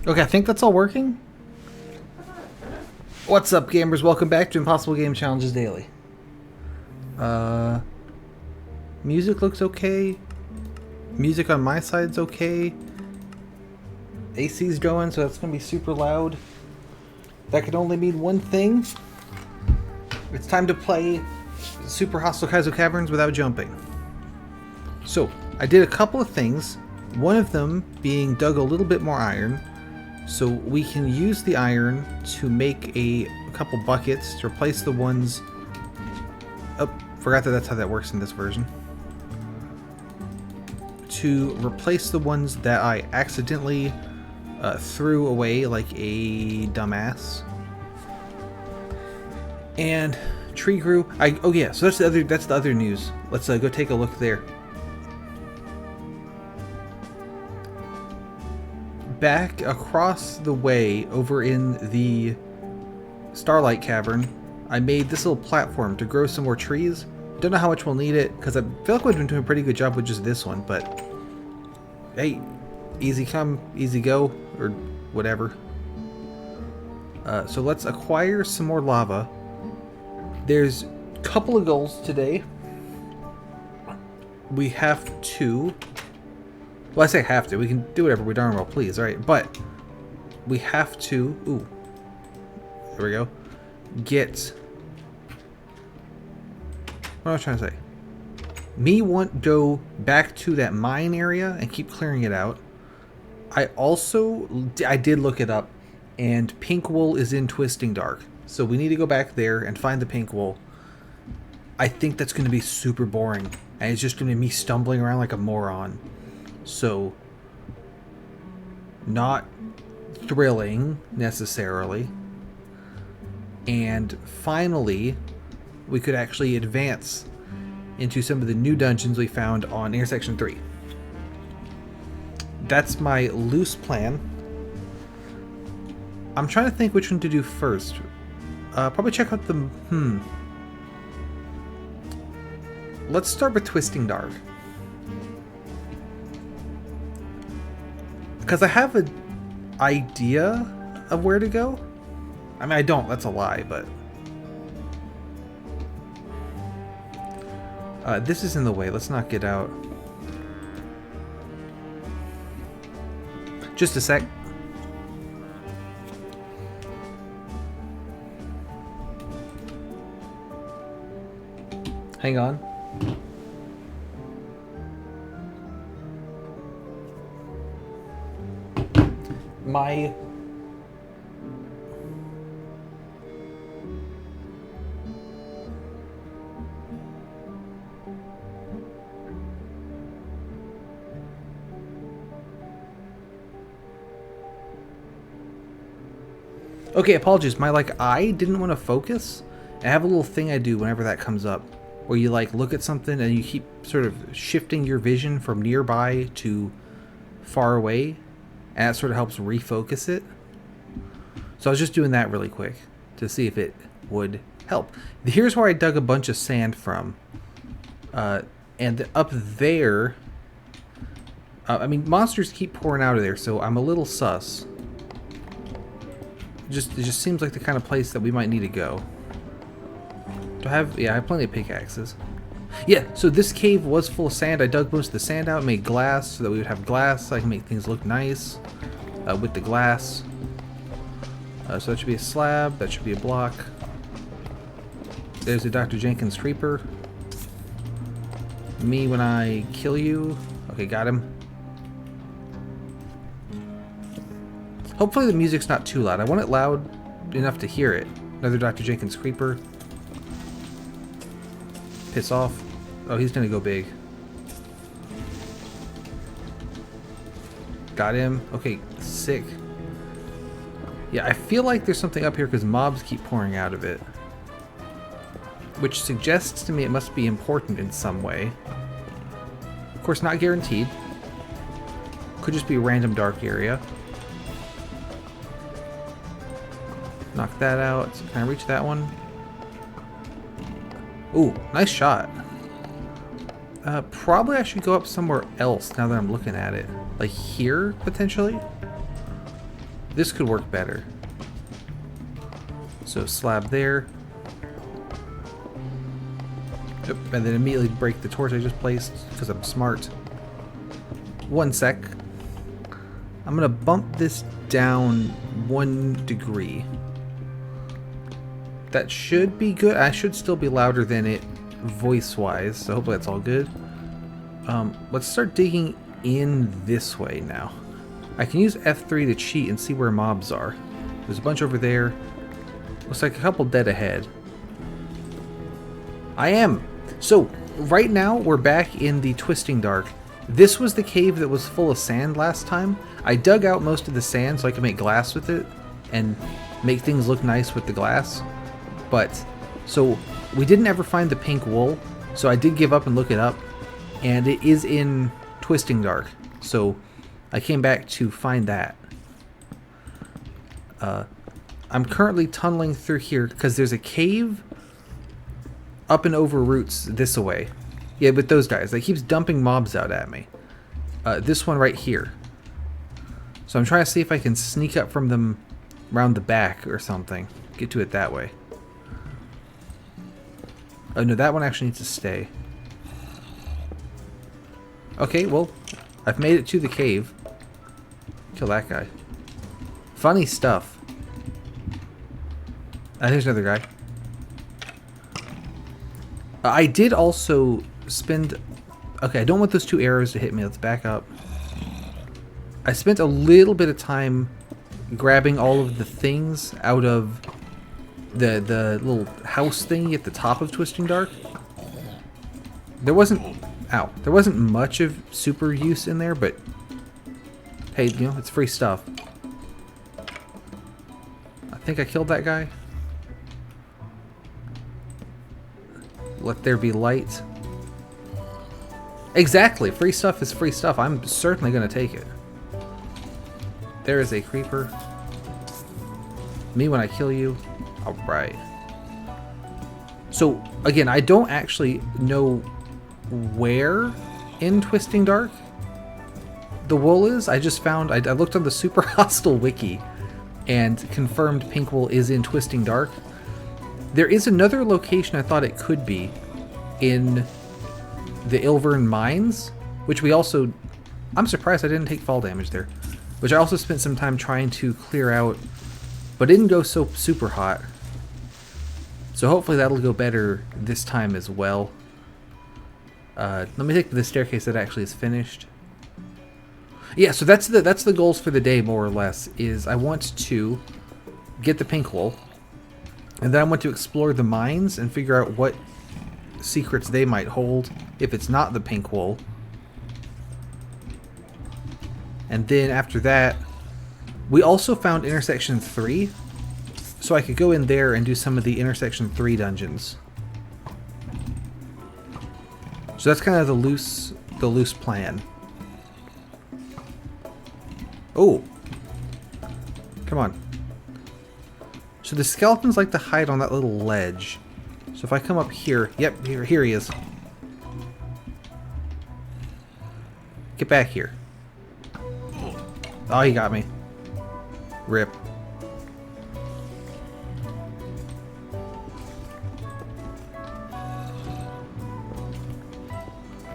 Okay, I think that's all working. What's up, gamers? Welcome back to Impossible Game Challenges Daily. Music looks okay. Music on my side's okay. AC's going, so that's gonna be super loud. That could only mean one thing. It's time to play Super Hostile Kaizo Caverns without jumping. So, I did a couple of things. One of them being dug a little bit more iron. So we can use the iron to make a couple buckets to replace the ones... Oh, forgot that that's how that works in this version. To replace the ones that I accidentally threw away like a dumbass. And tree grew. Oh yeah, so that's the other news. Let's go take a look there. Back across the way over in the Starlight Cavern, I made this little platform to grow some more trees. Don't know how much we'll need it, because I feel like we've been doing a pretty good job with just this one, but hey, easy come, easy go, or whatever. So let's acquire some more lava. There's a couple of goals today. We have to... Well, I say have to. We can do whatever we darn well please, alright? But we have to... Ooh. There we go. Get... What am I trying to say? Me want go back to that mine area and keep clearing it out. I did look it up, and pink wool is in Twisting Dark. So we need to go back there and find the pink wool. I think that's going to be super boring, and it's just going to be me stumbling around like a moron. So, not thrilling, necessarily. And finally, we could actually advance into some of the new dungeons we found on Intersection 3. That's my loose plan. I'm trying to think which one to do first. Probably check out the... Let's start with Twisting Dark. Because I have an idea of where to go. I mean, I don't. That's a lie, but... this is in the way. Let's not get out. Just a sec. Hang on. My... Okay, apologies. My eye didn't want to focus. I have a little thing I do whenever that comes up, where you look at something and you keep sort of shifting your vision from nearby to far away, and that sort of helps refocus it. So I was just doing that really quick to see if it would help. Here's where I dug a bunch of sand from, and up there, I mean, monsters keep pouring out of there, so I'm a little sus. It just seems like the kind of place that we might need to go. Do I have... Yeah, I have plenty of pickaxes. Yeah, so this cave was full of sand. I dug most of the sand out, made glass so that we would have glass, so I can make things look nice with the glass. So that should be a slab. That should be a block. There's the Dr. Jenkins Creeper. Me when I kill you. Okay, got him. Hopefully the music's not too loud. I want it loud enough to hear it. Another Dr. Jenkins Creeper. Piss off. Oh, he's gonna go big. Got him. Okay, sick. Yeah, I feel like there's something up here because mobs keep pouring out of it. Which suggests to me it must be important in some way. Of course, not guaranteed. Could just be a random dark area. Knock that out. Can I reach that one? Ooh, nice shot. Probably I should go up somewhere else now that I'm looking at it. Like here, potentially? This could work better. So slab there. Yep, and then immediately break the torch I just placed because I'm smart. 1 sec. I'm gonna bump this down 1 degree. That should be good. I should still be louder than it voice-wise, so hopefully that's all good. Let's start digging in this way now. I can use F3 to cheat and see where mobs are. There's a bunch over there. Looks like a couple dead ahead. I am! So, right now we're back in the Twisting Dark. This was the cave that was full of sand last time. I dug out most of the sand so I could make glass with it and make things look nice with the glass. But, so, we didn't ever find the pink wool, so I did give up and look it up. And it is in Twisting Dark, so I came back to find that. I'm currently tunneling through here because there's a cave up and over roots this way. Yeah, with those guys. They keeps dumping mobs out at me. This one right here. So I'm trying to see if I can sneak up from them around the back or something. Get to it that way. Oh no, that one actually needs to stay. Okay, well, I've made it to the cave. Kill that guy. Funny stuff. There's another guy. I did also spend... Okay, I don't want those 2 arrows to hit me. Let's back up. I spent a little bit of time grabbing all of the things out of the little house thingy at the top of Twisting Dark. There wasn't... Ow. There wasn't much of super use in there, but... Hey, you know, it's free stuff. I think I killed that guy. Let there be light. Exactly! Free stuff is free stuff. I'm certainly going to take it. There is a creeper. Me when I kill you. Alright. So, again, I don't actually know where in Twisting Dark the wool is. I just found... I looked on the Super Hostile wiki and confirmed pink wool is in Twisting Dark. There is another location I thought it could be in the Ilvern Mines, which we also... I'm surprised I didn't take fall damage there. Which I also spent some time trying to clear out, but didn't go so super hot. So hopefully that'll go better this time as well. Let me take the staircase that actually is finished. Yeah, so that's the goals for the day, more or less, is I want to get the pink wool, and then I want to explore the mines and figure out what secrets they might hold if it's not the pink wool. And then after that, we also found Intersection 3, so I could go in there and do some of the Intersection 3 dungeons. So that's kind of the loose plan. Oh! Come on. So the skeletons like to hide on that little ledge. So if I come up here... Yep, here he is. Get back here. Oh, he got me. Rip.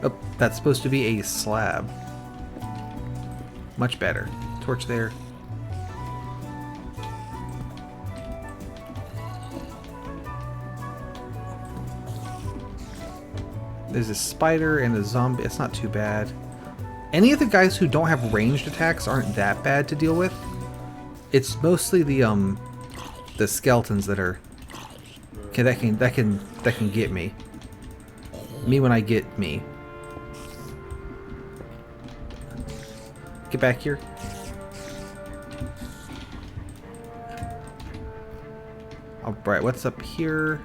Oh, that's supposed to be a slab. Much better. Torch there. There's a spider and a zombie. It's not too bad. Any of the guys who don't have ranged attacks aren't that bad to deal with. It's mostly the skeletons that are that can get me. Me when I get me. Get back here. Alright, what's up here?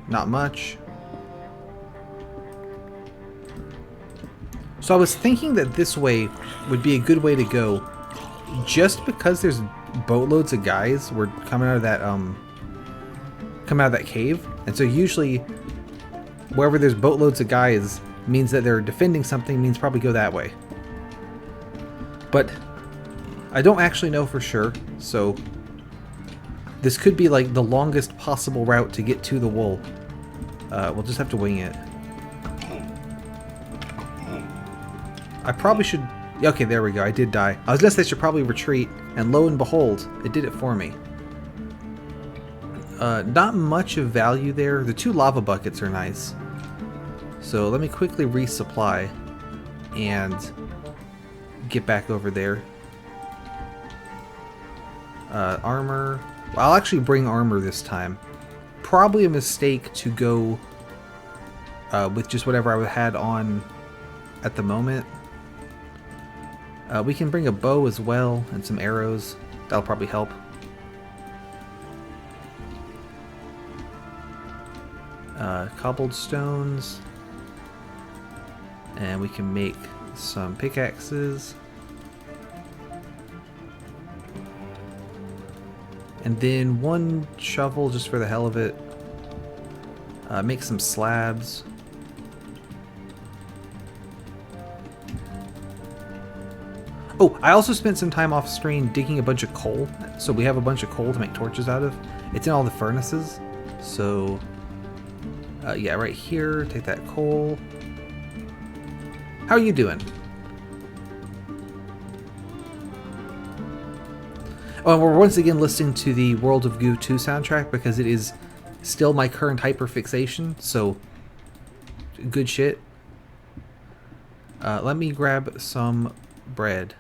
Not much. So I was thinking that this way would be a good way to go, just because there's boatloads of guys were coming out of that cave, and so usually wherever there's boatloads of guys means that they're defending something, means probably go that way. But I don't actually know for sure, so this could be like the longest possible route to get to the wool. We'll just have to wing it. I probably should... Okay, there we go. I did die. I was gonna say I should probably retreat, and lo and behold, it did it for me. Not much of value there. The 2 lava buckets are nice. So let me quickly resupply and get back over there. Armor. Well, I'll actually bring armor this time. Probably a mistake to go with just whatever I had on at the moment. We can bring a bow as well and some arrows. That'll probably help. Cobbled stones. And we can make some pickaxes. And then 1 shovel just for the hell of it. Make some slabs. Oh, I also spent some time off screen digging a bunch of coal. So we have a bunch of coal to make torches out of. It's in all the furnaces. So, yeah, right here. Take that coal. How are you doing? Oh, and we're once again listening to the World of Goo 2 soundtrack because it is still my current hyperfixation, so good shit. Let me grab some bread.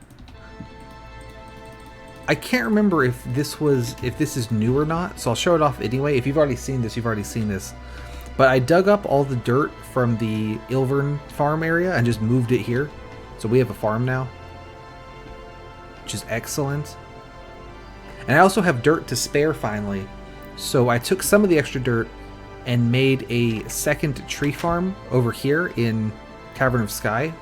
I can't remember if this is new or not, so I'll show it off anyway. If you've already seen this, you've already seen this. But I dug up all the dirt from the Ilvern farm area and just moved it here. So we have a farm now, which is excellent. And I also have dirt to spare finally. So I took some of the extra dirt and made a second tree farm over here in Cavern of Sky.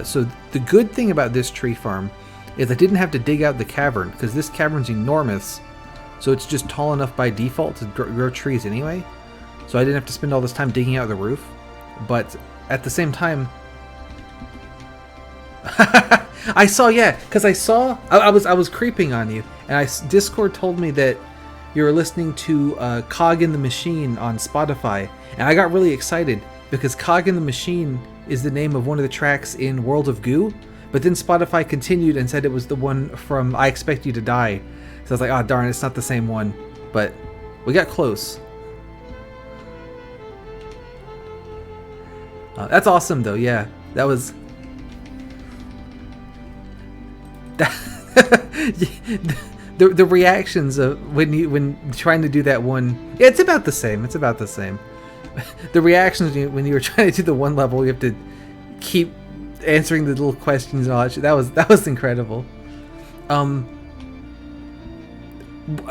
So the good thing about this tree farm is I didn't have to dig out the cavern because this cavern's enormous. So it's just tall enough by default to grow trees anyway. So I didn't have to spend all this time digging out the roof. But at the same time... I saw, yeah, because I was creeping on you, and Discord told me that you were listening to Cog in the Machine on Spotify, and I got really excited because Cog in the Machine is the name of one of the tracks in World of Goo, but then Spotify continued and said it was the one from I Expect You to Die. So I was like, oh darn, it's not the same one, but we got close. That's awesome though, yeah, that was... the reactions of when trying to do that one, yeah, it's about the same. It's about the same. The reactions when you were trying to do the one level, you have to keep answering the little questions and all that shit. That was incredible.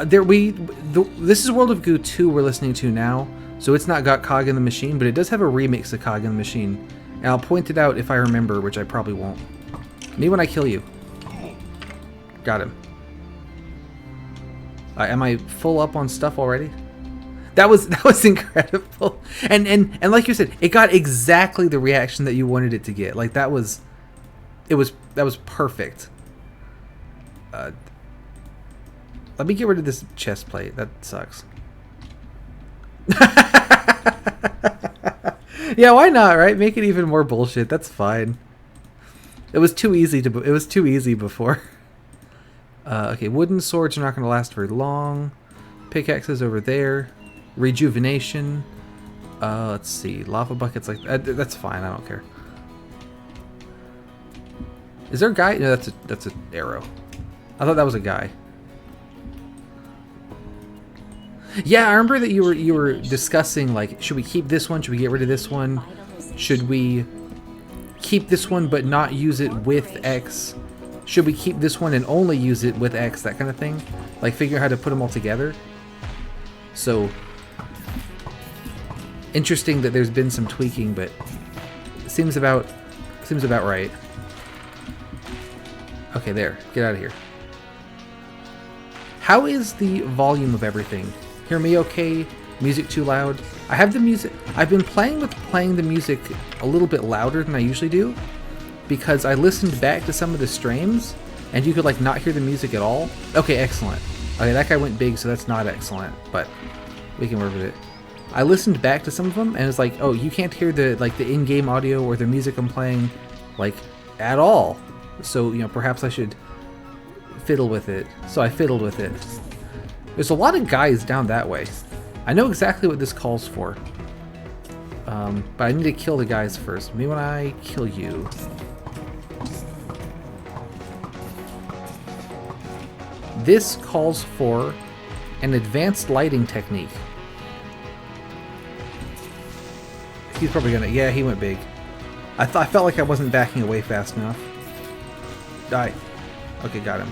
This is World of Goo 2 we're listening to now, so it's not got Cog in the Machine, but it does have a remix of Cog in the Machine, and I'll point it out if I remember, which I probably won't. Maybe when I kill you. Got him. Am I full up on stuff already? That was incredible. And like you said, it got exactly the reaction that you wanted it to get. Like that was perfect. Let me get rid of this chest plate. That sucks. Yeah, why not, right? Make it even more bullshit. That's fine. It was too easy before. Okay, wooden swords are not going to last very long. Pickaxes over there. Rejuvenation. Let's see. Lava buckets like that. That's fine. I don't care. Is there a guy? No, that's an arrow. I thought that was a guy. Yeah, I remember that you were discussing like, should we keep this one? Should we get rid of this one? Should we keep this one but not use it with X? Should we keep this one and only use it with X? That kind of thing. Like figure out how to put them all together. So interesting that there's been some tweaking, but it seems about right. Okay, there. Get out of here. How is the volume of everything? Hear me okay? Music too loud? I have the music. I've been playing the music a little bit louder than I usually do, because I listened back to some of the streams And you could like not hear the music at all. Okay, excellent. Okay, that guy went big, so that's not excellent, but we can work with it. I listened back to some of them, and it's like, oh, you can't hear the like the in-game audio or the music I'm playing, like, at all. So, you know, perhaps I should fiddle with it. So I fiddled with it. There's a lot of guys down that way. I know exactly what this calls for. But I need to kill the guys first. Maybe when I kill you. This calls for an advanced lighting technique. He's probably gonna... Yeah, he went big. I felt like I wasn't backing away fast enough. Die. Okay, got him.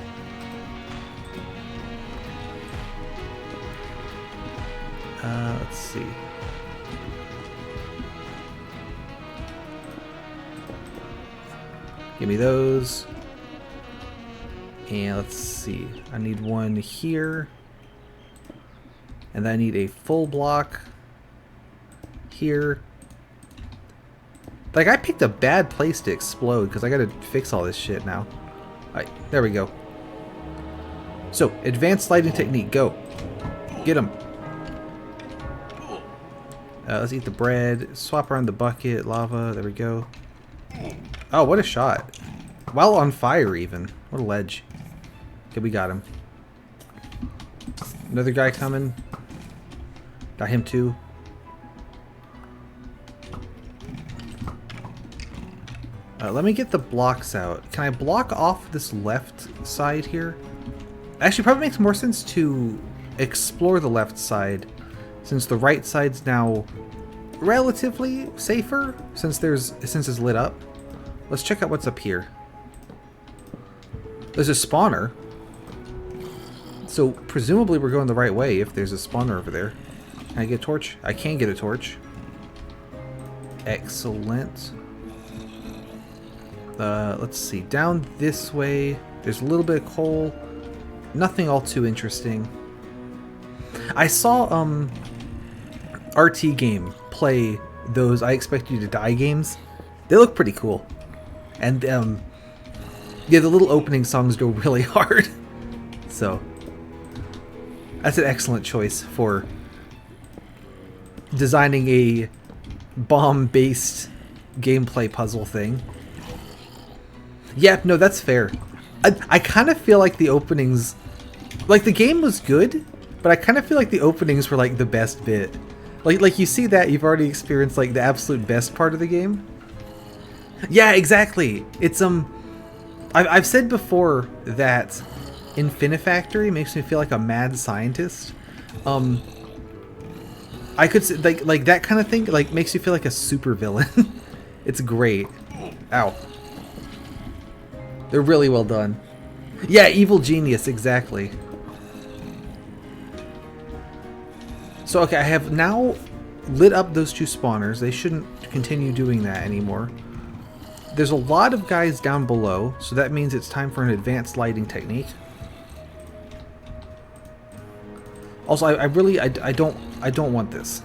Let's see. Give me those. And let's see. I need one here. And then I need a full block here. Like, I picked a bad place to explode because I gotta fix all this shit now. Alright, there we go. So, advanced lighting technique, go. Get him. Let's eat the bread. Swap around the bucket, lava, there we go. Oh, what a shot. While on fire, even. What a ledge. Okay, we got him. Another guy coming. Got him too. Let me get the blocks out. Can I block off this left side here? Actually, probably makes more sense to explore the left side, since the right side's now relatively safer, since it's lit up. Let's check out what's up here. There's a spawner. So presumably we're going the right way if there's a spawner over there. Can I get a torch? I can get a torch. Excellent. Let's see. Down this way, there's a little bit of coal. Nothing all too interesting. I saw RT Game play those I Expect You to Die games. They look pretty cool. And yeah, the little opening songs go really hard. So that's an excellent choice for designing a bomb-based gameplay puzzle thing. Yeah, no, that's fair. I kind of feel like the openings... Like, the game was good, but I kind of feel like the openings were, like, the best bit. Like you see that, you've already experienced, like, the absolute best part of the game. Yeah, exactly. It's, I've said before that Infinifactory makes me feel like a mad scientist. I could say, like that kind of thing, like, makes you feel like a super villain. It's great. Ow. They're really well done. Yeah, evil genius, exactly. So, okay, I have now lit up those two spawners. They shouldn't continue doing that anymore. There's a lot of guys down below, so that means it's time for an advanced lighting technique. Also, I don't want this.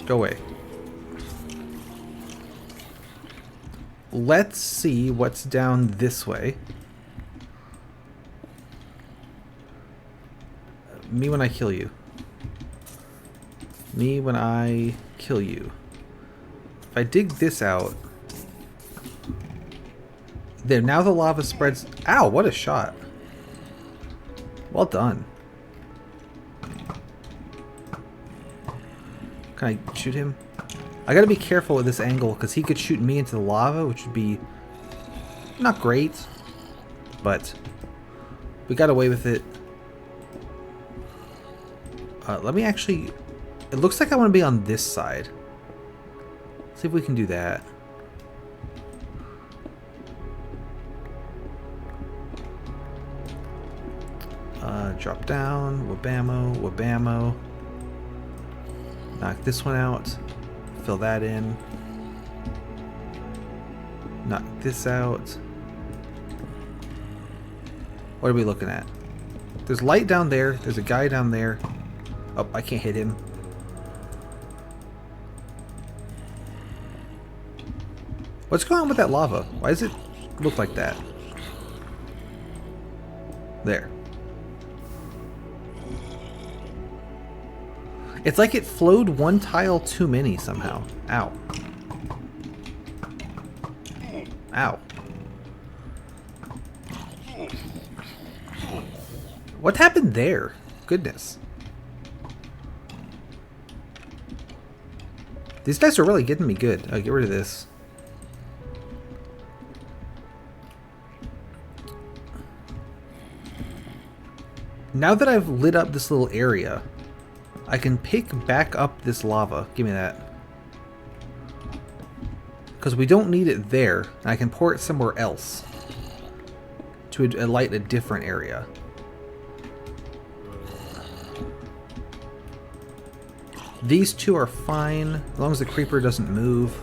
Go away. Let's see what's down this way. Me when I kill you. Me when I kill you. If I dig this out... There, now the lava spreads... Ow, what a shot. Well done. Can I shoot him? I gotta be careful with this angle, because he could shoot me into the lava, which would be not great, but we got away with it. Let me actually... It looks like I want to be on this side. See if we can do that. Drop down, wabamo, wabamo. Knock this one out. Fill that in. Knock this out. What are we looking at? There's light down there. There's a guy down there. Oh, I can't hit him. What's going on with that lava? Why does it look like that? There. It's like it flowed one tile too many somehow. Ow. Ow. What happened there? Goodness. These guys are really getting me good. Get rid of this. Now that I've lit up this little area, I can pick back up this lava. Give me that. Because we don't need it there. And I can pour it somewhere else to light a different area. These two are fine, as long as the creeper doesn't move.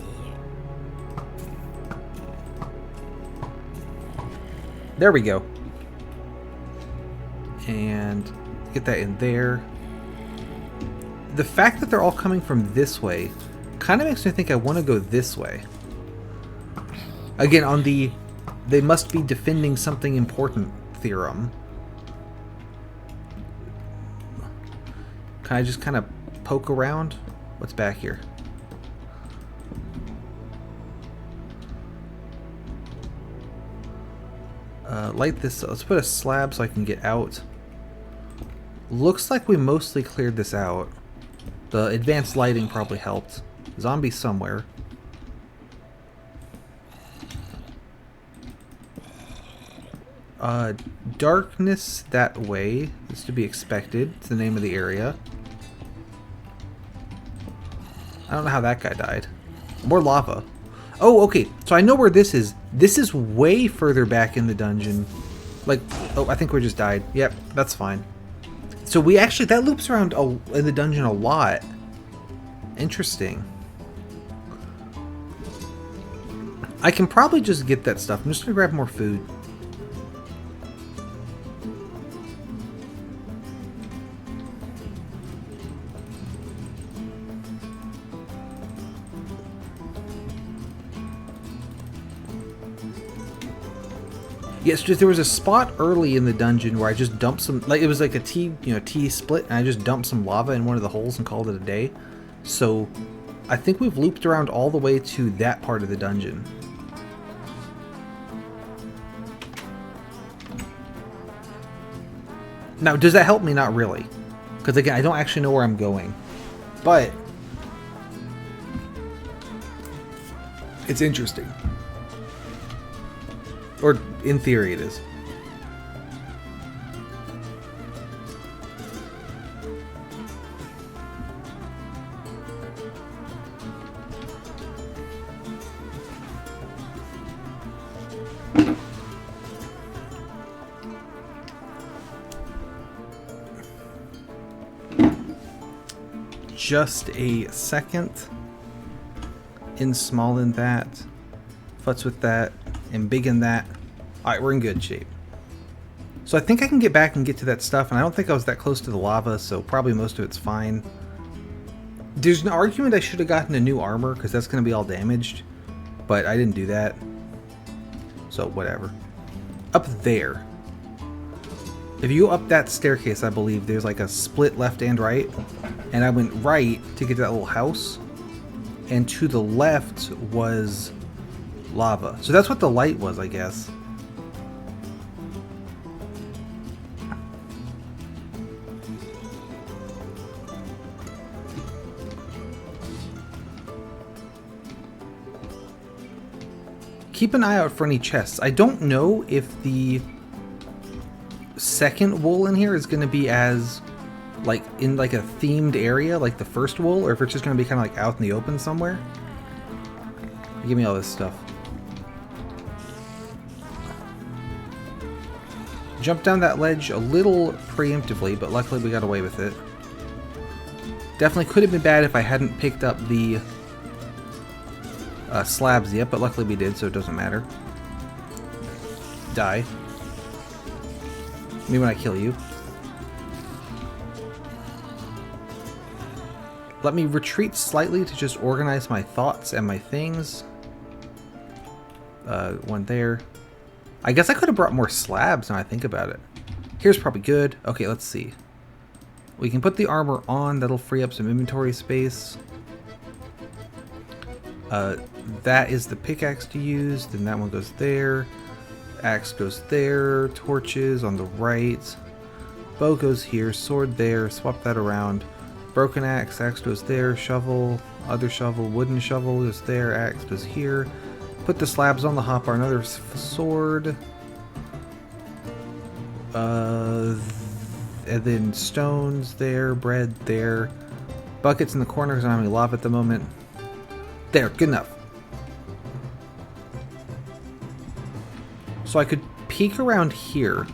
There we go. And get that in there. The fact that they're all coming from this way kind of makes me think I want to go this way. Again, on the they must be defending something important theorem. Can I just kind of poke around? What's back here? Light this. Let's put a slab so I can get out. Looks like we mostly cleared this out. The advanced lighting probably helped. Zombie somewhere. Darkness that way is to be expected. It's the name of the area. I don't know how that guy died. More lava. Oh, okay. So I know where this is. This is way further back in the dungeon. Like, oh, I think we just died. Yep, that's fine. So we actually, that loops around in the dungeon a lot. Interesting. I can probably just get that stuff. I'm just gonna grab more food. Yes, just there was a spot early in the dungeon where I just dumped some, like it was like a T split, and I just dumped some lava in one of the holes and called it a day. So I think we've looped around all the way to that part of the dungeon. Now, does that help me? Not really. Because again, I don't actually know where I'm going. But it's interesting. Or, in theory, it is. Just a second. In small in that. Futz with that. And big in that. Alright, we're in good shape. So I think I can get back and get to that stuff, and I don't think I was that close to the lava, so probably most of it's fine. There's an argument I should have gotten a new armor, because that's going to be all damaged, but I didn't do that. So, whatever. Up there. If you go up that staircase, I believe, there's like a split left and right, and I went right to get to that little house, and to the left was lava. So that's what the light was, I guess. Keep an eye out for any chests. I don't know if the second wool in here is going to be as, like, in like a themed area like the first wool, or if it's just going to be kind of like out in the open somewhere. Give me all this stuff. Jumped down that ledge a little preemptively, but luckily we got away with it. Definitely could have been bad if I hadn't picked up the slabs yet, but luckily we did, so it doesn't matter. Die. Me when I kill you. Let me retreat slightly to just organize my thoughts and my things. One there. I guess I could have brought more slabs now I think about it. Here's probably good. Okay, let's see. We can put the armor on. That'll free up some inventory space. That is the pickaxe to use. Then that one goes there. Axe goes there. Torches on the right. Bow goes here. Sword there. Swap that around. Broken axe. Axe goes there. Shovel. Other shovel. Wooden shovel goes there. Axe goes here. Put the slabs on the hopper. Another sword. And then stones there. Bread there. Buckets in the corner because I don't have any lava at the moment. There. Good enough. So I could peek around here.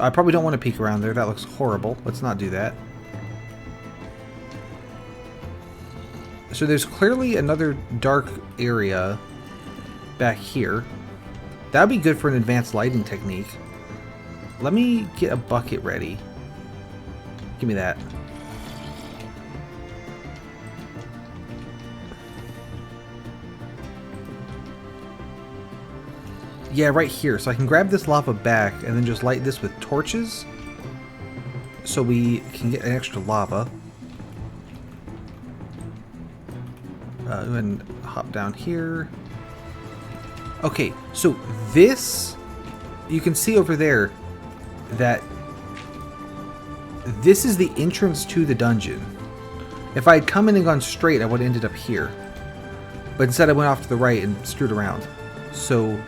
I probably don't want to peek around there. That looks horrible. Let's not do that. So there's clearly another dark area back here. That would be good for an advanced lighting technique. Let me get a bucket ready. Give me that. Yeah, right here. So I can grab this lava back and then just light this with torches so we can get an extra lava. And hop down here. Okay, so this, you can see over there that this is the entrance to the dungeon. If I had come in and gone straight, I would have ended up here. But instead I went off to the right and screwed around. So,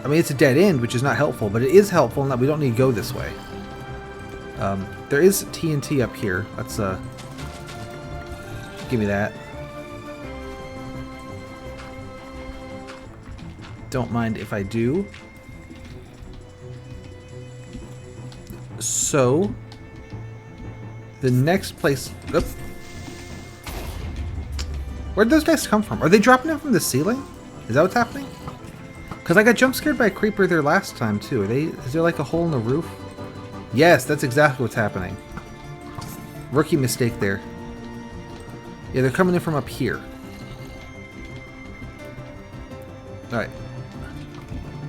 I mean, it's a dead end, which is not helpful, but it is helpful in that we don't need to go this way. There is TNT up here. Let's, give me that. Don't mind if I do. So, the next place... Oop. Where'd those guys come from? Are they dropping down from the ceiling? Is that what's happening? Because I got jump scared by a creeper there last time, too. Is there like a hole in the roof? Yes, that's exactly what's happening. Rookie mistake there. Yeah, they're coming in from up here. Alright.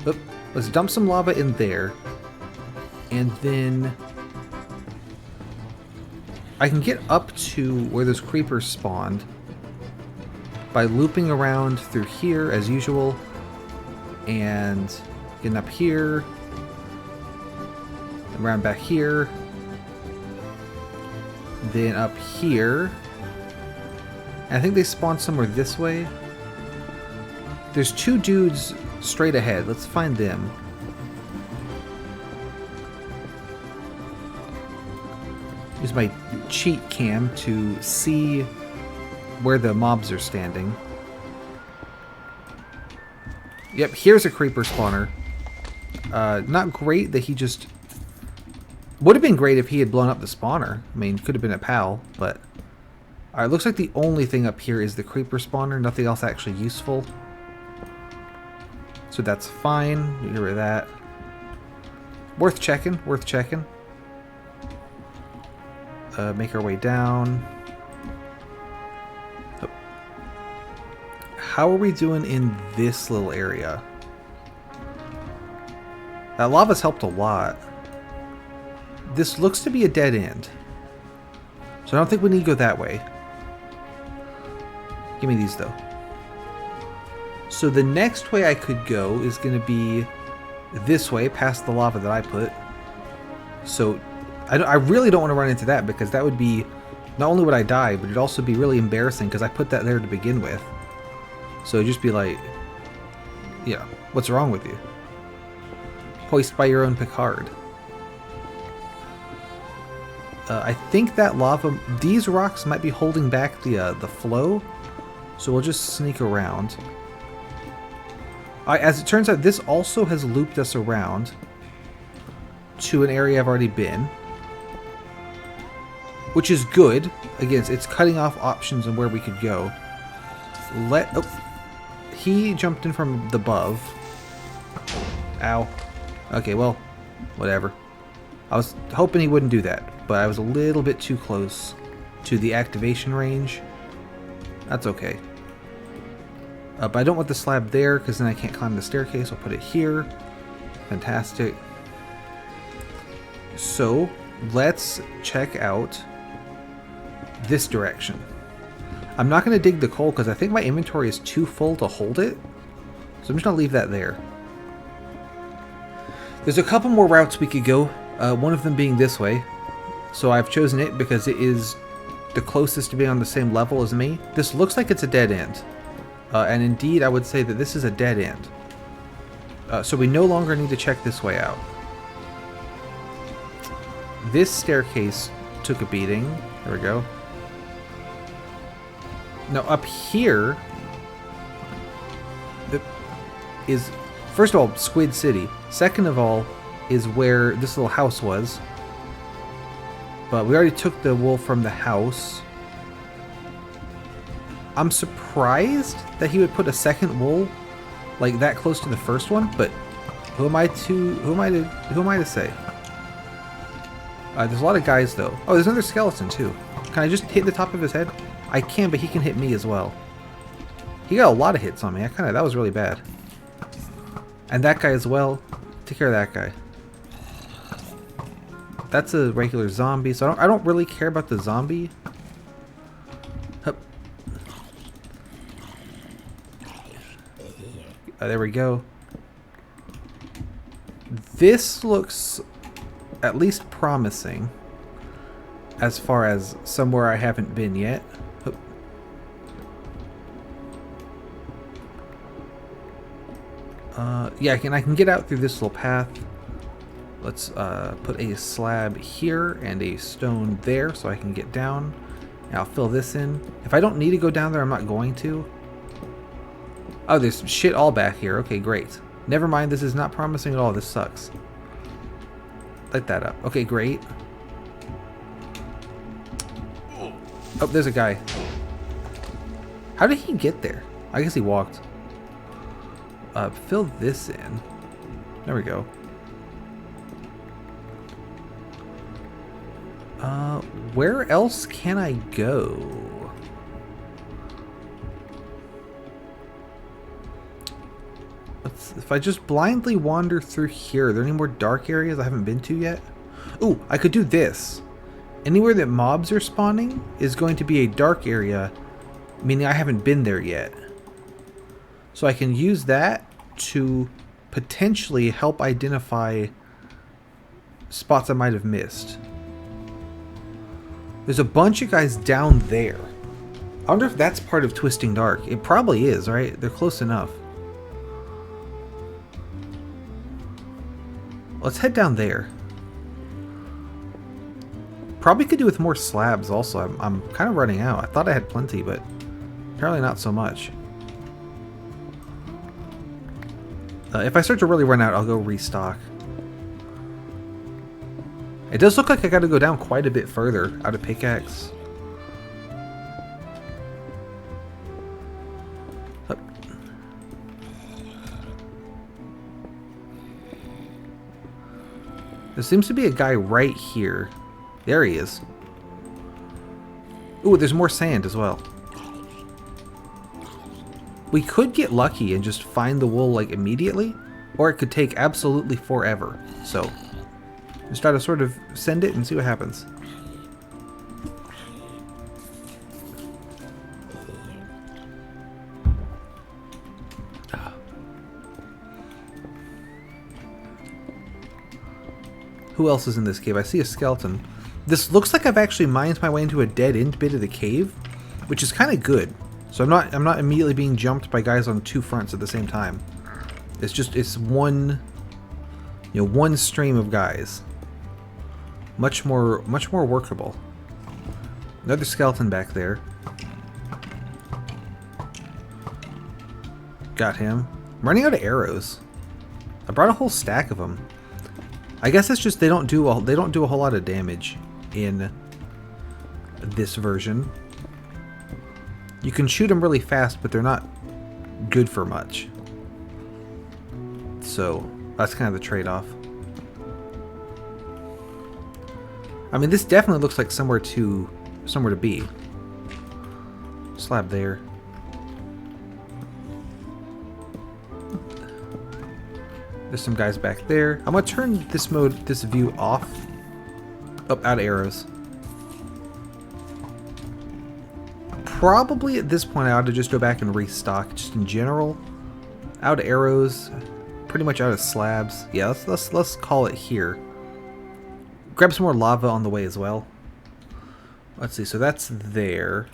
Oop. Let's dump some lava in there. And then I can get up to where those creepers spawned by looping around through here as usual and getting up here, around back here, then up here. And I think they spawned somewhere this way. There's two dudes straight ahead. Let's find them. Use my cheat cam to see where the mobs are standing. Yep, here's a creeper spawner. Not great that he just... Would have been great if he had blown up the spawner. I mean, could have been a pal, but... Alright, looks like the only thing up here is the creeper spawner. Nothing else actually useful. So that's fine. Get rid of that. Worth checking. Worth checking. Make our way down. Oh. How are we doing in this little area? That lava's helped a lot. This looks to be a dead end. So I don't think we need to go that way. Give me these though. So the next way I could go is going to be this way, past the lava that I put. So I really don't want to run into that because that would be, not only would I die, but it'd also be really embarrassing because I put that there to begin with. So it'd just be like, yeah, what's wrong with you? Hoist by your own Picard. I think that lava, these rocks might be holding back the flow, so we'll just sneak around. As it turns out, this also has looped us around to an area I've already been, which is good. Again, it's cutting off options on where we could go. Oh, he jumped in from the above. Ow. Okay, well, whatever. I was hoping he wouldn't do that, but I was a little bit too close to the activation range. That's okay. But I don't want the slab there because then I can't climb the staircase. I'll put it here. Fantastic. So let's check out this direction. I'm not going to dig the coal because I think my inventory is too full to hold it. So I'm just going to leave that there. There's a couple more routes we could go. One of them being this way. So I've chosen it because it is the closest to being on the same level as me. This looks like it's a dead end. And indeed, I would say that this is a dead end. So we no longer need to check this way out. This staircase took a beating. There we go. Now up here is, first of all, Squid City. Second of all is where this little house was. But we already took the wool from the house. I'm surprised that he would put a second wool like that close to the first one, but who am I to say? There's a lot of guys though. Oh, there's another skeleton too. Can I just hit the top of his head? I can, but he can hit me as well. He got a lot of hits on me. That was really bad. And that guy as well. Take care of that guy. That's a regular zombie, so I don't really care about the zombie. Hup. There we go. This looks at least promising as far as somewhere I haven't been yet. Yeah, I can get out through this little path. Let's put a slab here and a stone there so I can get down. And I'll fill this in. If I don't need to go down there, I'm not going to. Oh, there's shit all back here. Okay, great. Never mind, this is not promising at all. This sucks. Light that up. Okay, great. Oh, there's a guy. How did he get there? I guess he walked. Fill this in. There we go. Where else can I go? If I just blindly wander through here, are there any more dark areas I haven't been to yet? Ooh, I could do this. Anywhere that mobs are spawning is going to be a dark area, meaning I haven't been there yet. So I can use that to potentially help identify spots I might have missed. There's a bunch of guys down there. I wonder if that's part of Twisting Dark. It probably is, right? They're close enough. Let's head down there. Probably could do with more slabs also. I'm kind of running out. I thought I had plenty, but apparently not so much. If I start to really run out, I'll go restock. It does look like I got to go down quite a bit further out of pickaxe. Up. There seems to be a guy right here. There he is. Ooh, there's more sand as well. We could get lucky and just find the wool like immediately, or it could take absolutely forever. So, just try to sort of send it and see what happens. Who else is in this cave? I see a skeleton. This looks like I've actually mined my way into a dead-end bit of the cave, which is kind of good. So I'm not immediately being jumped by guys on two fronts at the same time. It's one, one stream of guys. Much more workable. Another skeleton back there. Got him. I'm running out of arrows. I brought a whole stack of them. I guess it's just they don't do a whole lot of damage in this version. You can shoot them really fast, but they're not good for much. So that's kind of the trade-off. I mean, this definitely looks like somewhere to be. Slab there. There's some guys back there. I'm gonna turn this view off Oh, out of arrows. Probably at this point I ought to just go back and restock, just in general. Out of arrows, pretty much out of slabs. Yeah, let's call it here. Grab some more lava on the way as well. Let's see, so that's there.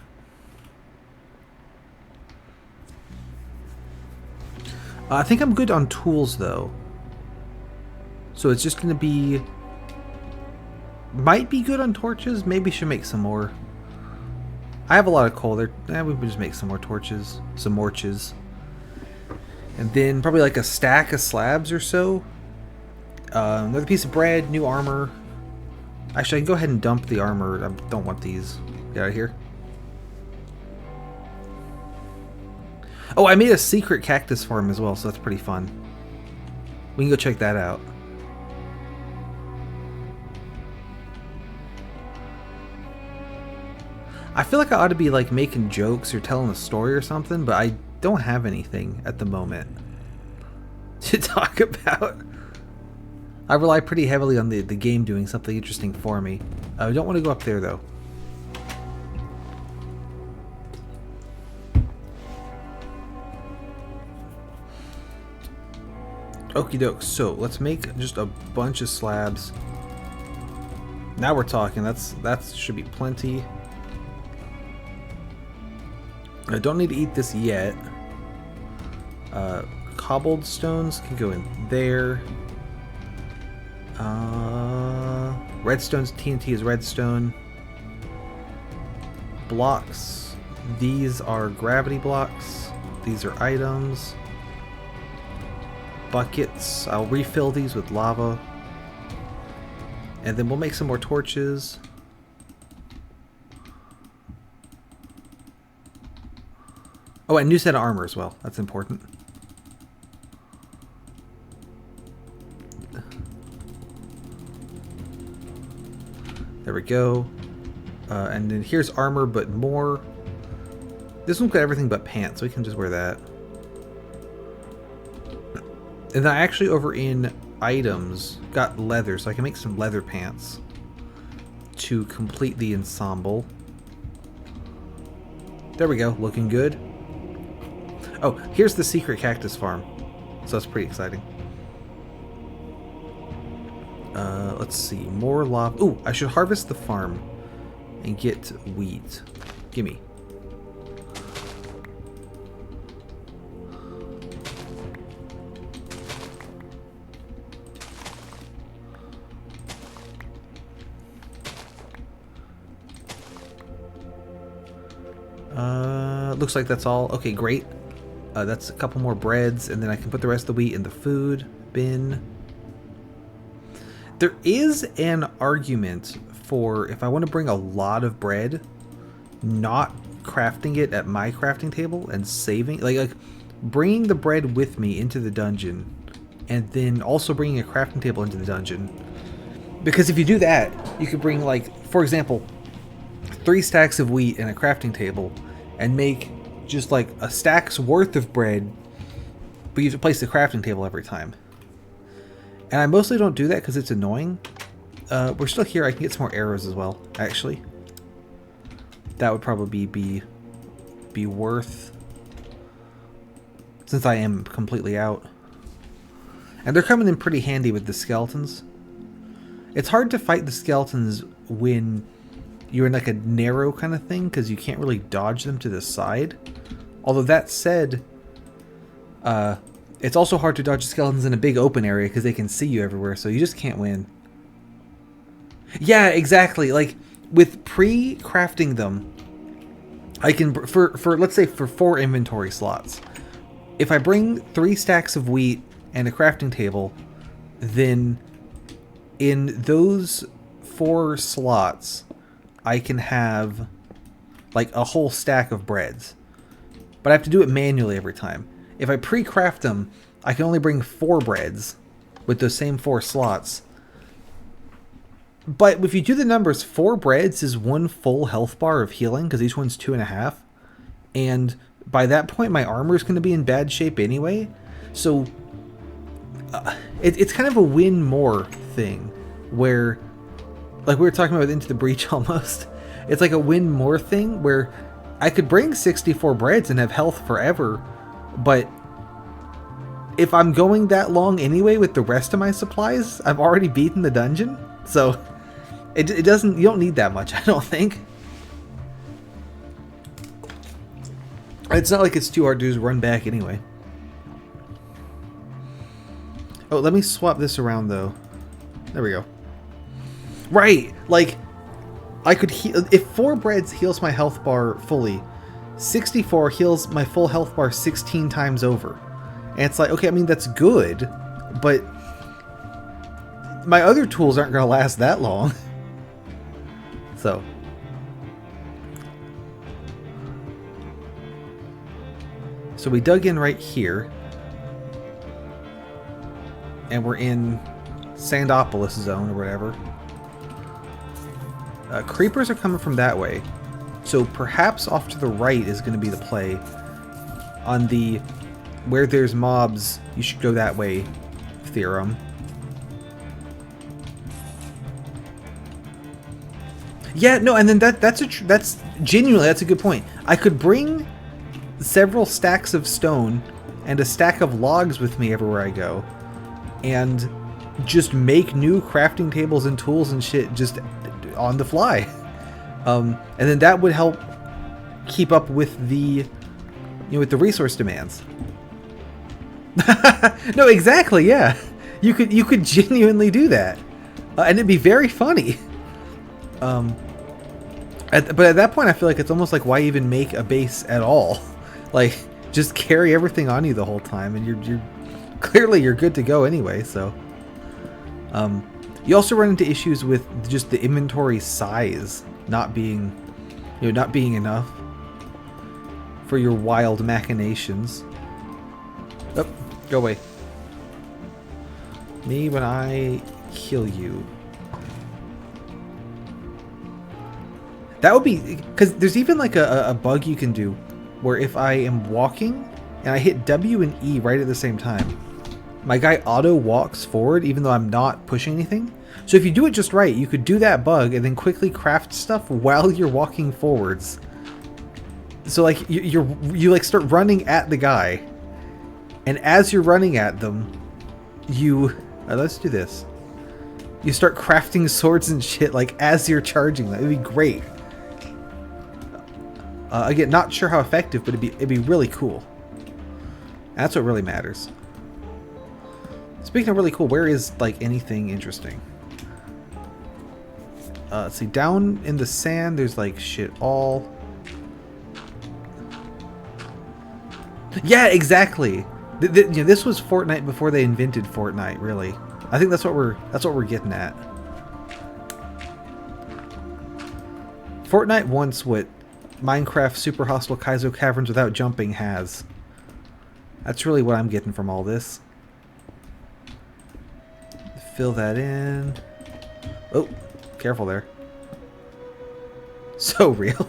I think I'm good on tools though. So it's just gonna be... Might be good on torches, maybe should make some more. I have a lot of coal there. We can just make some more torches, some morches. And then probably like a stack of slabs or so. Another piece of bread, new armor. Actually, I can go ahead and dump the armor. I don't want these. Get out of here. Oh, I made a secret cactus farm as well, so that's pretty fun. We can go check that out. I feel like I ought to be like making jokes or telling a story or something, but I don't have anything at the moment to talk about. I rely pretty heavily on the game doing something interesting for me. I don't want to go up there though. Okie doke, so let's make just a bunch of slabs. Now we're talking, that should be plenty. I don't need to eat this yet. Cobbled stones can go in there. Redstone's TNT is redstone. Blocks. These are gravity blocks. These are items. Buckets. I'll refill these with lava. And then we'll make some more torches. Oh, and new set of armor as well. That's important. There we go. And then here's armor, but more. This one's got everything but pants, so we can just wear that. And then I actually over in items got leather, so I can make some leather pants to complete the ensemble. There we go, looking good. Oh, here's the secret cactus farm. So that's pretty exciting. Let's see, more lava. Ooh, I should harvest the farm and get wheat. Gimme. Looks like that's all. Okay, great. That's a couple more breads, and then I can put the rest of the wheat in the food bin. There is an argument for if I want to bring a lot of bread, not crafting it at my crafting table and saving, like bringing the bread with me into the dungeon, and then also bringing a crafting table into the dungeon. Because if you do that, you could bring, like, for example, 3 stacks of wheat and a crafting table, and make just like a stack's worth of bread, but you have to place the crafting table every time. And I mostly don't do that because it's annoying. We're still here. I can get some more arrows as well, actually. That would probably be worth, since I am completely out. And they're coming in pretty handy with the skeletons. It's hard to fight the skeletons when you're in like a narrow kind of thing, because you can't really dodge them to the side. Although that said, it's also hard to dodge skeletons in a big open area because they can see you everywhere, so you just can't win. Yeah, exactly. Like with pre-crafting them, I can for let's say for 4 inventory slots. If I bring 3 stacks of wheat and a crafting table, then in those 4 slots, I can have like a whole stack of breads. But I have to do it manually every time. If I pre-craft them, I can only bring 4 breads with those same 4 slots. But if you do the numbers, 4 breads is 1 full health bar of healing, because each one's 2.5. And by that point, my armor is going to be in bad shape anyway. So it's kind of a win more thing, where like we were talking about Into the Breach almost. It's like a win more thing where I could bring 64 breads and have health forever, but if I'm going that long anyway with the rest of my supplies, I've already beaten the dungeon. So it doesn't, you don't need that much, I don't think. It's not like it's too hard to just run back anyway. Oh, let me swap this around though. There we go. Right, like I could heal if 4 breads heals my health bar fully. 64 heals my full health bar 16 times over. And it's like, okay, I mean that's good, but my other tools aren't gonna last that long. So we dug in right here. And we're in Sandopolis zone or whatever. Creepers are coming from that way. So perhaps off to the right is going to be the play. On the where there's mobs, you should go that way theorem. Yeah, no, and then that's genuinely, that's a good point. I could bring several stacks of stone and a stack of logs with me everywhere I go. And just make new crafting tables and tools and shit just on the fly. And then that would help keep up with the, with the resource demands. No, exactly, yeah. You could genuinely do that. And it'd be very funny. But at that point I feel like it's almost like why even make a base at all? Like, just carry everything on you the whole time and you're clearly you're good to go anyway, so. You also run into issues with just the inventory size not being, not being enough for your wild machinations. Oh, go away. Me when I kill you. That would be, because there's even like a bug you can do where if I am walking and I hit W and E right at the same time, my guy auto walks forward even though I'm not pushing anything. So if you do it just right, you could do that bug and then quickly craft stuff while you're walking forwards. So like you like start running at the guy, and as you're running at them, let's do this. You start crafting swords and shit like as you're charging them. It'd be great. Again, not sure how effective, but it'd be really cool. That's what really matters. Speaking of really cool, where is like anything interesting? Let's see, down in the sand, there's like shit all. Yeah, exactly. This was Fortnite before they invented Fortnite. Really, I think that's what we're getting at. Fortnite wants what Minecraft Super Hostile Kaizo Caverns without jumping has. That's really what I'm getting from all this. Fill that in. Oh, careful there. So real.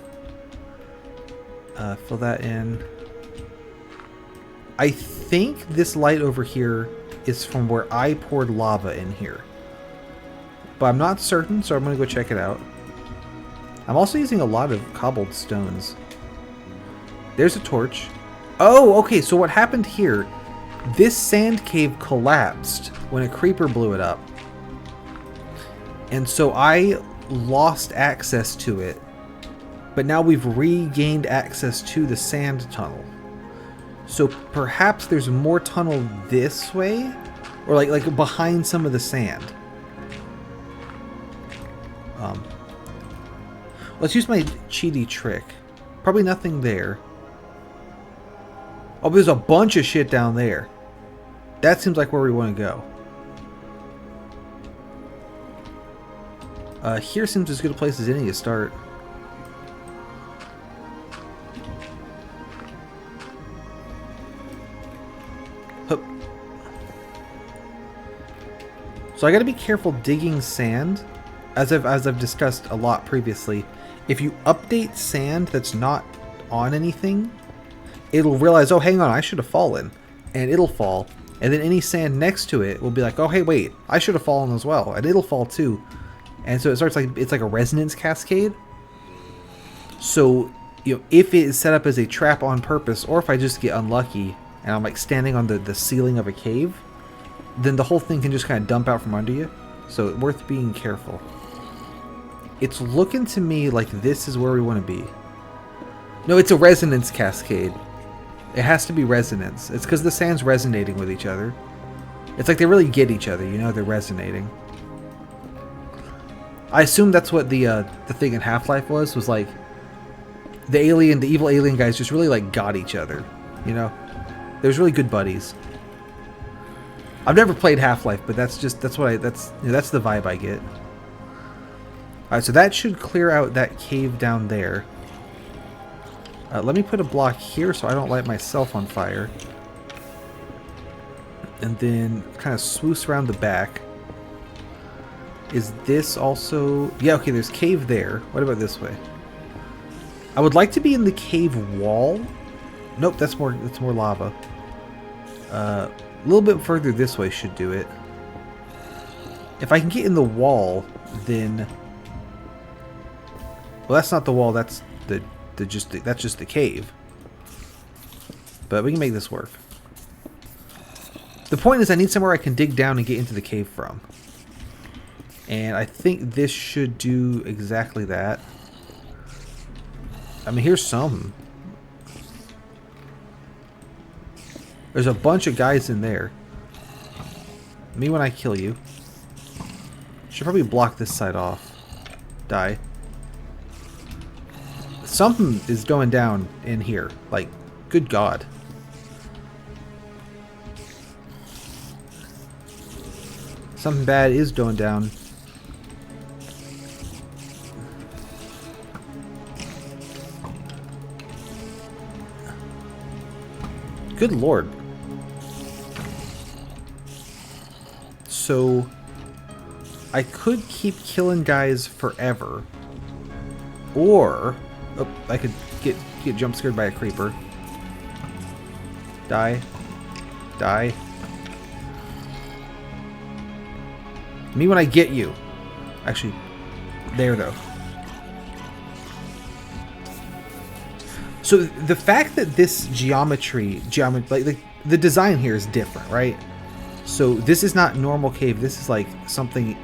Fill that in. I think this light over here is from where I poured lava in here. But I'm not certain, so I'm going to go check it out. I'm also using a lot of cobbled stones. There's a torch. Oh, okay, so what happened here, this sand cave collapsed when a creeper blew it up. And so I lost access to it. But now we've regained access to the sand tunnel. So perhaps there's more tunnel this way, or like behind some of the sand. Let's use my cheaty trick. Probably nothing there. Oh, there's a bunch of shit down there. That seems like where we want to go. Here seems as good a place as any to start. Hup. So I gotta be careful digging sand. As I've discussed a lot previously, if you update sand that's not on anything, it'll realize, oh, hang on, I should have fallen. And it'll fall. And then any sand next to it will be like, oh, hey, wait, I should have fallen as well. And it'll fall too. And so it starts like, it's like a resonance cascade. So, you know, if it is set up as a trap on purpose, or if I just get unlucky and I'm like standing on the ceiling of a cave, then the whole thing can just kind of dump out from under you. So it's worth being careful. It's looking to me like this is where we want to be. No, it's a resonance cascade. It has to be resonance. It's because the sand's resonating with each other. It's like they really get each other, you know, they're resonating. I assume that's what the thing in Half-Life was like the evil alien guys just really like got each other, you know? They was really good buddies. I've never played Half-Life, but that's the vibe I get. Alright, so that should clear out that cave down there. Let me put a block here so I don't light myself on fire. And then kind of swoosh around the back. Is this also... Yeah, okay, there's cave there. What about this way? I would like to be in the cave wall. Nope, that's more lava. A little bit further this way should do it. If I can get in the wall, then... Well, that's not the wall, that's that's just the cave. But we can make this work. The point is I need somewhere I can dig down and get into the cave from. And I think this should do exactly that. I mean, here's some. There's a bunch of guys in there. Me when I kill you. Should probably block this side off. Die. Something is going down in here. Like, good God. Something bad is going down. Good Lord. So, I could keep killing guys forever. Or, oh, I could get jump scared by a creeper. Die. Die. Me when I get you. Actually, there though. So the fact that this geometry, like the design here is different, right? So this is not normal cave. This is like something.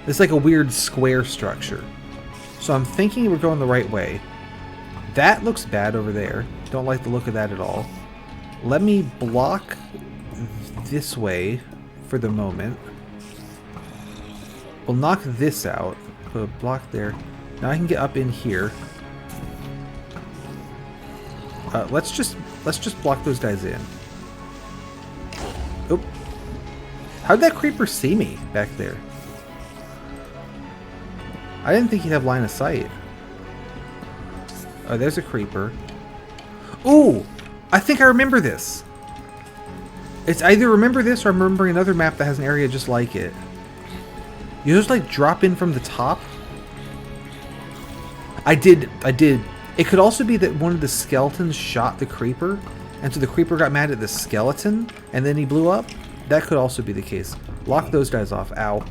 It's like a weird square structure. So I'm thinking we're going the right way. That looks bad over there. Don't like the look of that at all. Let me block this way for the moment. We'll knock this out. Put a block there. Now I can get up in here. Let's just block those guys in. Oh, how'd that creeper see me back there? I didn't think he'd have line of sight. Oh, there's a creeper. Ooh, I think I remember this. It's either remember this or I'm remembering another map that has an area just like it. You just like drop in from the top. I did. It could also be that one of the skeletons shot the creeper, and so the creeper got mad at the skeleton, and then he blew up. That could also be the case. Lock those guys off. Ow.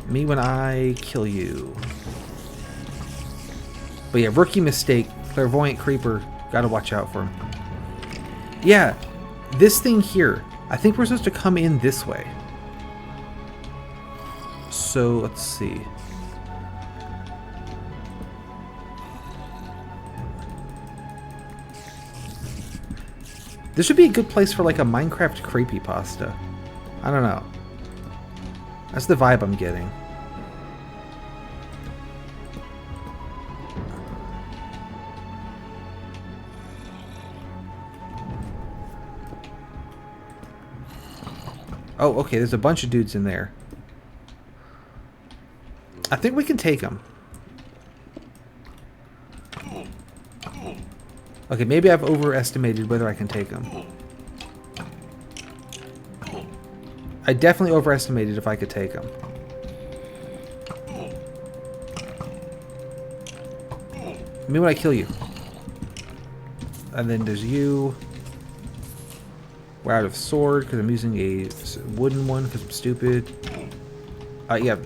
Me when I kill you. But yeah, rookie mistake. Clairvoyant creeper. Gotta watch out for him. Yeah, this thing here. I think we're supposed to come in this way. So, let's see. This would be a good place for like a Minecraft creepypasta. I don't know. That's the vibe I'm getting. Oh, okay, there's a bunch of dudes in there. I think we can take them. Okay, maybe I've overestimated whether I can take them. I definitely overestimated if I could take them. Maybe when I kill you. And then there's you. We're out of sword because I'm using a wooden one because I'm stupid. Yeah.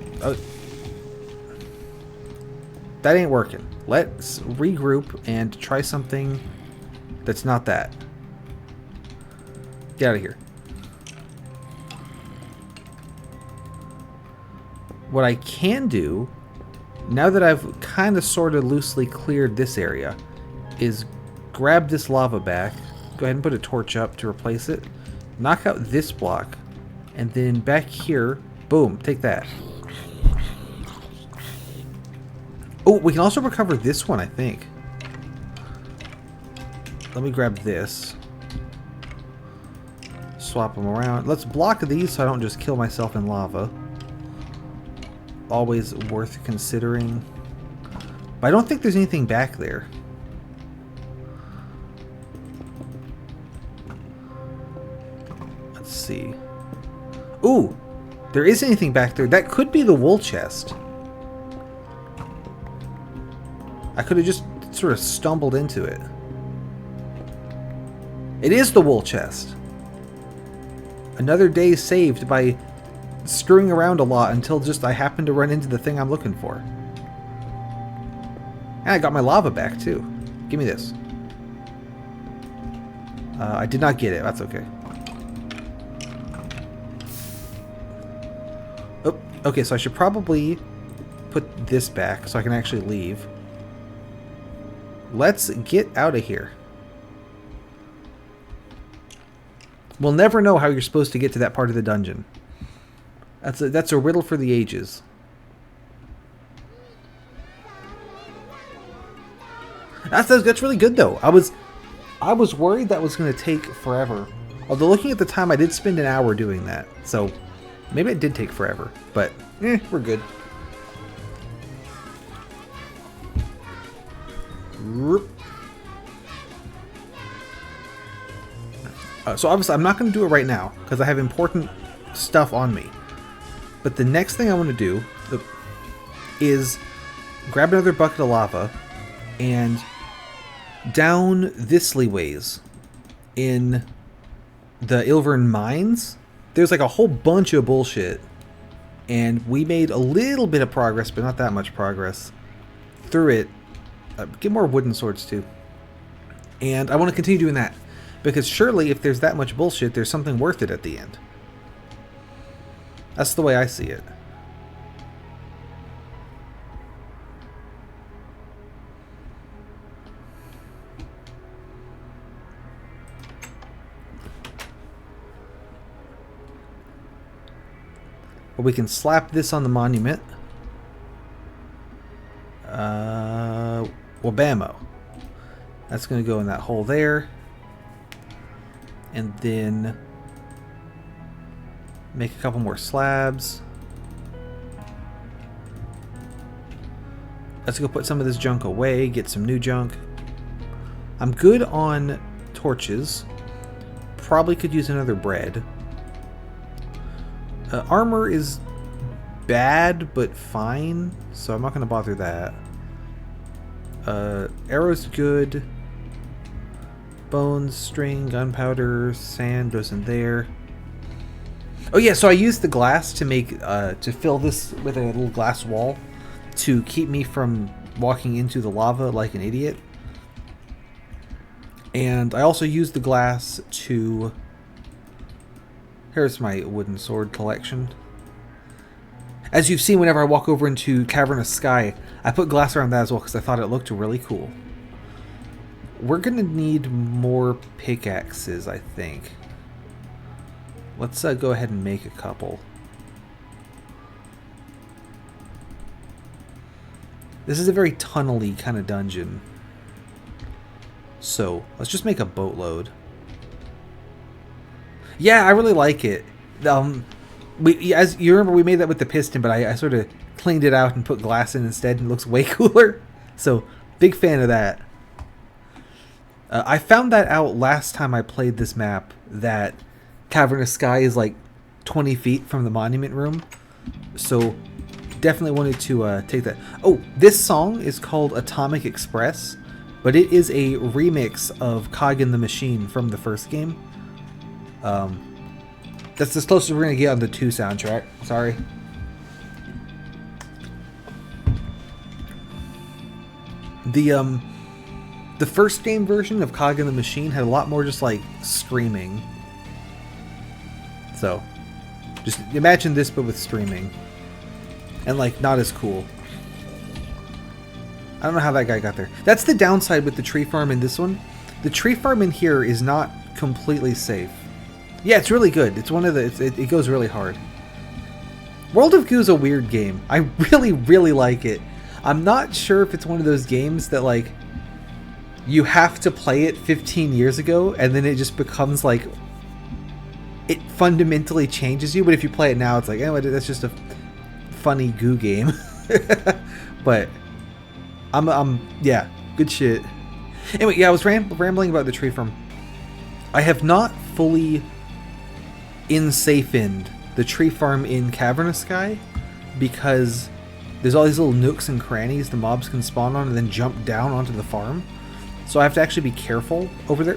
That ain't working. Let's regroup and try something that's not that. Get out of here. What I can do, now that I've kind of sort of loosely cleared this area, is grab this lava back, go ahead and put a torch up to replace it, knock out this block, and then back here, boom, take that. Oh, we can also recover this one, I think. Let me grab this. Swap them around. Let's block these so I don't just kill myself in lava. Always worth considering. But I don't think there's anything back there. Let's see. Ooh! There is anything back there. That could be the wool chest. I could have just sort of stumbled into it. It is the wool chest. Another day saved by screwing around a lot until just I happened to run into the thing I'm looking for. And I got my lava back too. Give me this. I did not get it. That's okay. Oh, okay, so I should probably put this back so I can actually leave. Let's get out of here. We'll never know how you're supposed to get to that part of the dungeon. That's a riddle for the ages. That's really good though. I was worried that was going to take forever. Although looking at the time, I did spend an hour doing that, so maybe it did take forever. But we're good. So obviously I'm not going to do it right now because I have important stuff on me. But the next thing I want to do is grab another bucket of lava and down this ways in the Ilvern mines. There's like a whole bunch of bullshit, and we made a little bit of progress, but not that much progress through it. Get more wooden swords too. And I want to continue doing that. Because surely if there's that much bullshit, there's something worth it at the end. That's the way I see it. But we can slap this on the monument. Wabamo. That's going to go in that hole there. And then make a couple more slabs. Let's go put some of this junk away, get some new junk. I'm good on torches. Probably could use another bread. Armor is bad, but fine, so I'm not going to bother that. Arrow's good. Bones, string, gunpowder, sand goes in there. Oh yeah, so I used the glass to make to fill this with a little glass wall to keep me from walking into the lava like an idiot. And I also used the glass to... Here's my wooden sword collection. As you've seen whenever I walk over into Cavernous Sky, I put glass around that as well because I thought it looked really cool. We're going to need more pickaxes, I think. Let's go ahead and make a couple. This is a very tunnely kind of dungeon. So, let's just make a boatload. Yeah, I really like it. As you remember, we made that with the piston, but I sort of cleaned it out and put glass in instead, and it looks way cooler. So, big fan of that. I found that out last time I played this map, that Cavernous Sky is like 20 feet from the monument room. So, definitely wanted to take that. Oh, this song is called Atomic Express, but it is a remix of Cog in the Machine from the first game. That's as close as we're going to get on the 2 soundtrack. Sorry. The first game version of Cog in the Machine had a lot more just like screaming. So, just imagine this but with streaming. And like not as cool. I don't know how that guy got there. That's the downside with the tree farm in this one. The tree farm in here is not completely safe. Yeah, it's really good. It's one of the... It goes really hard. World of Goo is a weird game. I really, really like it. I'm not sure if it's one of those games that, like, you have to play it 15 years ago, and then it just becomes, like... It fundamentally changes you, but if you play it now, it's like, anyway, that's just a funny Goo game. But... yeah, good shit. Anyway, yeah, I was rambling about the tree farm. I have not fully in-safe-ined the tree farm in Cavernous Sky because there's all these little nooks and crannies the mobs can spawn on and then jump down onto the farm. So I have to actually be careful over there.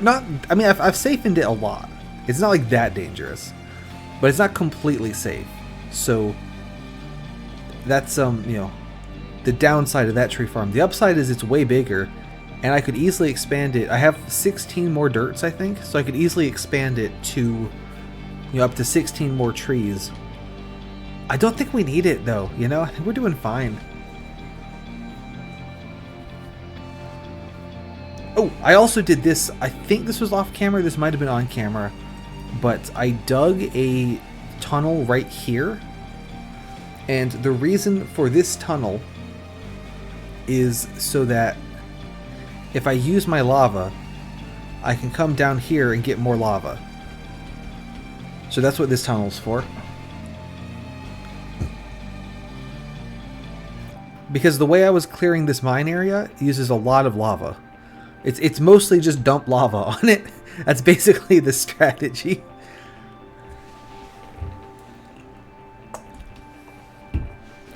I mean, I've safe-ined it a lot. It's not like that dangerous, but it's not completely safe. So that's, you know, the downside of that tree farm. The upside is it's way bigger, and I could easily expand it. I have 16 more dirts, I think, so I could easily expand it to, you know, up to 16 more trees. I don't think we need it, though, you know? I think we're doing fine. Oh, I also did this. I think this was off camera. This might have been on camera. But I dug a tunnel right here. And the reason for this tunnel is so that if I use my lava, I can come down here and get more lava. So that's what this tunnel's for. Because the way I was clearing this mine area uses a lot of lava. It's mostly just dump lava on it. That's basically the strategy.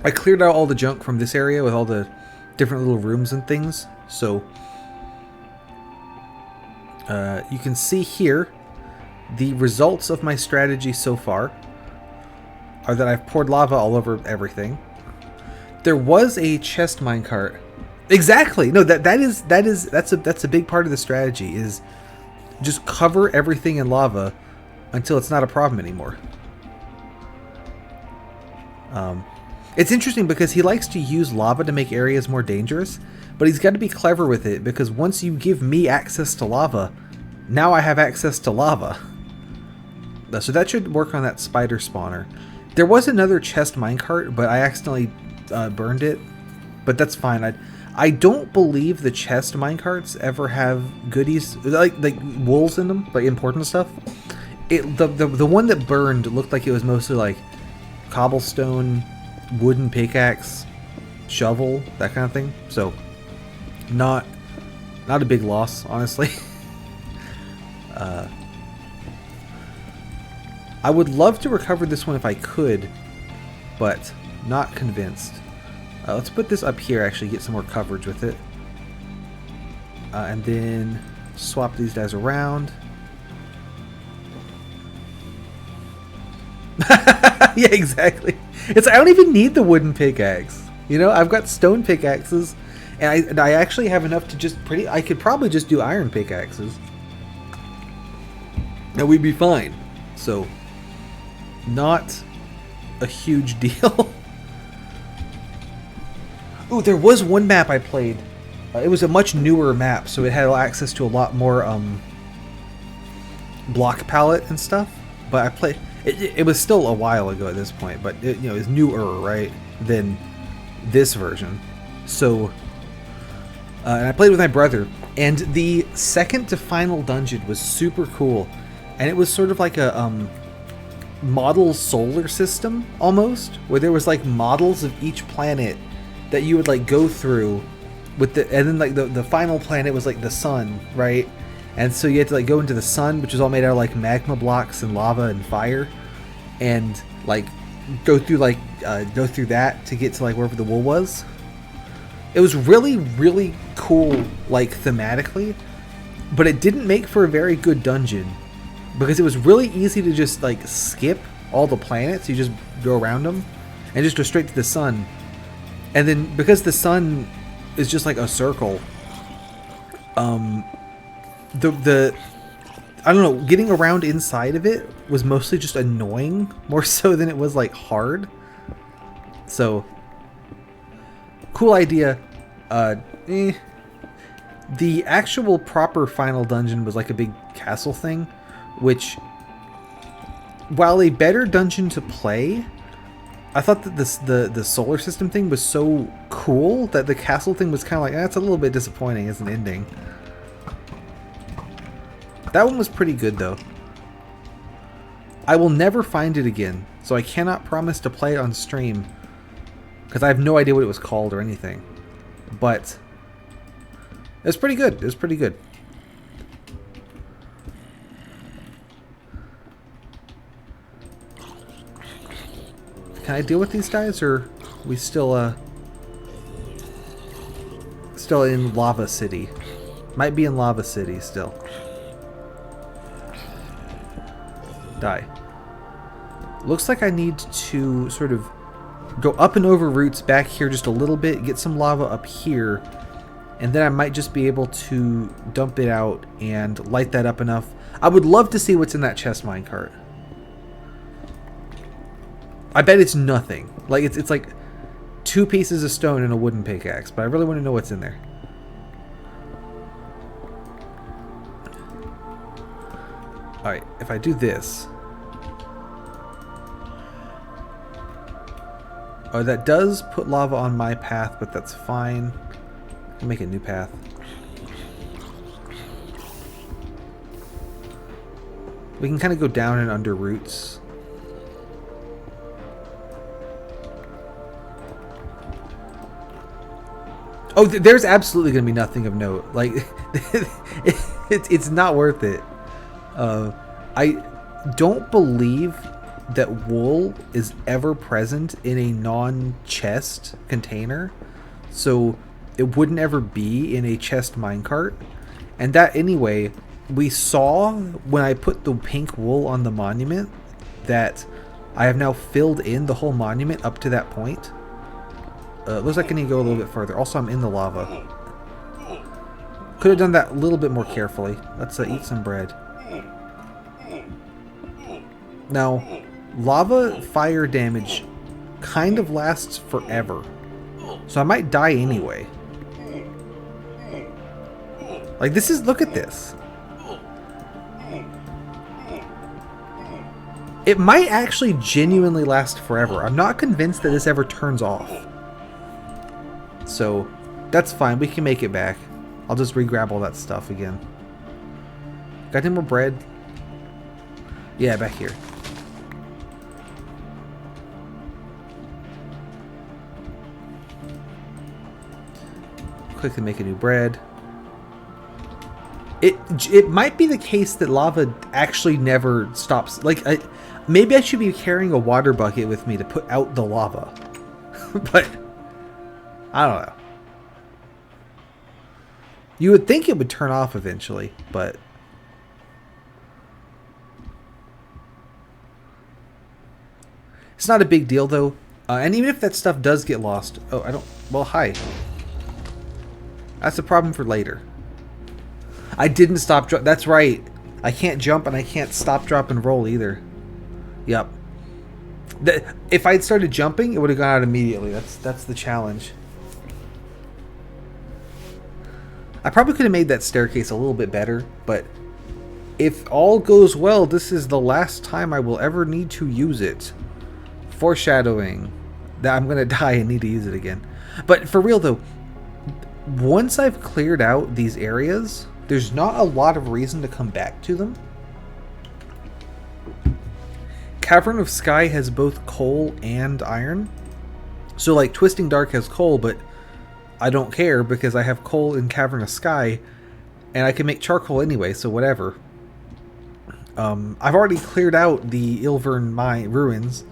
I cleared out all the junk from this area with all the different little rooms and things. So you can see here the results of my strategy so far are that I've poured lava all over everything. There was a chest minecart. Exactly. No, that's a big part of the strategy is just cover everything in lava until it's not a problem anymore. It's interesting because he likes to use lava to make areas more dangerous, but he's got to be clever with it because once you give me access to lava, now I have access to lava. So that should work on that spider spawner. There was another chest minecart, but I accidentally burned it. But that's fine. I don't believe the chest minecarts ever have goodies like wools in them, like important stuff. The one that burned looked like it was mostly like cobblestone, wooden pickaxe, shovel, that kind of thing. So not a big loss, honestly. I would love to recover this one if I could, but not convinced. Let's put this up here, actually, get some more coverage with it. And then swap these guys around. Yeah, exactly. It's I don't even need the wooden pickaxe. You know, I've got stone pickaxes, and I actually have enough to just I could probably just do iron pickaxes. And we'd be fine. So, not a huge deal. Ooh, there was one map I played. It was a much newer map, so it had access to a lot more block palette and stuff. But I played. It was still a while ago at this point, but it, you know, it's newer, right, than this version. So, and I played with my brother, and the second to final dungeon was super cool, and it was sort of like a model solar system almost, where there was like models of each planet that you would like go through with and then like the final planet was like the sun, right? And so you had to like go into the sun, which was all made out of like magma blocks and lava and fire, and like go through that to get to like wherever the wool was. It was really, really cool, like thematically, but it didn't make for a very good dungeon because it was really easy to just like skip all the planets. You just go around them and just go straight to the sun. And then because the sun is just like a circle. I don't know, getting around inside of it was mostly just annoying, more so than it was like hard. So, cool idea. The actual proper final dungeon was like a big castle thing, which, while a better dungeon to play, I thought that the solar system thing was so cool that the castle thing was kind of like, that's a little bit disappointing as an ending. That one was pretty good though. I will never find it again, so I cannot promise to play it on stream, because I have no idea what it was called or anything. But it was pretty good. It was pretty good. Can I deal with these guys, or are we still in Lava City? Might be in Lava City still. Die. Looks like I need to sort of go up and over roots back here just a little bit, get some lava up here, and then I might just be able to dump it out and light that up enough. I would love to see what's in that chest minecart. I bet it's nothing. Like it's like 2 pieces of stone and a wooden pickaxe, but I really want to know what's in there. Alright, if I do this... Oh, that does put lava on my path, but that's fine. I'll make a new path. We can kind of go down and under roots. Oh, there's absolutely going to be nothing of note. Like, it's not worth it. I don't believe that wool is ever present in a non-chest container, so it wouldn't ever be in a chest minecart. And that anyway, we saw when I put the pink wool on the monument that I have now filled in the whole monument up to that point. Looks like I need to go a little bit further. Also, I'm in the lava. Could have done that a little bit more carefully. Let's eat some bread. Now, lava fire damage kind of lasts forever, so I might die anyway. Like, this is, look at this. It might actually genuinely last forever. I'm not convinced that this ever turns off. So, that's fine. We can make it back. I'll just re-grab all that stuff again. Got any more bread? Yeah, back here. Quickly make a new bread. It might be the case that lava actually never stops. Like, maybe I should be carrying a water bucket with me to put out the lava. But I don't know. You would think it would turn off eventually, but it's not a big deal though. And even if that stuff does get lost, oh, I don't. Well, hi. That's a problem for later. I didn't stop drop. That's right. I can't jump and I can't stop, drop, and roll either. Yep. If I'd started jumping, it would have gone out immediately. That's the challenge. I probably could have made that staircase a little bit better, but if all goes well, this is the last time I will ever need to use it. Foreshadowing that I'm going to die and need to use it again. But for real though, once I've cleared out these areas, there's not a lot of reason to come back to them. Cavern of Sky has both coal and iron. So like Twisting Dark has coal, but I don't care because I have coal in Cavern of Sky and I can make charcoal anyway, so whatever. I've already cleared out the Ilvern mine ruins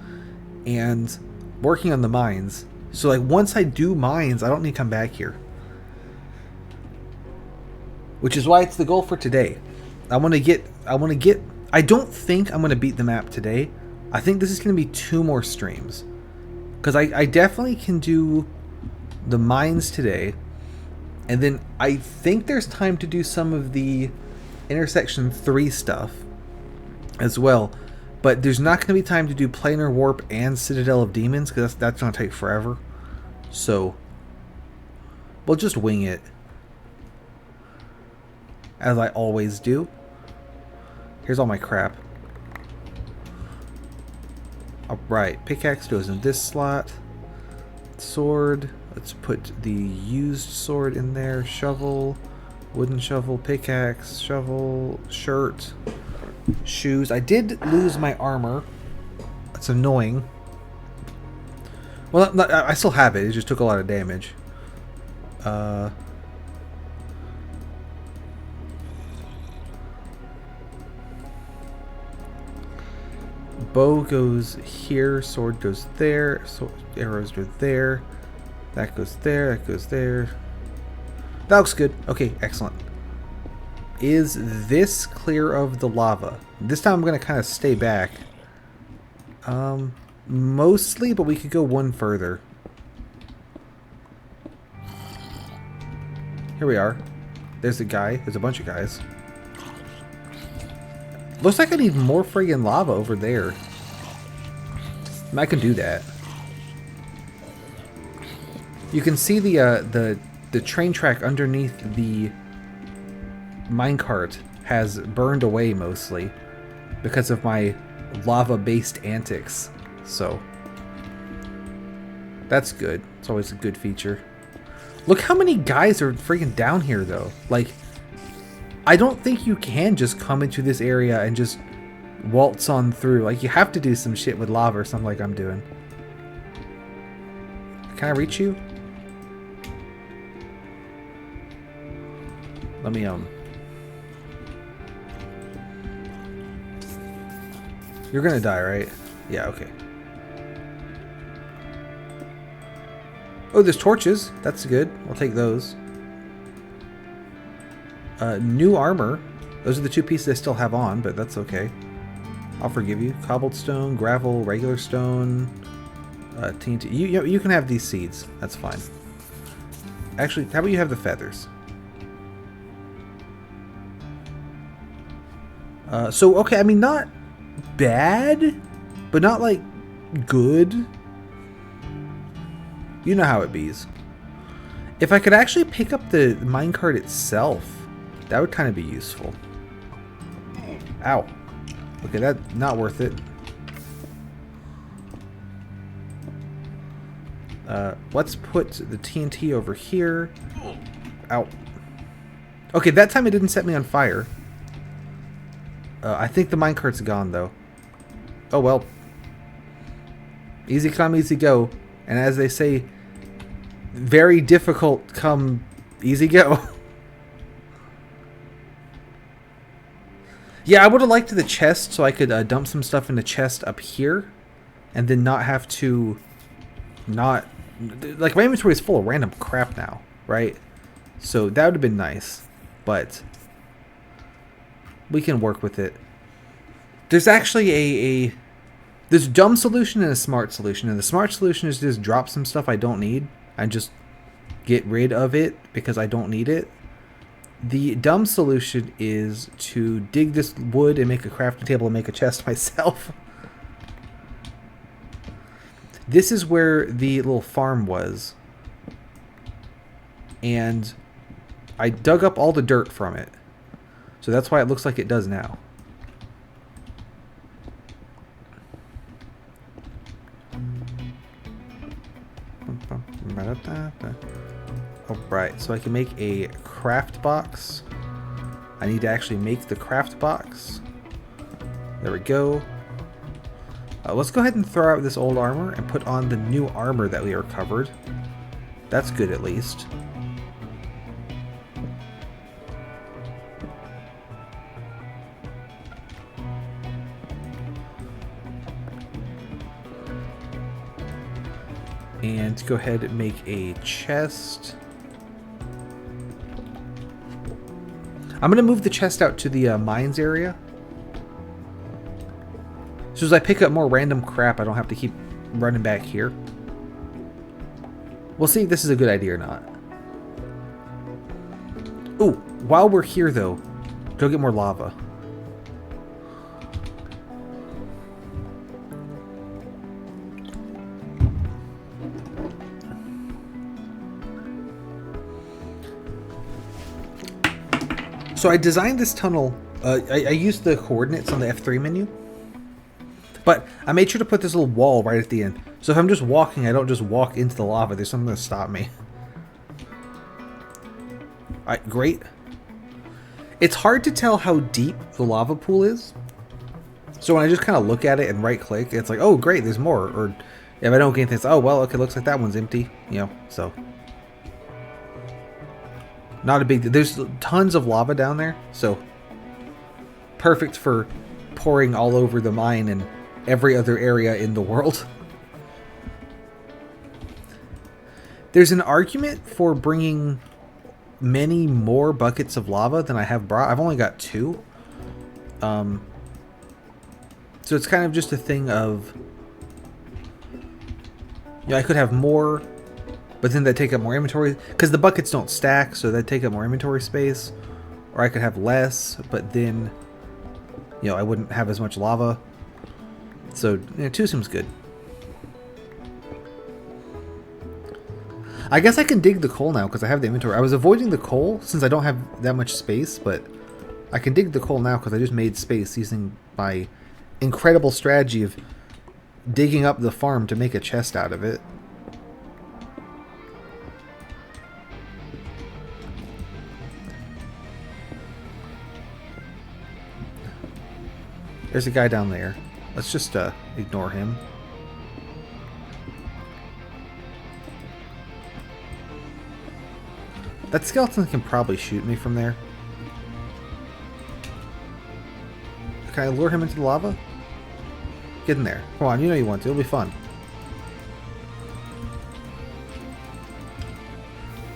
and working on the mines. So like once I do mines, I don't need to come back here. Which is why it's the goal for today. I don't think I'm going to beat the map today. I think this is going to be 2 more streams. Because I definitely can do the mines today. And then I think there's time to do some of the Intersection 3 stuff as well. But there's not going to be time to do Planar Warp and Citadel of Demons, because that's going to take forever. So, we'll just wing it. As I always do. Here's all my crap. Alright, pickaxe goes in this slot. Sword. Let's put the used sword in there. Shovel. Wooden shovel. Pickaxe. Shovel. Shirt. Shoes. I did lose my armor. That's annoying. Well, I still have it. It just took a lot of damage. Bow goes here. Sword goes there. Arrows go there. That goes there. That goes there. That looks good. Okay, excellent. Is this clear of the lava? This time I'm going to kind of stay back. Mostly, but we could go one further. Here we are. There's a guy. There's a bunch of guys. Looks like I need more friggin' lava over there. I can do that. You can see the train track underneath the minecart has burned away mostly because of my lava-based antics. So that's good. It's always a good feature. Look how many guys are freaking down here, though. Like, I don't think you can just come into this area and just waltz on through. Like, you have to do some shit with lava or something like I'm doing. Can I reach you? Let me, You're gonna die, right? Yeah, okay. Oh, there's torches. That's good. I'll take those. New armor. Those are the 2 pieces I still have on, but that's okay. I'll forgive you. Cobbled stone, gravel, regular stone, TNT. You can have these seeds. That's fine. Actually, how about you have the feathers? So, okay, I mean, not bad, but not, like, good. You know how it bees. If I could actually pick up the minecart itself, that would kind of be useful. Ow. Okay, that's not worth it. Let's put the TNT over here. Ow. Okay, that time it didn't set me on fire. I think the minecart's gone, though. Oh, well. Easy come, easy go. And as they say, very difficult come, easy go. Yeah, I would have liked the chest so I could dump some stuff in the chest up here. And then not have to... Not... Like, my inventory is full of random crap now, right? So that would have been nice. But... we can work with it. There's actually there's a dumb solution and a smart solution. And the smart solution is just drop some stuff I don't need and just get rid of it because I don't need it. The dumb solution is to dig this wood and make a crafting table and make a chest myself. This is where the little farm was. And I dug up all the dirt from it. So that's why it looks like it does now. Alright, so I can make a craft box. I need to actually make the craft box. There we go. Let's go ahead and throw out this old armor and put on the new armor that we recovered. That's good at least. And go ahead and make a chest. I'm going to move the chest out to the mines area. So as I pick up more random crap, I don't have to keep running back here. We'll see if this is a good idea or not. Ooh, while we're here though, go get more lava. So I designed this tunnel, I used the coordinates on the F3 menu, but I made sure to put this little wall right at the end. So if I'm just walking, I don't just walk into the lava, there's something to stop me. Alright, great. It's hard to tell how deep the lava pool is. So when I just kind of look at it and right click, it's like, oh great, there's more. Or if I don't get anything, it's, oh well, okay, looks like that one's empty, you know, so. Not a big deal. There's tons of lava down there, so perfect for pouring all over the mine and every other area in the world. There's an argument for bringing many more buckets of lava than I have brought. I've only got 2. So it's kind of just a thing of, yeah, I could have more, but then they take up more inventory, because the buckets don't stack, so they take up more inventory space. Or I could have less, but then, you know, I wouldn't have as much lava. So, you know, 2 seems good. I guess I can dig the coal now, because I have the inventory. I was avoiding the coal, since I don't have that much space, but I can dig the coal now, because I just made space using my incredible strategy of digging up the farm to make a chest out of it. There's a guy down there. Let's just ignore him. That skeleton can probably shoot me from there. Can I lure him into the lava? Get in there. Come on, you know you want to. It'll be fun.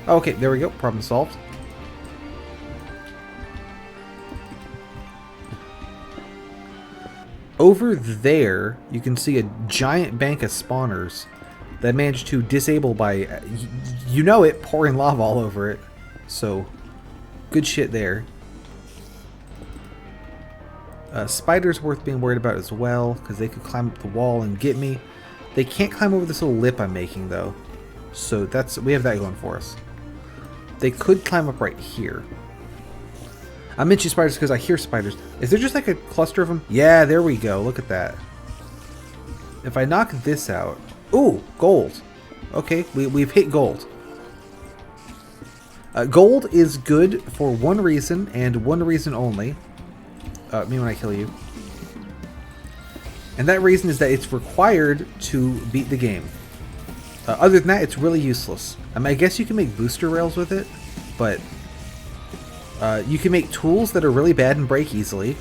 Okay, there we go. Problem solved. Over there, you can see a giant bank of spawners that I managed to disable by, you know it, pouring lava all over it. So, good shit there. Spiders worth being worried about as well, because they could climb up the wall and get me. They can't climb over this little lip I'm making, though. So that's, we have that going for us. They could climb up right here. I mention spiders because I hear spiders. Is there just like a cluster of them? Yeah, there we go. Look at that. If I knock this out... Ooh, gold. Okay, we've hit gold. Gold is good for one reason, and one reason only. Me when I kill you. And that reason is that it's required to beat the game. Other than that, it's really useless. I mean, I guess you can make booster rails with it, but... you can make tools that are really bad and break easily,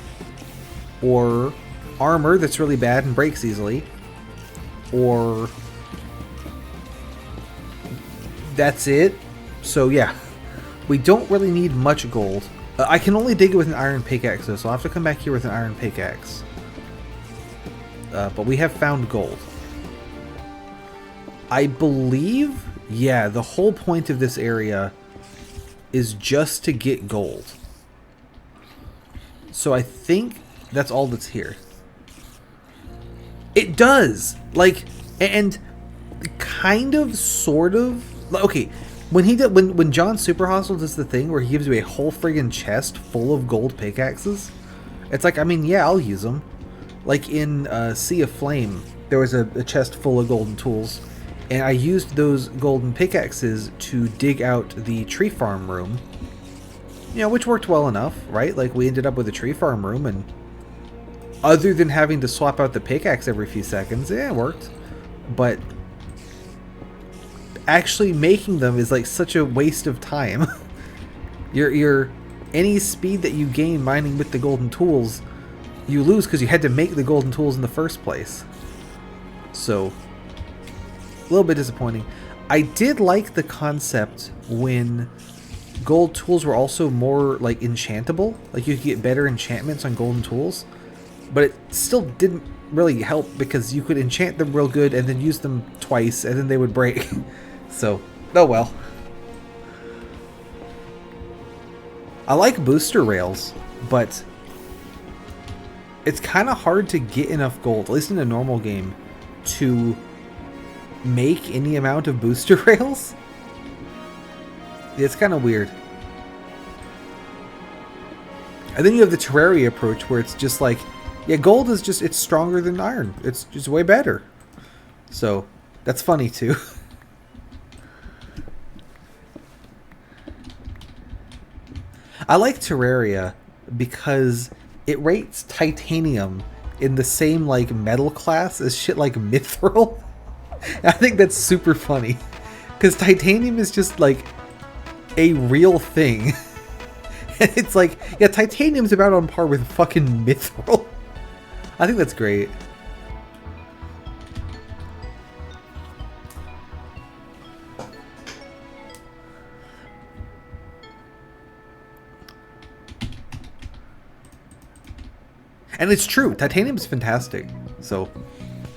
or armor that's really bad and breaks easily, or that's it. So yeah, we don't really need much gold. I can only dig it with an iron pickaxe though, so I'll have to come back here with an iron pickaxe. But we have found gold. I believe, yeah, the whole point of this area is just to get gold. So I think that's all that's here. It does! Like, and kind of, sort of... Okay, when he did, when John Super Hostile does the thing where he gives you a whole friggin' chest full of gold pickaxes, it's like, I mean, yeah, I'll use them. Like in Sea of Flame, there was a chest full of golden tools, and I used those golden pickaxes to dig out the tree farm room. You know, which worked well enough, right? Like, we ended up with a tree farm room, and other than having to swap out the pickaxe every few seconds, yeah, it worked. But actually making them is like such a waste of time. Your any speed that you gain mining with the golden tools, you lose because you had to make the golden tools in the first place. So, a little bit disappointing. I did like the concept when gold tools were also more like enchantable. Like you could get better enchantments on golden tools, but it still didn't really help because you could enchant them real good and then use them twice and then they would break. So, oh well. I like booster rails, but it's kind of hard to get enough gold, at least in a normal game, to make any amount of booster rails. It's kind of weird. And then you have the Terraria approach where it's just like, yeah, gold is just, it's stronger than iron. It's just way better. So, that's funny too. I like Terraria because it rates titanium in the same like metal class as shit like mithril. I think that's super funny because titanium is just like a real thing. And it's like, yeah, titanium's about on par with fucking mithril. I think that's great. And it's true, titanium is fantastic. So,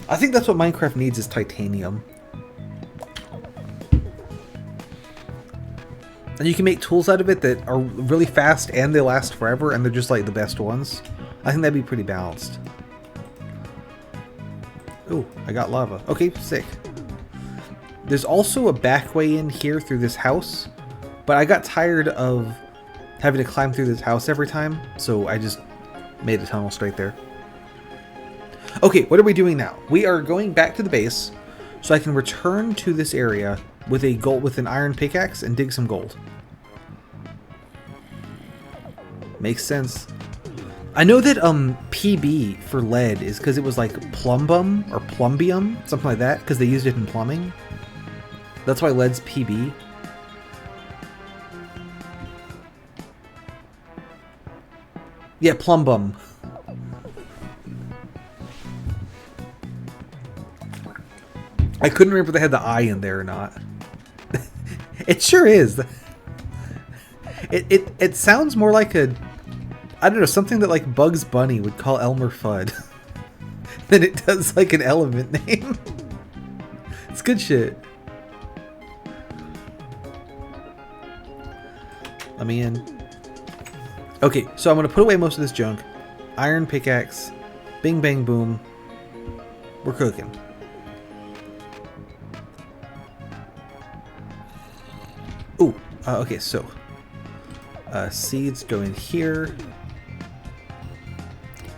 I think that's what Minecraft needs is titanium. And you can make tools out of it that are really fast and they last forever and they're just like the best ones. I think that'd be pretty balanced. Ooh, I got lava. Okay, sick. There's also a back way in here through this house, but I got tired of having to climb through this house every time, so I just made a tunnel straight there. Okay, what are we doing now? We are going back to the base so I can return to this area with an iron pickaxe and dig some gold. Makes sense. I know that PB for lead is because it was like plumbum or plumbium, something like that, because they used it in plumbing. That's why lead's PB. Yeah, plumbum. I couldn't remember if they had the I in there or not. It sure is. It sounds more like a, I don't know, something that like Bugs Bunny would call Elmer Fudd than it does like an element name. It's good shit. Let me in. Okay, so I'm going to put away most of this junk. Iron pickaxe. Bing, bang, boom. We're cooking. Ooh, okay, so. Seeds go in here.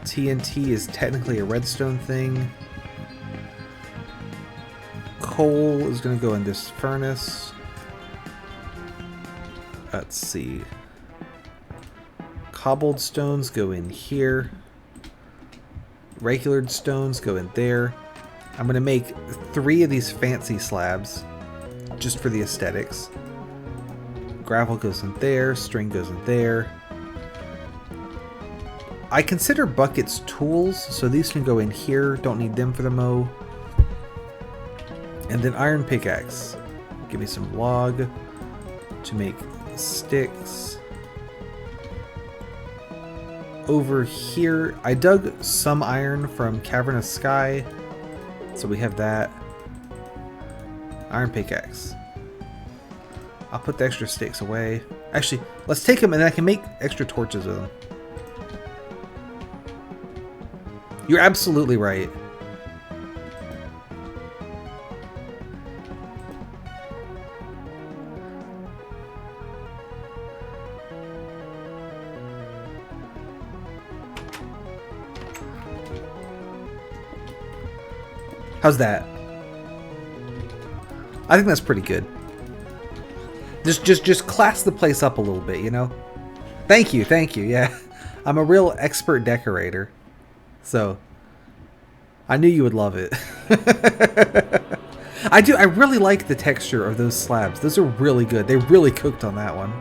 TNT is technically a redstone thing. Coal is going to go in this furnace. Let's see. Cobbled stones go in here. Regular stones go in there. I'm going to make 3 of these fancy slabs just for the aesthetics. Gravel goes in there. String goes in there. I consider buckets tools, so these can go in here. Don't need them for the mow. And then iron pickaxe. Give me some log to make sticks. Over here, I dug some iron from Cavernous Sky, so we have that. Iron pickaxe. I'll put the extra sticks away. Actually, let's take them and I can make extra torches with them. You're absolutely right. How's that? I think that's pretty good. Just class the place up a little bit, you know? Thank you, yeah. I'm a real expert decorator. So, I knew you would love it. I really like the texture of those slabs. Those are really good. They really cooked on that one.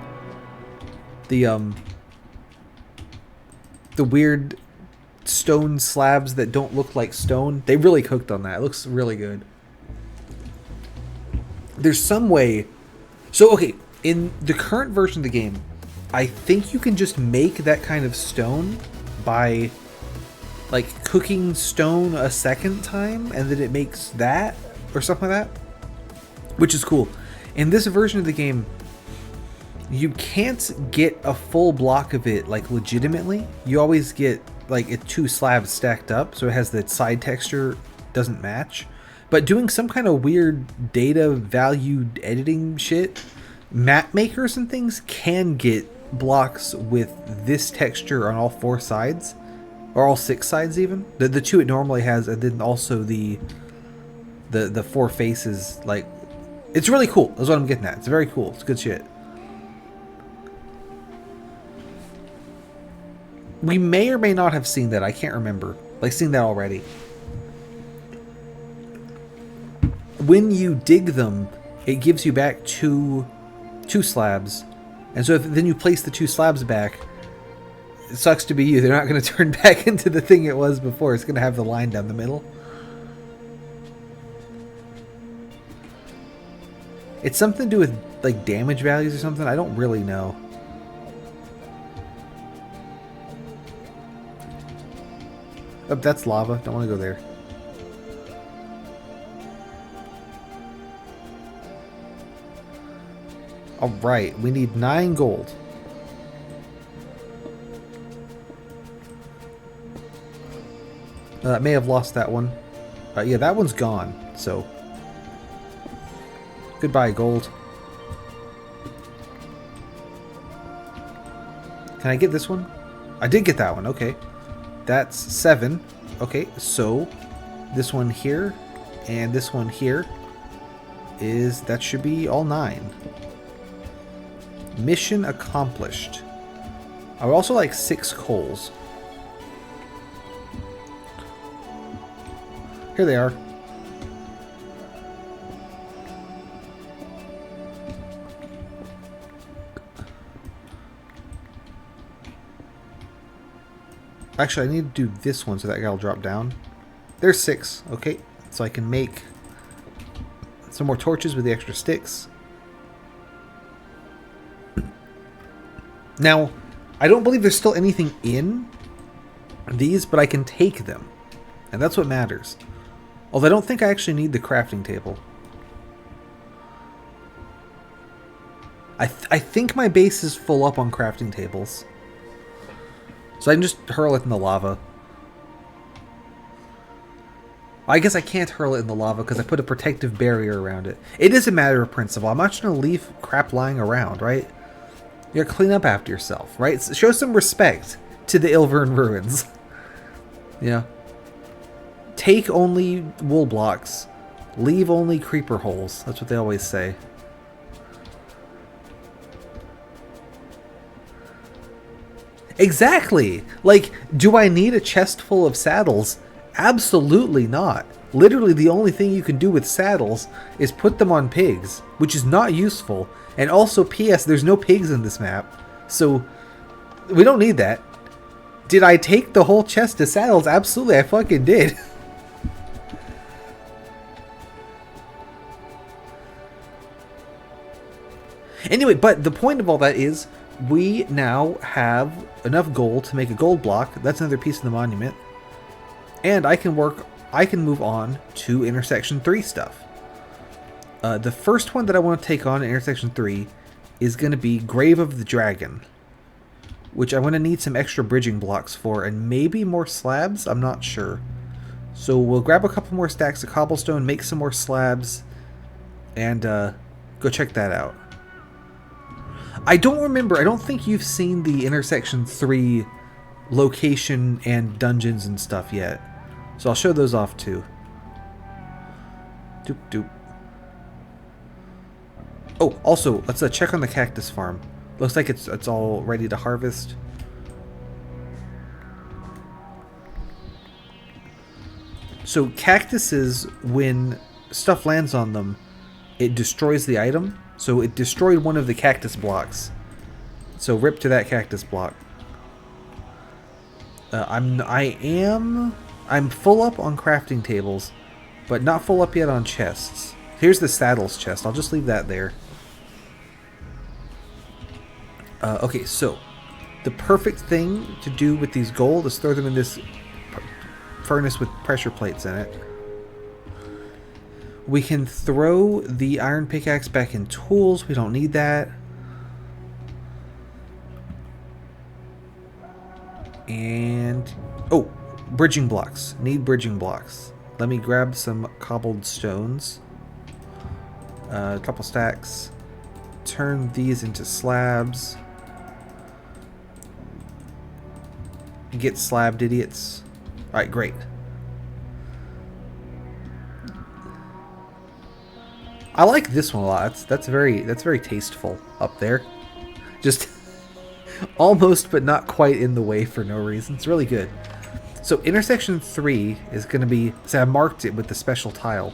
The weird stone slabs that don't look like stone, they really cooked on that. It looks really good. There's some way. So, okay, in the current version of the game, I think you can just make that kind of stone by like cooking stone a second time, and then it makes that or something like that, which is cool. In this version of the game, You can't get a full block of it, like, legitimately. You always get, like, it 2 slabs stacked up, so it has the side texture doesn't match. But doing some kind of weird data value editing shit, map makers and things can get blocks with this texture on all 4 sides, or all 6 sides even. The 2 it normally has, and then also the 4 faces. Like, it's really cool. That's what I'm getting at. It's very cool. It's good shit. We may or may not have seen that. I can't remember. Like, seen that already. When you dig them, it gives you back two slabs. And so if then you place the 2 slabs back, it sucks to be you. They're not going to turn back into the thing it was before. It's going to have the line down the middle. It's something to do with, like, damage values or something. I don't really know. Oh, that's lava. Don't want to go there. Alright, we need 9 gold. I may have lost that one. Yeah, that one's gone, so... Goodbye, gold. Can I get this one? I did get that one, okay. That's 7. Okay, so this one here and this one here is... That should be all 9. Mission accomplished. I would also like 6 coals. Here they are. Actually, I need to do this one so that guy will drop down. There's 6. Okay, so I can make some more torches with the extra sticks. Now, I don't believe there's still anything in these, but I can take them. And that's what matters. Although I don't think I actually need the crafting table. I think my base is full up on crafting tables. So I can just hurl it in the lava. I guess I can't hurl it in the lava because I put a protective barrier around it. It is a matter of principle. I'm not just going to leave crap lying around, right? You gotta clean up after yourself, right? Show some respect to the Ilvern ruins. Yeah. Take only wool blocks. Leave only creeper holes. That's what they always say. Exactly! Like, do I need a chest full of saddles? Absolutely not. Literally the only thing you can do with saddles is put them on pigs, which is not useful. And also, P.S., there's no pigs in this map, so we don't need that. Did I take the whole chest of saddles? Absolutely, I fucking did. Anyway, but the point of all that is, we now have enough gold to make a gold block. That's another piece of the monument. And I can move on to intersection 3 stuff. The first one that I want to take on in intersection 3 is going to be Grave of the Dragon, which I'm going to need some extra bridging blocks for, and maybe more slabs? I'm not sure. So we'll grab a couple more stacks of cobblestone, make some more slabs, and go check that out. I don't remember, I don't think you've seen the intersection 3 location and dungeons and stuff yet. So I'll show those off too. Doop doop. Oh, also, let's check on the cactus farm. Looks like it's all ready to harvest. So cactuses, when stuff lands on them, it destroys the item. So it destroyed one of the cactus blocks. So rip to that cactus block. I'm full up on crafting tables, but not full up yet on chests. Here's the saddles chest. I'll just leave that there. Okay, so the perfect thing to do with these gold is throw them in this furnace with pressure plates in it. We can throw the iron pickaxe back in tools. We don't need that. And... oh, bridging blocks. Need bridging blocks. Let me grab some cobbled stones. A couple stacks. Turn these into slabs. Get slabbed, idiots. Alright, great. I like this one a lot. That's very tasteful up there. Just almost but not quite in the way for no reason. It's really good. So intersection 3 is going to be... so I marked it with the special tile.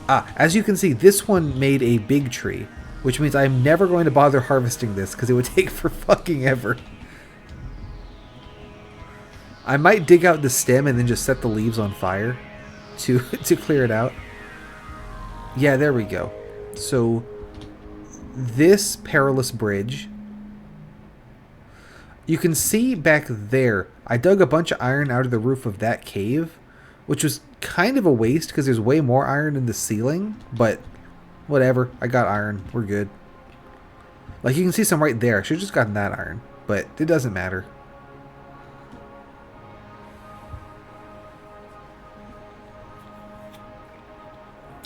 As you can see, this one made a big tree, which means I'm never going to bother harvesting this because it would take for fucking ever. I might dig out the stem and then just set the leaves on fire to clear it out. Yeah, there we go. So this perilous bridge, you can see back there, I dug a bunch of iron out of the roof of that cave, which was kind of a waste because there's way more iron in the ceiling, but whatever. I got iron. We're good. Like, you can see some right there. I should have just gotten that iron, but it doesn't matter.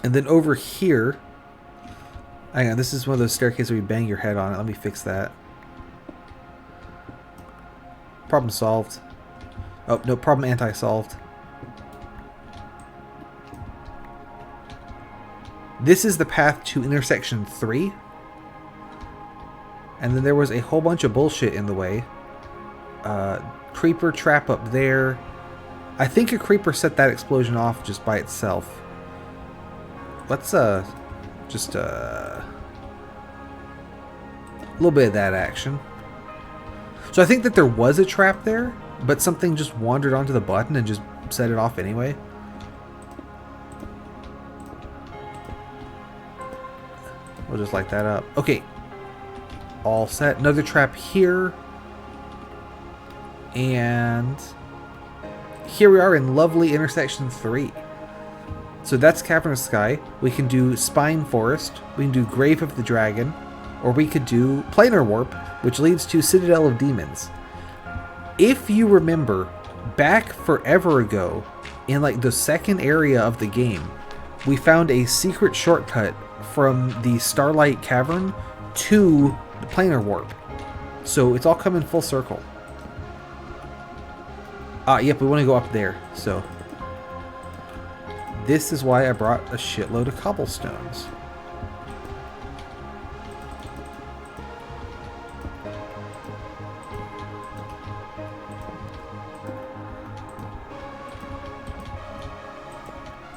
And then over here, hang on, this is one of those staircases where you bang your head on it. Let me fix that. Problem solved. Oh, no, problem anti-solved. This is the path to intersection 3. And then there was a whole bunch of bullshit in the way. Creeper trap up there. I think a creeper set that explosion off just by itself. Let's just a little bit of that action. So I think that there was a trap there, but something just wandered onto the button and just set it off anyway. We'll just light that up. Okay. All set. Another trap here. And here we are in lovely intersection 3. So that's Cavernous Sky. We can do Spine Forest. We can do Grave of the Dragon. Or we could do Planar Warp, which leads to Citadel of Demons. If you remember, back forever ago, in like the second area of the game, we found a secret shortcut from the Starlight Cavern to the Planar Warp. So it's all coming full circle. Yep, we want to go up there, so... this is why I brought a shitload of cobblestones.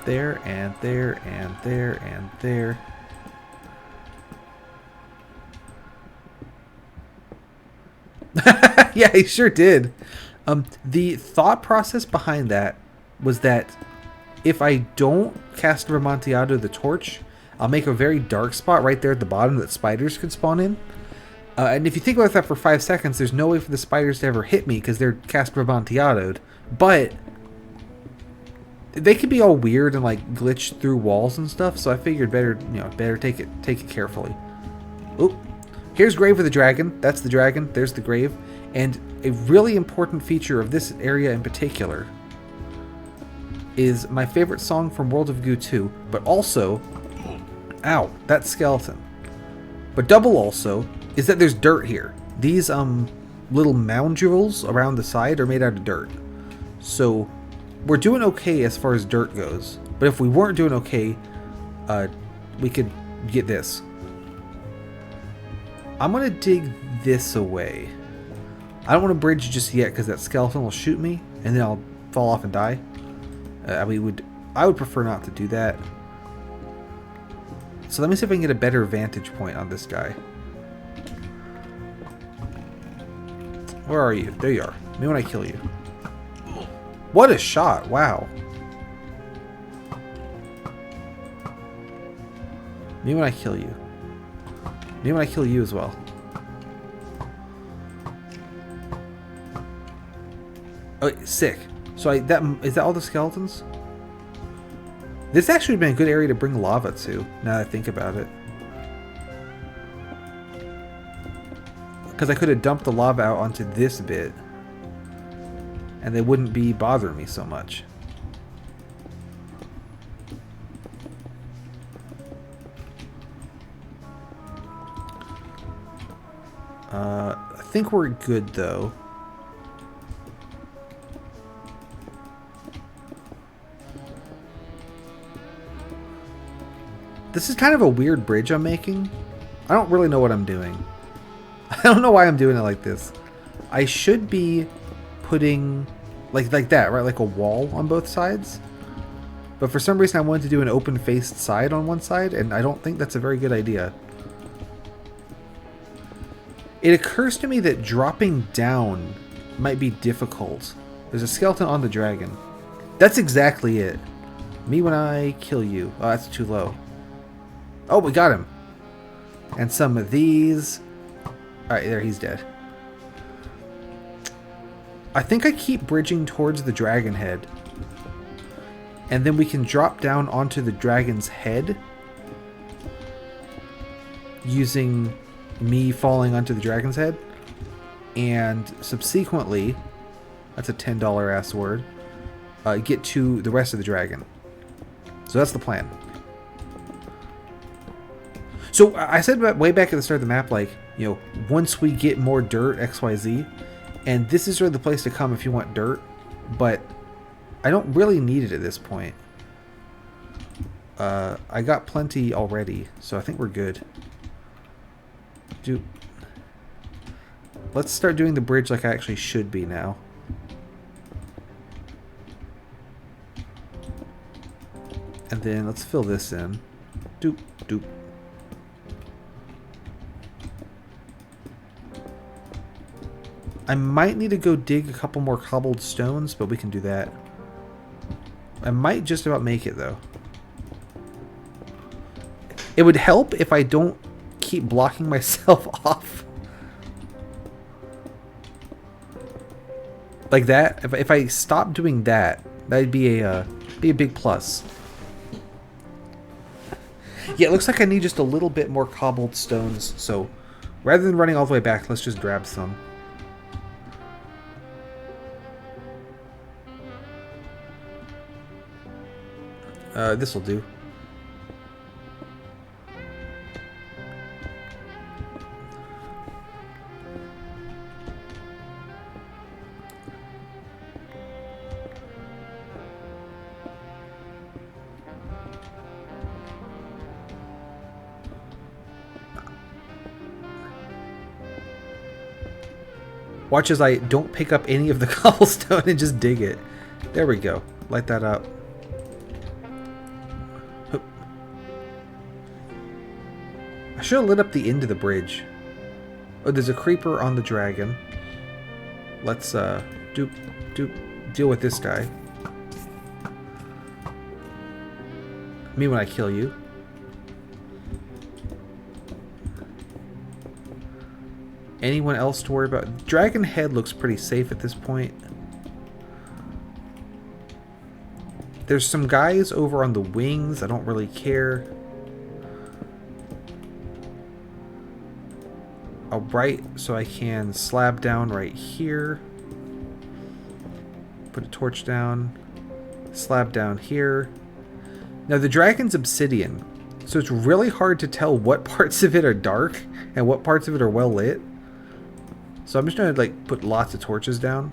There, and there, and there, and there. Yeah, he sure did. The thought process behind that was that if I don't cast Remontiado the torch, I'll make a very dark spot right there at the bottom that spiders could spawn in. And if you think about that for 5 seconds, there's no way for the spiders to ever hit me because they're cast Remontiado'd. But they could be all weird and like glitch through walls and stuff, so I figured better take it carefully. Oop. Here's Grave of the Dragon. That's the dragon. There's the grave. And a really important feature of this area in particular is my favorite song from World of Goo 2, but also, ow, that skeleton. But double also is that there's dirt here. These little mound jewels around the side are made out of dirt. So we're doing okay as far as dirt goes. But if we weren't doing okay, we could get this. I'm gonna dig this away. I don't want to bridge just yet because that skeleton will shoot me and then I'll fall off and die. I would prefer not to do that. So let me see if I can get a better vantage point on this guy. Where are you? There you are. Me when I kill you. What a shot! Wow. Me when I kill you. Me when I kill you as well. Oh, sick. So is that all the skeletons? This actually would have been a good area to bring lava to, now that I think about it. Because I could have dumped the lava out onto this bit. And they wouldn't be bothering me so much. I think we're good though. This is kind of a weird bridge I'm making. I don't really know what I'm doing. I don't know why I'm doing it like this. I should be putting like that, right? Like a wall on both sides. But for some reason I wanted to do an open-faced side on one side, and I don't think that's a very good idea. It occurs to me that dropping down might be difficult. There's a skeleton on the dragon. That's exactly it. Me when I kill you. Oh, that's too low. Oh, we got him. And some of these. Alright, there, he's dead. I think I keep bridging towards the dragon head. And then we can drop down onto the dragon's head. Using me falling onto the dragon's head. And subsequently, that's a $10 ass word, get to the rest of the dragon. So that's the plan. So I said way back at the start of the map, like, you know, once we get more dirt, XYZ, and this is sort of the place to come if you want dirt, but I don't really need it at this point. I got plenty already, so I think we're good. Let's start doing the bridge like I actually should be now. And then let's fill this in. Doop, doop. I might need to go dig a couple more cobbled stones, but we can do that. I might just about make it, though. It would help if I don't keep blocking myself off. Like that. If I stop doing that, that'd be a big plus. Yeah, it looks like I need just a little bit more cobbled stones, so rather than running all the way back, let's just grab some. This'll do. Watch as I don't pick up any of the cobblestone and just dig it. There we go. Light that up. I should have lit up the end of the bridge. Oh, there's a creeper on the dragon. Let's deal with this guy. Me when I kill you. Anyone else to worry about? Dragon head looks pretty safe at this point. There's some guys over on the wings. I don't really care. I'll write so I can slab down right here. Put a torch down. Slab down here. Now the dragon's obsidian, so it's really hard to tell what parts of it are dark and what parts of it are well lit. So I'm just going to like put lots of torches down,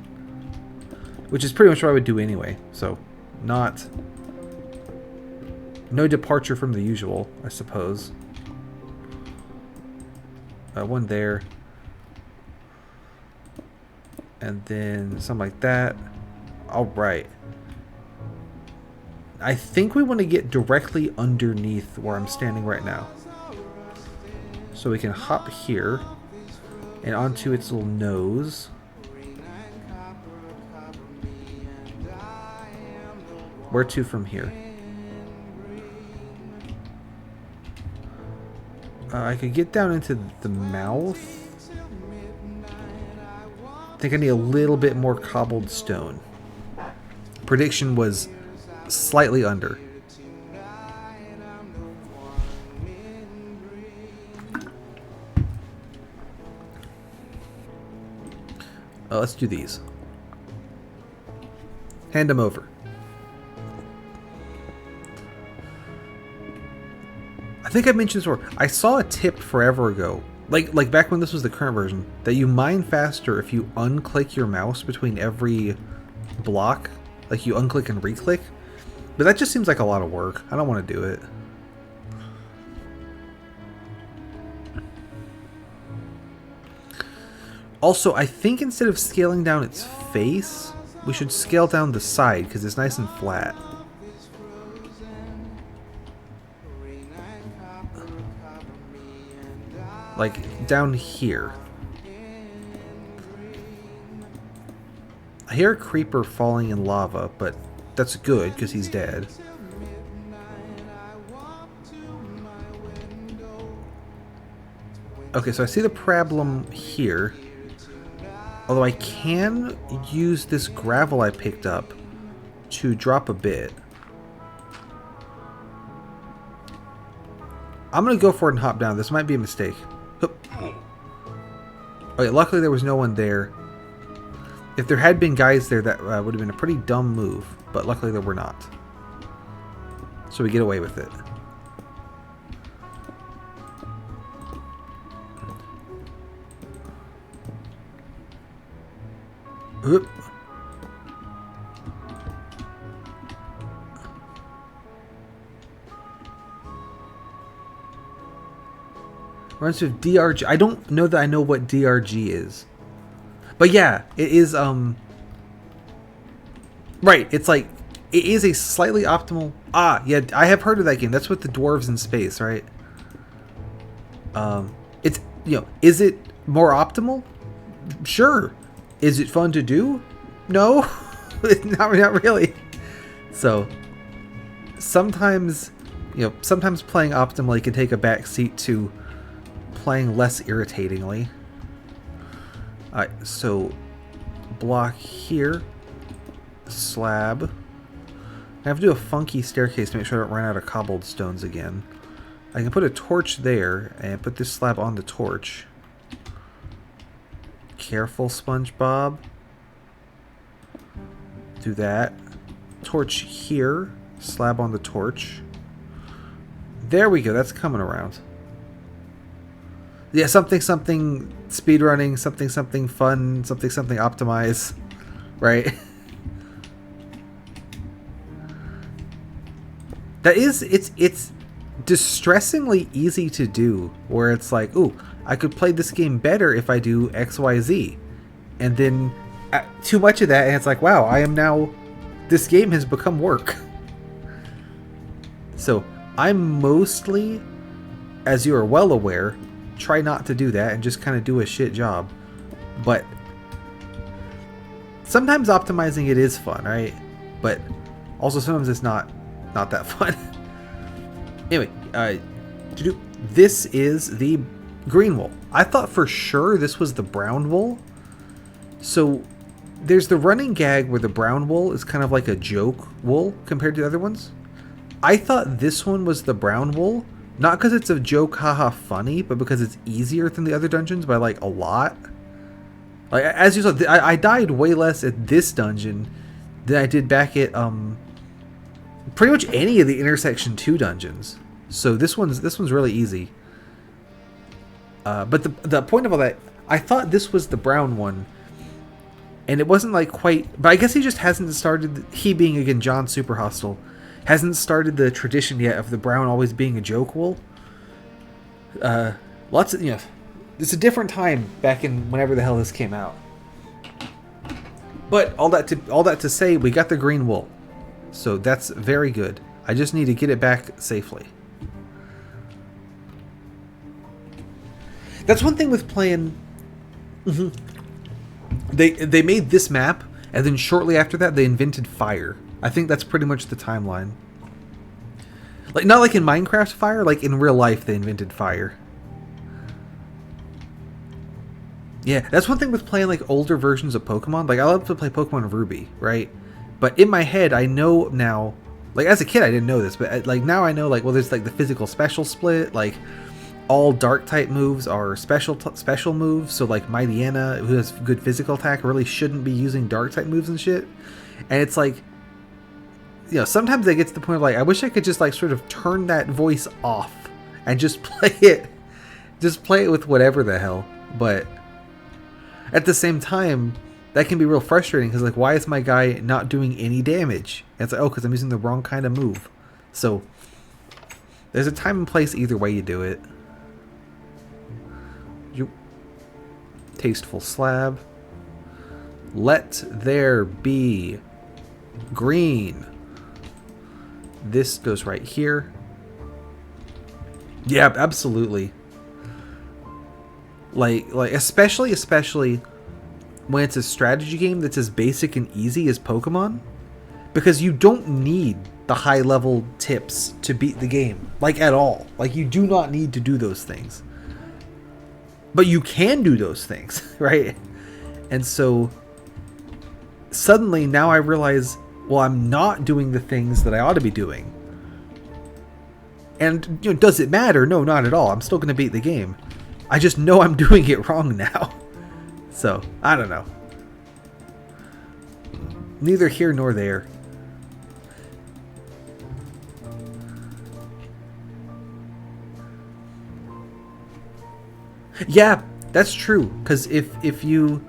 which is pretty much what I would do anyway. So no departure from the usual, I suppose. One there. And then something like that. Alright. I think we want to get directly underneath where I'm standing right now. So we can hop here and onto its little nose. Where to from here? I could get down into the mouth. I think I need a little bit more cobbled stone. Prediction was slightly under. Let's do these. Hand them over. I think I mentioned this before. I saw a tip forever ago, like back when this was the current version, that you mine faster if you unclick your mouse between every block. Like you unclick and reclick. But that just seems like a lot of work. I don't want to do it. Also, I think instead of scaling down its face, we should scale down the side because it's nice and flat. Like down here. I hear a creeper falling in lava, but that's good because he's dead. Okay, so I see the problem here. Although I can use this gravel I picked up to drop a bit. I'm going to go for it and hop down. This might be a mistake. Okay, luckily there was no one there. If there had been guys there, that would have been a pretty dumb move. But luckily there were not. So we get away with it. Oop. Runs with DRG. I don't know that I know what DRG is. But yeah, it is, right, it's like, it is a slightly optimal... Ah, yeah, I have heard of that game. That's with the dwarves in space, right? It's, you know, is it more optimal? Sure. Is it fun to do? No. not really. So, sometimes, you know, sometimes playing optimally can take a back seat to playing less irritatingly. Alright, so block here, slab. I have to do a funky staircase to make sure I don't run out of cobblestones again. I can put a torch there and put this slab on the torch. Careful, SpongeBob. Do that. Torch here, slab on the torch. There we go, that's coming around. Yeah, something speedrunning, something fun, something optimize, right? That is, it's distressingly easy to do, where it's like, ooh, I could play this game better if I do XYZ. And then too much of that, and it's like, wow, I am now, this game has become work. So I'm mostly, as you are well aware, try not to do that and just kind of do a shit job. But sometimes optimizing it is fun, right? But also sometimes it's not that fun. Anyway, this is the green wool. I thought for sure this was the brown wool. So there's the running gag where the brown wool is kind of like a joke wool compared to the other ones. I thought this one was the brown wool. Not because it's a joke, haha, funny, but because it's easier than the other dungeons by, like, a lot. Like, as you saw, I died way less at this dungeon than I did back at, pretty much any of the Intersection 2 dungeons. So this one's really easy. But the point of all that, I thought this was the brown one. And it wasn't, like, quite... But I guess he just hasn't started... He being, again, John Super Hostile... hasn't started the tradition yet of the brown always being a joke wool. Lots of, you know, it's a different time back in whenever the hell this came out. But all that to say, we got the green wool, so that's very good. I just need to get it back safely. That's one thing with playing. They made this map, and then shortly after that, they invented fire. I think that's pretty much the timeline. Like, not like in Minecraft fire, like in real life they invented fire. Yeah, that's one thing with playing like older versions of Pokemon. Like, I love to play Pokemon Ruby, right? But in my head, I know now, like as a kid I didn't know this, but like now I know, like, well, there's like the physical special split, like all dark type moves are special moves. So like Mighty Anna, who has good physical attack, really shouldn't be using dark type moves and shit. And it's like, you know, sometimes I get to the point of like, I wish I could just like sort of turn that voice off and just play it with whatever the hell. But at the same time, that can be real frustrating because like, why is my guy not doing any damage? And it's like, oh, because I'm using the wrong kind of move. So there's a time and place either way you do it. Tasteful slab. Let there be green. This goes right here. Yeah, absolutely. Like especially when it's a strategy game that's as basic and easy as Pokemon, because you don't need the high level tips to beat the game, like at all. Like you do not need to do those things, but you can do those things, right? And so suddenly now I realize, well, I'm not doing the things that I ought to be doing. And you know, does it matter? No, not at all. I'm still going to beat the game. I just know I'm doing it wrong now. So, I don't know. Neither here nor there. Yeah, that's true. Because if you...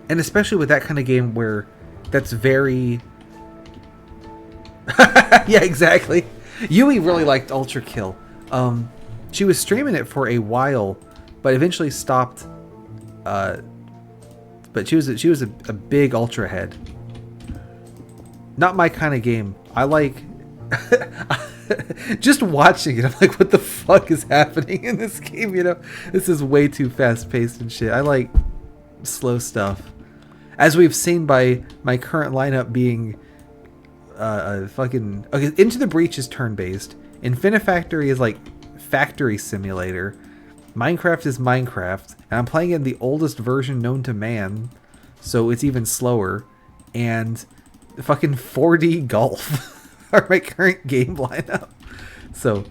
And especially with that kind of game where that's very... Yeah, exactly. Yui really liked Ultra Kill. She was streaming it for a while, but eventually stopped. But she was a big Ultra head. Not my kind of game. I like just watching it. I'm like, what the fuck is happening in this game? You know, this is way too fast paced and shit. I like slow stuff, as we've seen by my current lineup being. Fucking okay. Into the Breach is turn-based. Infinifactory is like factory simulator. Minecraft is Minecraft, and I'm playing in the oldest version known to man, so it's even slower. And fucking 4D golf are my current game lineup. So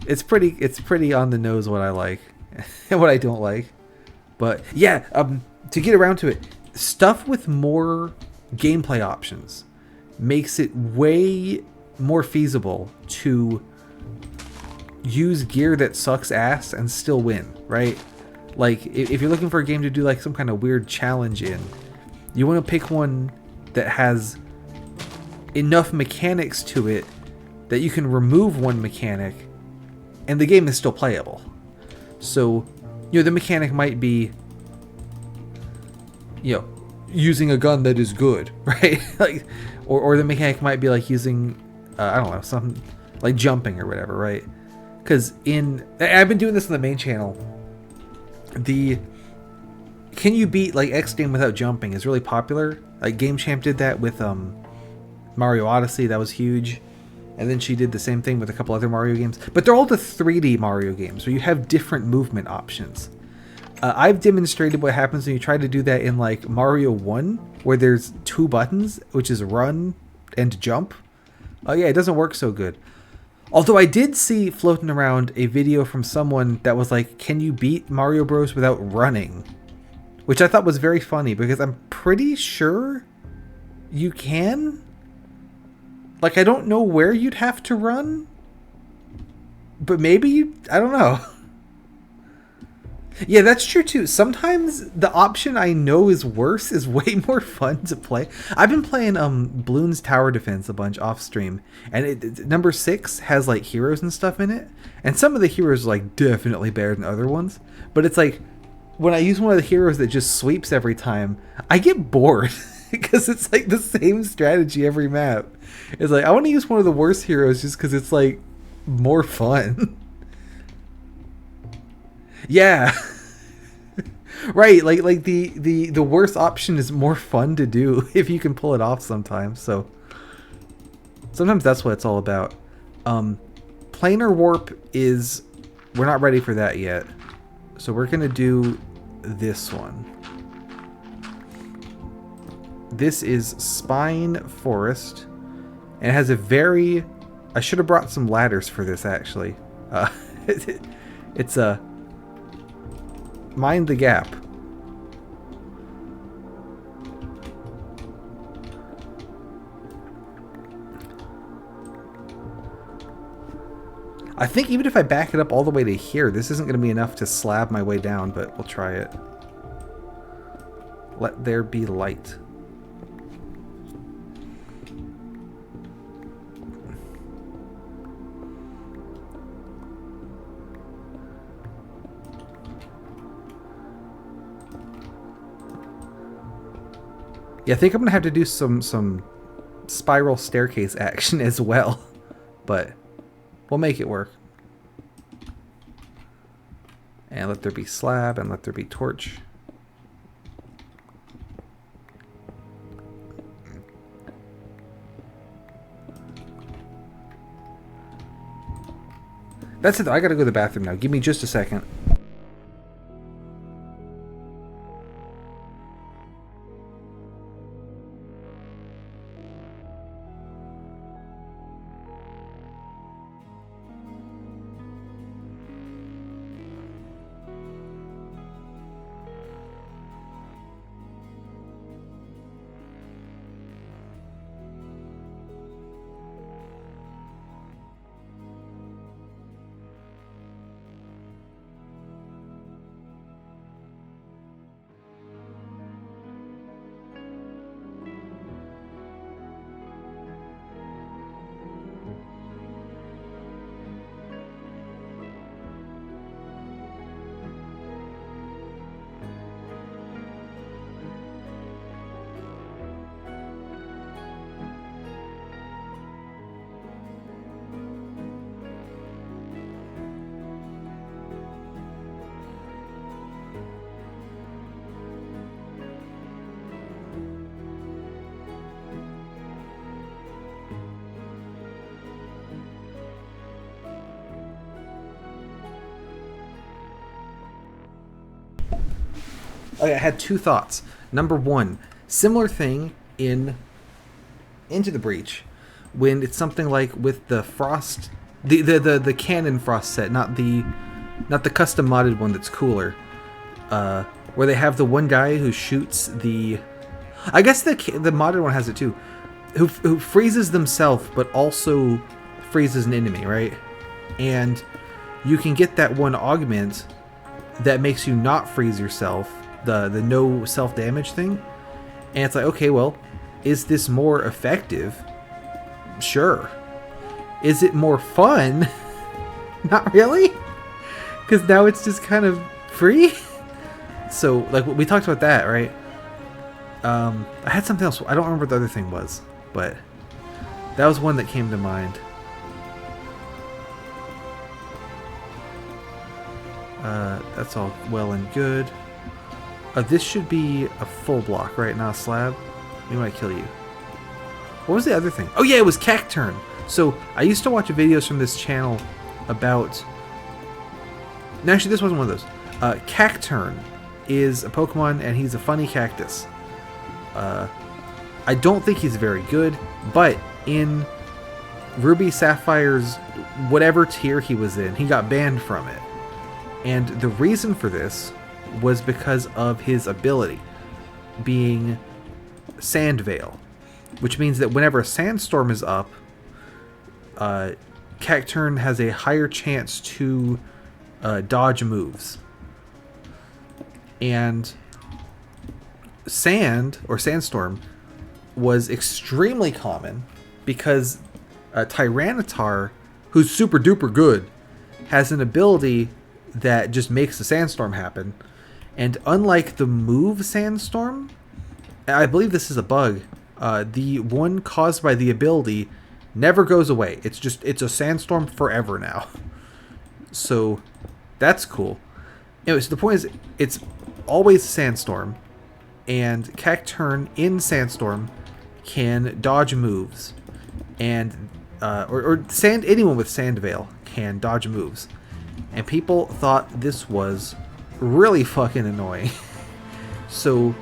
it's pretty on the nose what I like and what I don't like. But yeah, to get around to it, stuff with more gameplay options makes it way more feasible to use gear that sucks ass and still win, right? Like, if you're looking for a game to do like some kind of weird challenge in, you want to pick one that has enough mechanics to it that you can remove one mechanic and the game is still playable. So, you know, the mechanic might be, you know, using a gun that is good, right? Like, or the mechanic might be like using, I don't know, something like jumping or whatever, right? Because I've been doing this in the main channel. Can you beat like X game without jumping is really popular. Like Game Champ did that with Mario Odyssey, that was huge. And then she did the same thing with a couple other Mario games. But they're all the 3D Mario games where you have different movement options. I've demonstrated what happens when you try to do that in like Mario 1, where there's 2 buttons, which is run and jump. Oh yeah, it doesn't work so good. Although I did see floating around a video from someone that was like, can you beat Mario Bros without running? Which I thought was very funny because I'm pretty sure you can. Like, I don't know where you'd have to run, but maybe I don't know. Yeah, that's true too. Sometimes the option I know is worse is way more fun to play. I've been playing Bloons Tower Defense a bunch off stream, and number 6 has like heroes and stuff in it, and some of the heroes are like definitely better than other ones. But it's like when I use one of the heroes that just sweeps every time, I get bored because it's like the same strategy every map. It's like I want to use one of the worst heroes just because it's like more fun. Yeah. Right, like the worst option is more fun to do if you can pull it off sometimes. So sometimes that's what it's all about. Planar warp is, we're not ready for that yet. So we're gonna do this one. This is Spine Forest, and it has a very, I should have brought some ladders for this actually. It's a Mind the gap. I think even if I back it up all the way to here, this isn't going to be enough to slab my way down, but we'll try it. Let there be light. Yeah, I think I'm going to have to do some spiral staircase action as well, but we'll make it work. And let there be slab and let there be torch. That's it though. I gotta go to the bathroom now. Give me just a second. Okay, I had two thoughts. Number one, similar thing in Into the Breach, when it's something like with the Frost, the canon Frost set, not the custom modded one that's cooler, where they have the one guy who shoots the, I guess the modded one has it too, who freezes themselves but also freezes an enemy, right? And you can get that one augment that makes you not freeze yourself, the no self-damage thing. And it's like, okay, well, is this more effective? Sure. Is it more fun? Not really, because now it's just kind of free. So like we talked about that, right? I had something else. I don't remember what the other thing was, but that was one that came to mind. That's all well and good. This should be a full block, right? Not a slab. We might kill you. What was the other thing? Oh yeah, it was Cacturn. So I used to watch videos from this channel about... No, actually, this wasn't one of those. Cacturn is a Pokemon, and he's a funny cactus. I don't think he's very good, but in Ruby Sapphire's whatever tier he was in, he got banned from it. And the reason for this was because of his ability being Sand Veil, which means that whenever a sandstorm is up, Cacturn has a higher chance to dodge moves. And sand or sandstorm was extremely common because Tyranitar, who's super duper good, has an ability that just makes the sandstorm happen. And unlike the move sandstorm, I believe this is a bug, the one caused by the ability never goes away. It's a sandstorm forever now. So that's cool. Anyways, the point is it's always sandstorm, and Cacturn in sandstorm can dodge moves, and or anyone with Sand Veil can dodge moves. And people thought this was really fucking annoying. So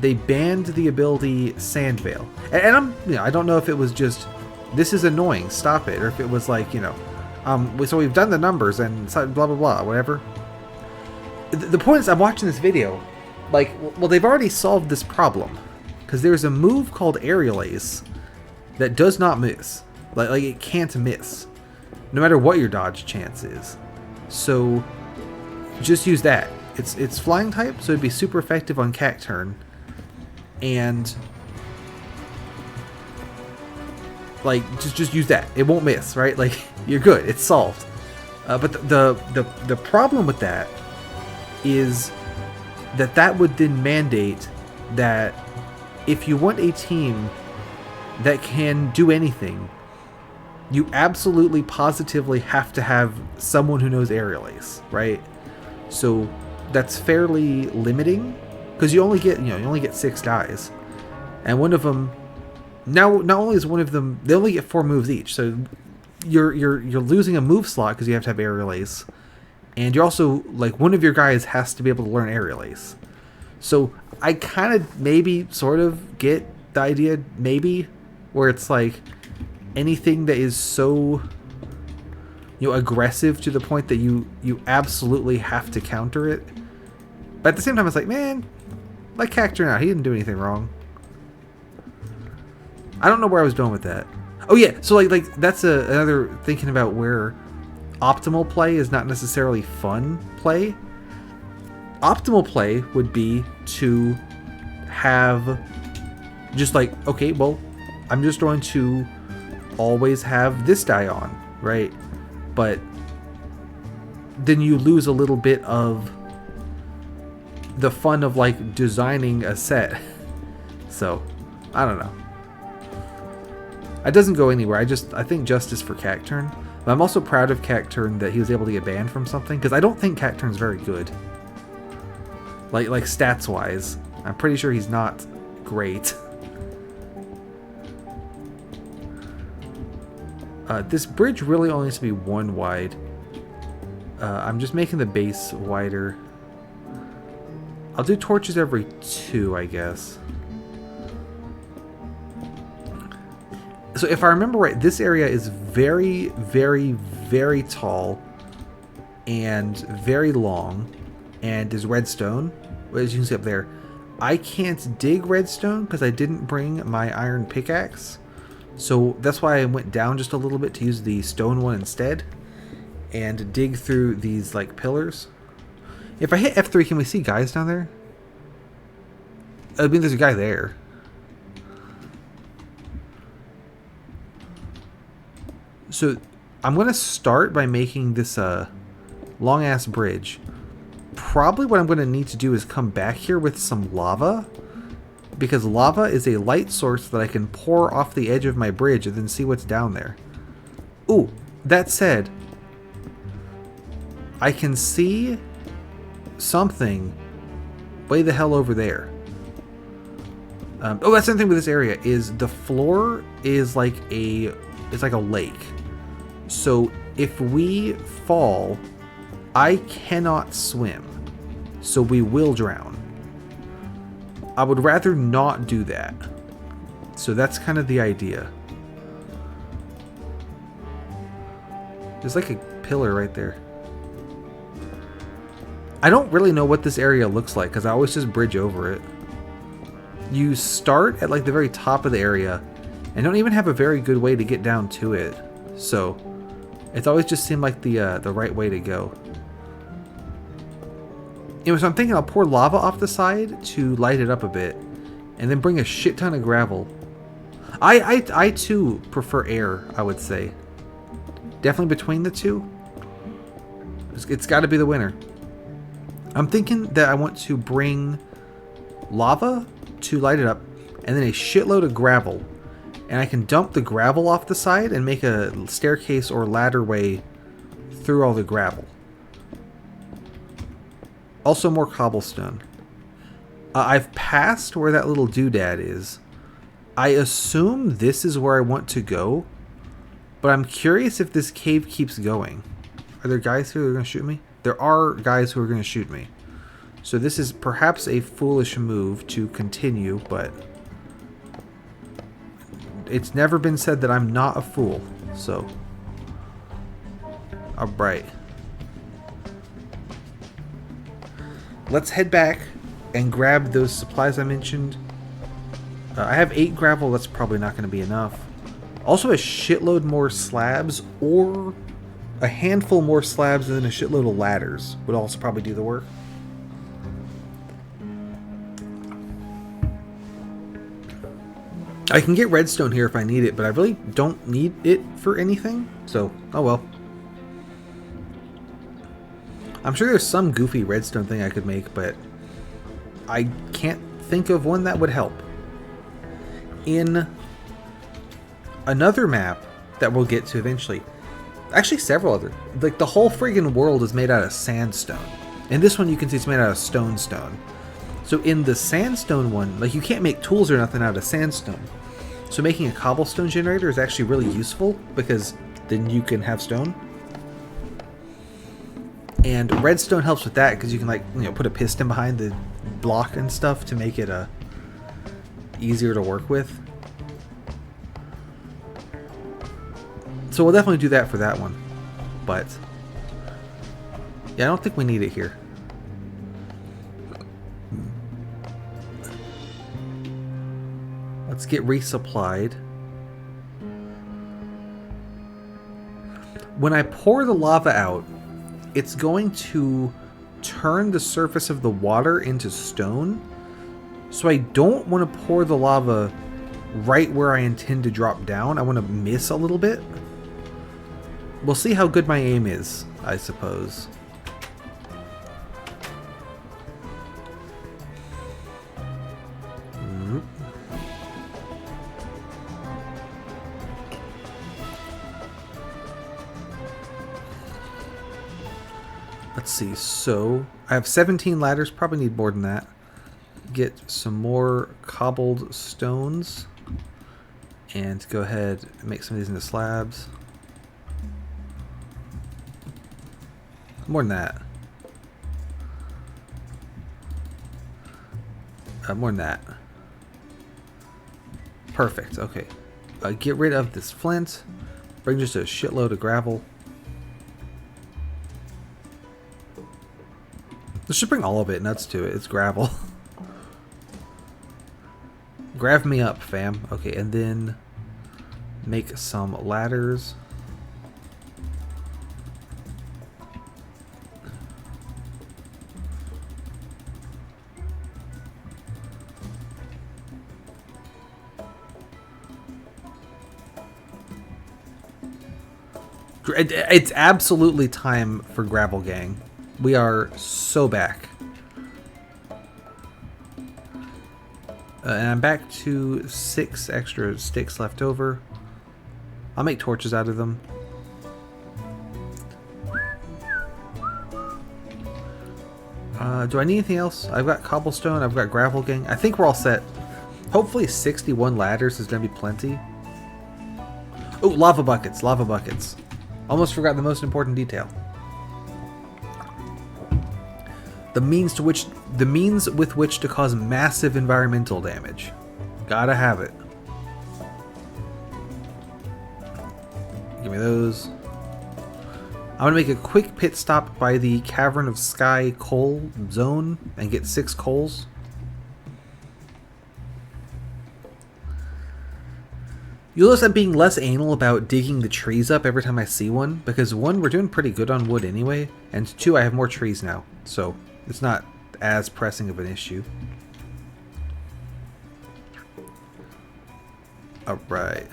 they banned the ability Sand Veil. And I don't know if it was just, this is annoying, stop it, or if it was like, so we've done the numbers and blah blah blah, whatever. The point is, I'm watching this video. Like, well, they've already solved this problem. Because there's a move called Aerial Ace that does not miss. Like it can't miss. No matter what your dodge chance is. So, just use that. It's flying type, so it'd be super effective on Cacturn. And... like, just use that. It won't miss, right? Like, you're good. It's solved. But the problem with that is that would then mandate that if you want a team that can do anything, you absolutely positively have to have someone who knows Aerial Ace, right? So that's fairly limiting because you only get 6 guys, and one of them now not only is one of them, they only get 4 moves each, so you're losing a move slot because you have to have Aerial Ace, and you're also like one of your guys has to be able to learn Aerial Ace. So I kind of maybe sort of get the idea, maybe, where it's like anything that is so aggressive to the point that you absolutely have to counter it. But at the same time, it's like, man, like Cacturn out, he didn't do anything wrong. I don't know where I was going with that. Oh yeah, so like that's another thinking about where optimal play is not necessarily fun play. Optimal play would be to have just like, okay, well, I'm just going to always have this die on, right? But then you lose a little bit of the fun of like designing a set. So, I don't know. It doesn't go anywhere. I think justice for Cacturn. But I'm also proud of Cacturn that he was able to get banned from something, because I don't think Cacturn's very good. Like stats wise, I'm pretty sure he's not great. This bridge really only needs to be 1 wide. I'm just making the base wider. I'll do torches every 2, I guess. So if I remember right, this area is very, very, very tall and very long, and is redstone, as you can see up there. I can't dig redstone because I didn't bring my iron pickaxe, so that's why I went down just a little bit to use the stone one instead and dig through these like pillars. If I hit F3, can we see guys down there? I mean, there's a guy there. So I'm going to start by making this long ass bridge. Probably what I'm going to need to do is come back here with some lava, because lava is a light source that I can pour off the edge of my bridge and then see what's down there. Ooh, that said, I can see something way the hell over there. Oh, that's the thing with this area, is the floor is like it's like a lake. So if we fall, I cannot swim, so we will drown. I would rather not do that. So that's kind of the idea. There's like a pillar right there. I don't really know what this area looks like because I always just bridge over it. You start at like the very top of the area and don't even have a very good way to get down to it. So it's always just seemed like the right way to go. Anyway, so I'm thinking I'll pour lava off the side to light it up a bit, and then bring a shit ton of gravel. I too prefer air, I would say. Definitely between the two. It's got to be the winner. I'm thinking that I want to bring lava to light it up, and then a shitload of gravel. And I can dump the gravel off the side and make a staircase or ladder way through all the gravel. Also more cobblestone. I've passed where that little doodad is. I assume this is where I want to go, but I'm curious if this cave keeps going. Are there guys here who are going to shoot me? There are guys who are going to shoot me. So this is perhaps a foolish move to continue, but it's never been said that I'm not a fool, so. Alright. let's head back and grab those supplies I mentioned. I have 8 gravel. That's probably not going to be enough. Also a shitload more slabs, or a handful more slabs and then a shitload of ladders would also probably do the work. I can get redstone here if I need it, but I really don't need it for anything. So, oh well. I'm sure there's some goofy redstone thing I could make, but I can't think of one that would help. In another map that we'll get to eventually, actually several other, like the whole friggin' world is made out of sandstone. In this one you can see it's made out of stone. So in the sandstone one, like you can't make tools or nothing out of sandstone. So making a cobblestone generator is actually really useful because then you can have stone. And redstone helps with that because you can, like, you know, put a piston behind the block and stuff to make it easier to work with. So we'll definitely do that for that one. But yeah, I don't think we need it here. Let's get resupplied. When I pour the lava out, it's going to turn the surface of the water into stone. So I don't want to pour the lava right where I intend to drop down. I want to miss a little bit. We'll see how good my aim is, I suppose. Let's see, so I have 17 ladders, probably need more than that. Get some more cobbled stones and go ahead and make some of these into slabs. More than that. More than that. Perfect, okay. Get rid of this flint. Bring just a shitload of gravel. Let's just bring all of it, nuts to it. It's gravel. Grab me up, fam. Okay, and then make some ladders. It's absolutely time for gravel, gang. We are so back. And I'm back to 6 extra sticks left over. I'll make torches out of them. Do I need anything else? I've got cobblestone, I've got gravel, gang. I think we're all set. Hopefully 61 ladders is going to be plenty. Oh, lava buckets, lava buckets. Almost forgot the most important detail. The means with which to cause massive environmental damage. Gotta have it. Give me those. I'm gonna make a quick pit stop by the Cavern of Sky coal zone and get 6 coals. You'll notice I'm being less anal about digging the trees up every time I see one, because 1, we're doing pretty good on wood anyway, and 2, I have more trees now, so it's not as pressing of an issue. Alright.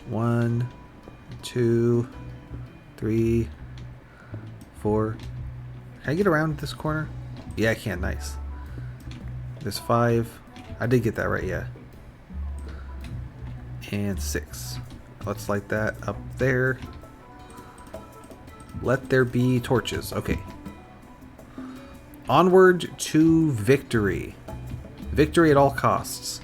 1, 2, 3, 4. Can I get around this corner? Yeah, I can. Nice. There's 5. I did get that right, yeah. And 6. Let's light that up there. Let there be torches. Okay. Onward to victory. Victory at all costs.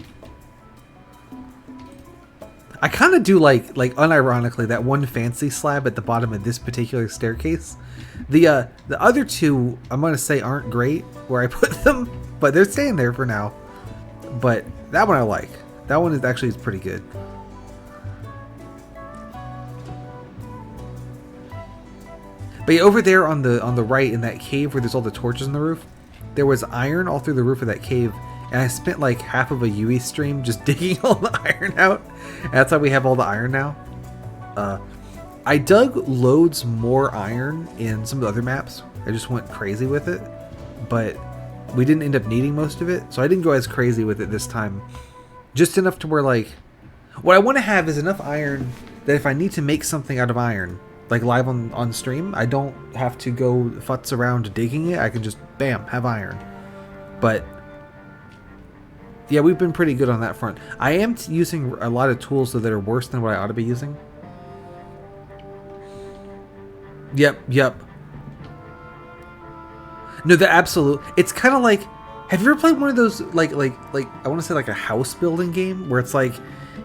I kind of do like unironically that one fancy slab at the bottom of this particular staircase. The other 2 I'm gonna say aren't great where I put them, but they're staying there for now. But that one I like. That one is actually pretty good. But yeah, over there on the right in that cave where there's all the torches on the roof, there was iron all through the roof of that cave, and I spent like half of a UE stream just digging all the iron out. And that's how we have all the iron now. I dug loads more iron in some of the other maps. I just went crazy with it, but we didn't end up needing most of it, so I didn't go as crazy with it this time. Just enough to where, like, what I want to have is enough iron that if I need to make something out of iron, like live on stream, I don't have to go futz around digging it. I can just, bam, have iron. But yeah, we've been pretty good on that front. I am using a lot of tools that are worse than what I ought to be using. Yep. No, the absolute. It's kind of like, have you ever played one of those like I want to say like a house building game where it's like,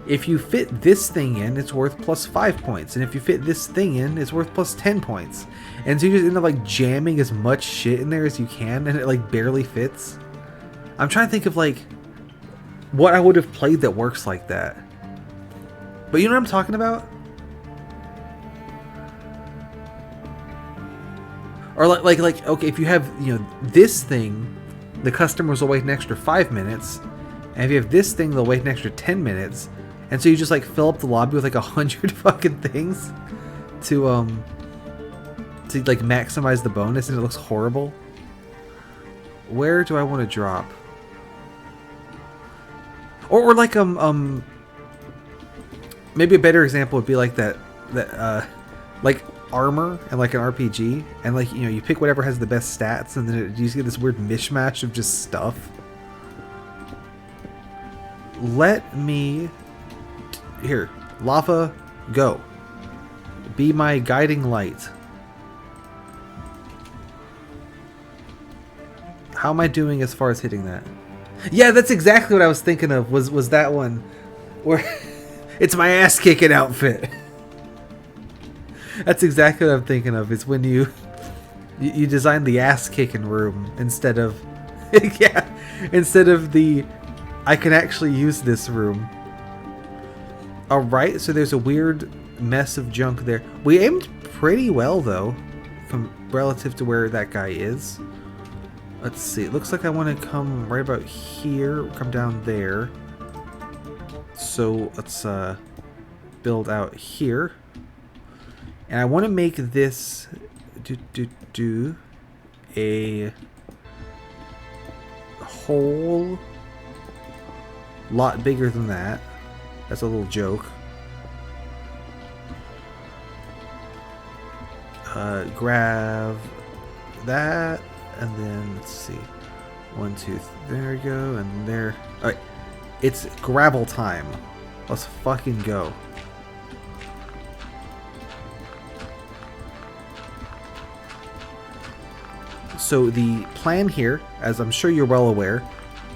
if you fit this thing in, it's worth plus 5 points, and if you fit this thing in, it's worth plus 10 points, and so you just end up like jamming as much shit in there as you can, and it like barely fits. I'm trying to think of like what I would have played that works like that. But you know what I'm talking about? Or like okay, if you have, you know, this thing, the customers will wait an extra 5 minutes, and if you have this thing, they'll wait an extra 10 minutes, and so you just like fill up the lobby with like 100 fucking things to like maximize the bonus, and it looks horrible. Where do I want to drop? Or like maybe a better example would be like that like armor and like an RPG, and like, you know, you pick whatever has the best stats, and then you just get this weird mishmash of just stuff. Let me here, lava, go. Be my guiding light. How am I doing as far as hitting that? Yeah, that's exactly what I was thinking of. Was that one where it's my ass kicking outfit. That's exactly what I'm thinking of. It's when you design the ass kicking room instead of yeah, instead of the I can actually use this room. All right, so there's a weird mess of junk there. We aimed pretty well though, relative to where that guy is. Let's see. It looks like I want to come right about here, come down there. So let's build out here. And I want to make this a whole lot bigger than that. That's a little joke. Grab that, and then let's see. 1, 2, there we go, and there. All right, it's gravel time. Let's fucking go. So the plan here, as I'm sure you're well aware,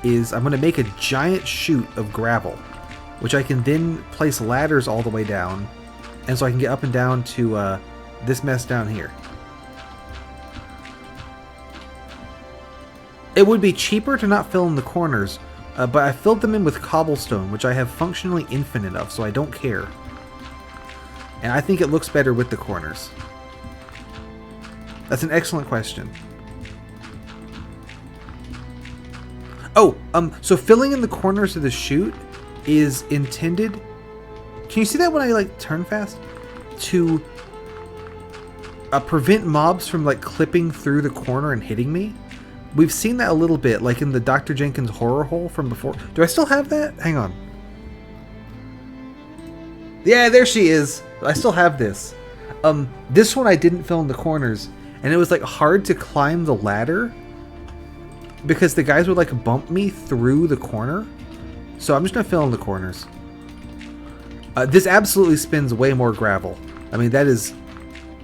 is I'm going to make a giant chute of gravel, which I can then place ladders all the way down, and so I can get up and down to this mess down here. It would be cheaper to not fill in the corners, but I filled them in with cobblestone, which I have functionally infinite of, so I don't care. And I think it looks better with the corners. That's an excellent question. Oh, so filling in the corners of the chute is intended... Can you see that when I, like, turn fast? To prevent mobs from, like, clipping through the corner and hitting me. We've seen that a little bit, like in the Dr. Jenkins horror hole from before. Do I still have that? Hang on. Yeah, there she is. I still have this. This one I didn't fill in the corners, and it was, like, hard to climb the ladder because the guys would like bump me through the corner. So I'm just gonna fill in the corners. This absolutely spins way more gravel. I mean, that is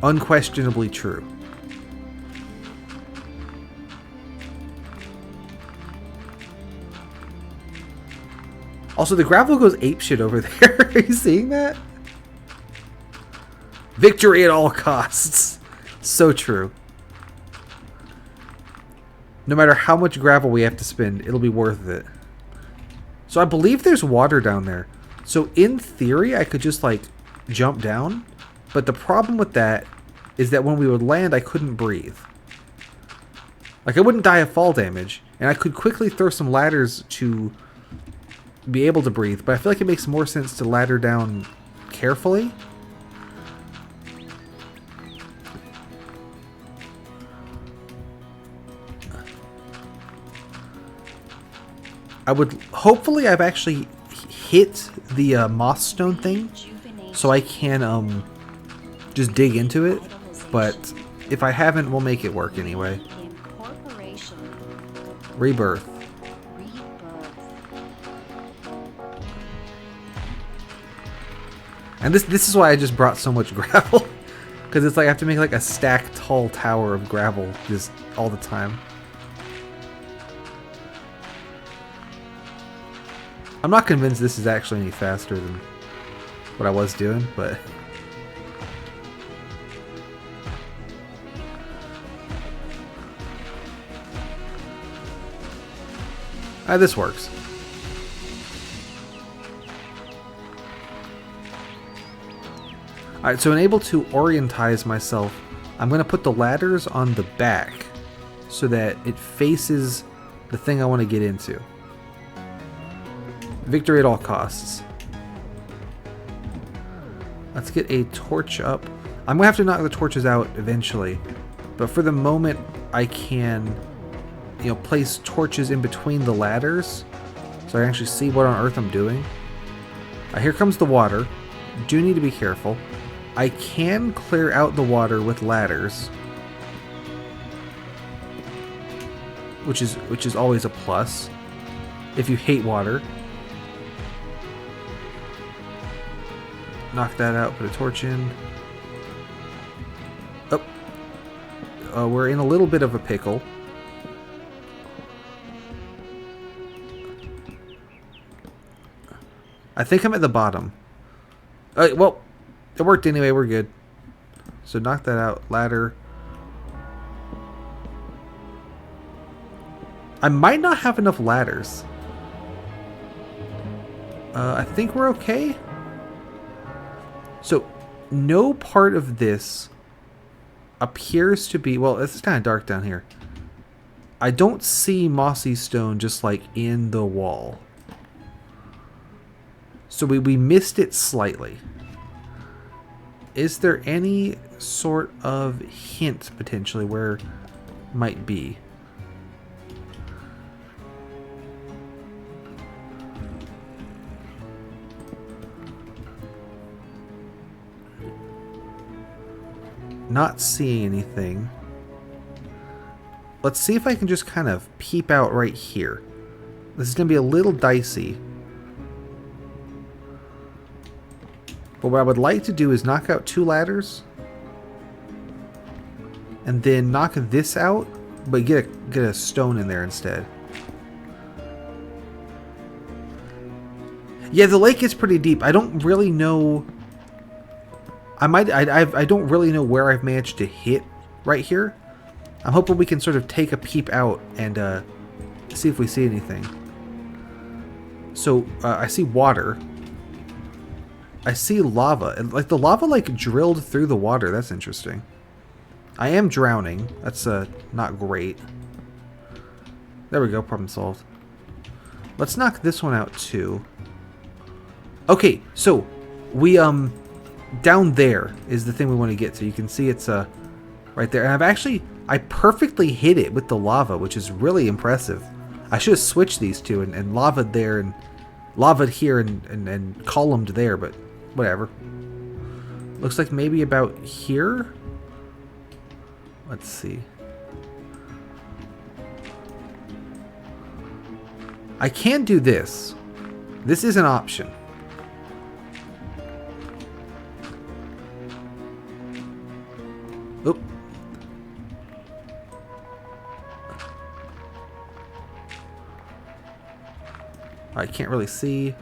unquestionably true. Also, the gravel goes apeshit over there. Are you seeing that? Victory at all costs. So true. No matter how much gravel we have to spend, it'll be worth it. So I believe there's water down there. So in theory, I could just like jump down. But the problem with that is that when we would land, I couldn't breathe. Like, I wouldn't die of fall damage, and I could quickly throw some ladders to be able to breathe, but I feel like it makes more sense to ladder down carefully. Hopefully I've actually hit the moss stone thing, so I can just dig into it, but if I haven't, we'll make it work anyway. Rebirth. And this is why I just brought so much gravel, because it's like I have to make like a stacked tall tower of gravel just all the time. I'm not convinced this is actually any faster than what I was doing, but... this works. Alright, so I'm able to orientize myself. I'm going to put the ladders on the back so that it faces the thing I want to get into. Victory at all costs. Let's get a torch up. I'm going to have to knock the torches out eventually, but for the moment I can, place torches in between the ladders so I can actually see what on earth I'm doing. Here comes the water. Do need to be careful. I can clear out the water with ladders, which is always a plus if you hate water. Knock that out, put a torch in. Oh, we're in a little bit of a pickle. I think I'm at the bottom. Well, it worked anyway, we're good. So knock that out, ladder. I might not have enough ladders. I think we're okay. So, no part of this appears to be... Well, it's kind of dark down here. I don't see mossy stone just like in the wall. So we missed it slightly. Is there any sort of hint potentially where it might be? Not seeing anything. Let's see if I can just kind of peep out right here. This is going to be a little dicey. But what I would like to do is knock out 2 ladders. And then knock this out, but get a stone in there instead. Yeah, the lake is pretty deep. I don't really know... I don't really know where I've managed to hit right here. I'm hoping we can sort of take a peep out and see if we see anything. So I see water. I see lava. Like the lava like drilled through the water. That's interesting. I am drowning. That's not great. There we go. Problem solved. Let's knock this one out too. Okay, so we down there is the thing we want to get to. You can see it's right there. And I perfectly hit it with the lava, which is really impressive. I should have switched these two and lavaed there and lavaed here and columned there, but whatever. Looks like maybe about here. Let's see. I can do this. This is an option. Oop. I can't really see.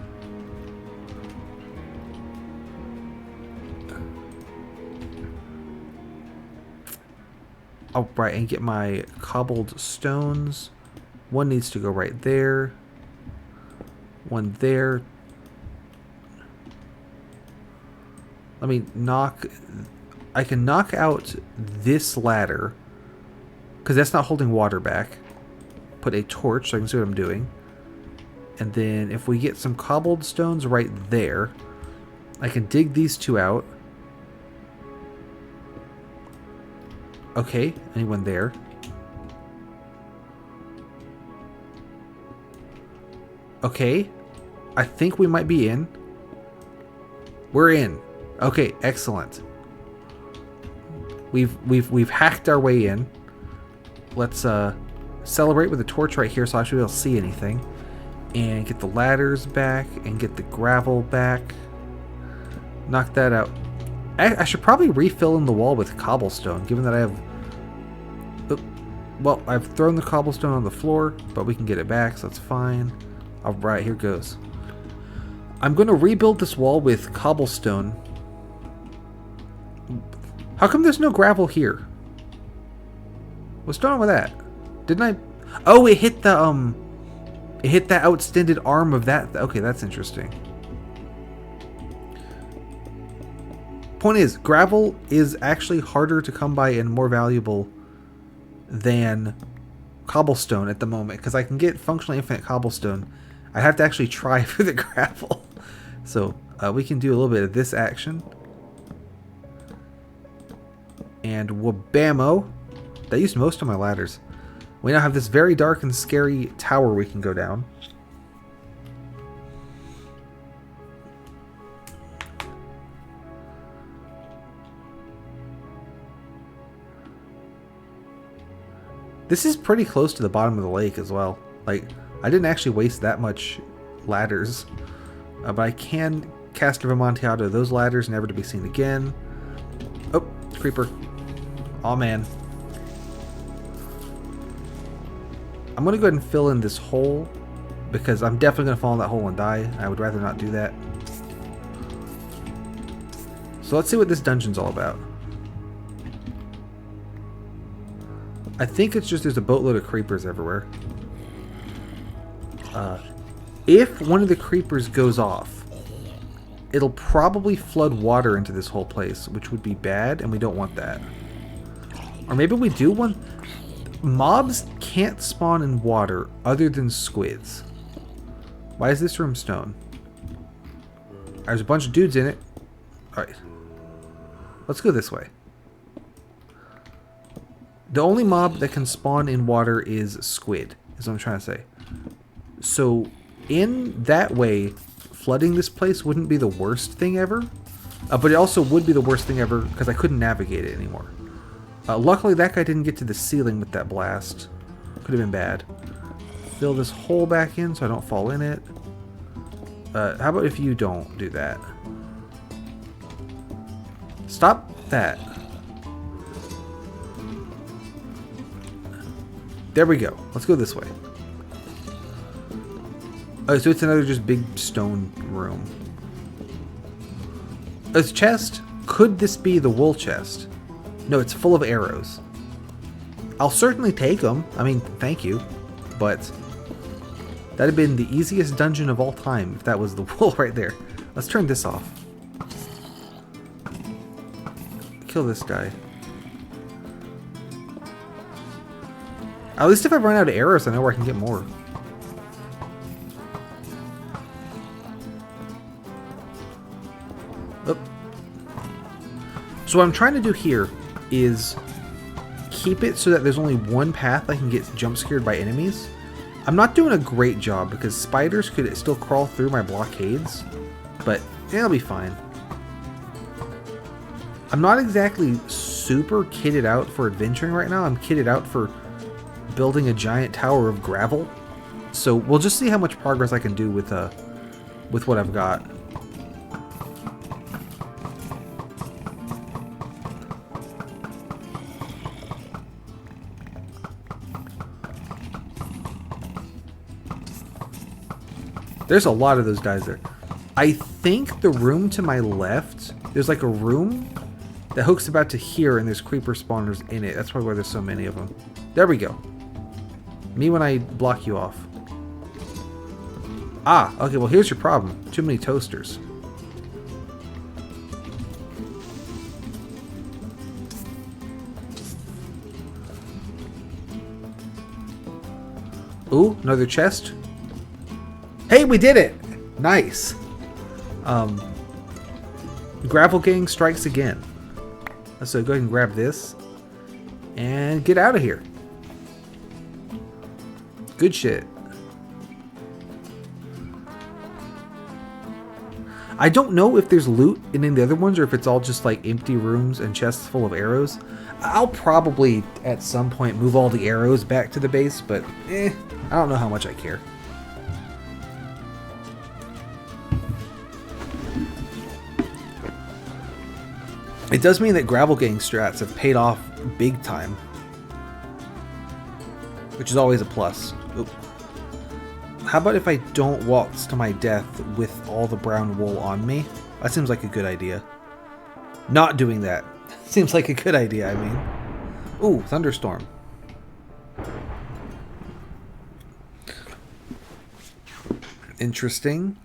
Oh, right, and get my cobbled stones. One needs to go right there. One there. Let me knock... I can knock out this ladder, because that's not holding water back. Put a torch so I can see what I'm doing. And then if we get some cobbled stones right there, I can dig these two out. Okay, anyone there? Okay, I think we might be in. We're in. Okay, excellent. We've hacked our way in. Let's celebrate with a torch right here so I should be able to see anything. And get the ladders back and get the gravel back. Knock that out. I should probably refill in the wall with cobblestone, given that I have... Well, I've thrown the cobblestone on the floor, but we can get it back, so that's fine. Alright, here goes. I'm going to rebuild this wall with cobblestone. How come there's no gravel here? What's going on with that? Didn't I... Oh, it hit the, it hit that outstanded arm of that... Okay, that's interesting. Point is, gravel is actually harder to come by and more valuable than cobblestone at the moment, because I can get functionally infinite cobblestone. I have to actually try for the gravel. So we can do a little bit of this action. And wabamo. That used most of my ladders. We now have this very dark and scary tower we can go down. This is pretty close to the bottom of the lake as well. Like, I didn't actually waste that much ladders. But I can cast of Amontillado those ladders, never to be seen again. Oh, creeper. Aw, man. I'm going to go ahead and fill in this hole, because I'm definitely going to fall in that hole and die. I would rather not do that. So let's see what this dungeon's all about. I think it's just there's a boatload of creepers everywhere. If one of the creepers goes off, it'll probably flood water into this whole place, which would be bad, and we don't want that. Or maybe we do want... Mobs can't spawn in water other than squids. Why is this room stone? There's a bunch of dudes in it. Alright. Let's go this way. The only mob that can spawn in water is squid, is what I'm trying to say. So, in that way, flooding this place wouldn't be the worst thing ever. But it also would be the worst thing ever because I couldn't navigate it anymore. Luckily, that guy didn't get to the ceiling with that blast. Could have been bad. Fill this hole back in so I don't fall in it. How about if you don't do that? Stop that. There we go. Let's go this way. Oh, so it's another just big stone room. This chest? Could this be the wool chest? No, it's full of arrows. I'll certainly take them. I mean, thank you. But that'd have been the easiest dungeon of all time if that was the wool right there. Let's turn this off. Kill this guy. At least if I run out of arrows, I know where I can get more. Oh. So what I'm trying to do here is keep it so that there's only one path I can get jump scared by enemies. I'm not doing a great job because spiders could still crawl through my blockades, but it'll be fine. I'm not exactly super kitted out for adventuring right now. I'm kitted out for building a giant tower of gravel. So we'll just see how much progress I can do with what I've got. There's a lot of those guys there. I think the room to my left, there's like a room that hooks about to here and there's creeper spawners in it. That's probably why there's so many of them. There we go. Me when I block you off. Ah, okay, well here's your problem. Too many toasters. Ooh, another chest. Hey, we did it! Nice. Gravel Gang strikes again. So go ahead and grab this. And get out of here. Good shit. I don't know if there's loot in any of the other ones or if it's all just like empty rooms and chests full of arrows. I'll probably at some point move all the arrows back to the base, but I don't know how much I care. It does mean that Gravel Gang strats have paid off big time, which is always a plus. Oop. How about if I don't waltz to my death with all the brown wool on me? That seems like a good idea. Not doing that seems like a good idea, I mean. Ooh, thunderstorm. Interesting.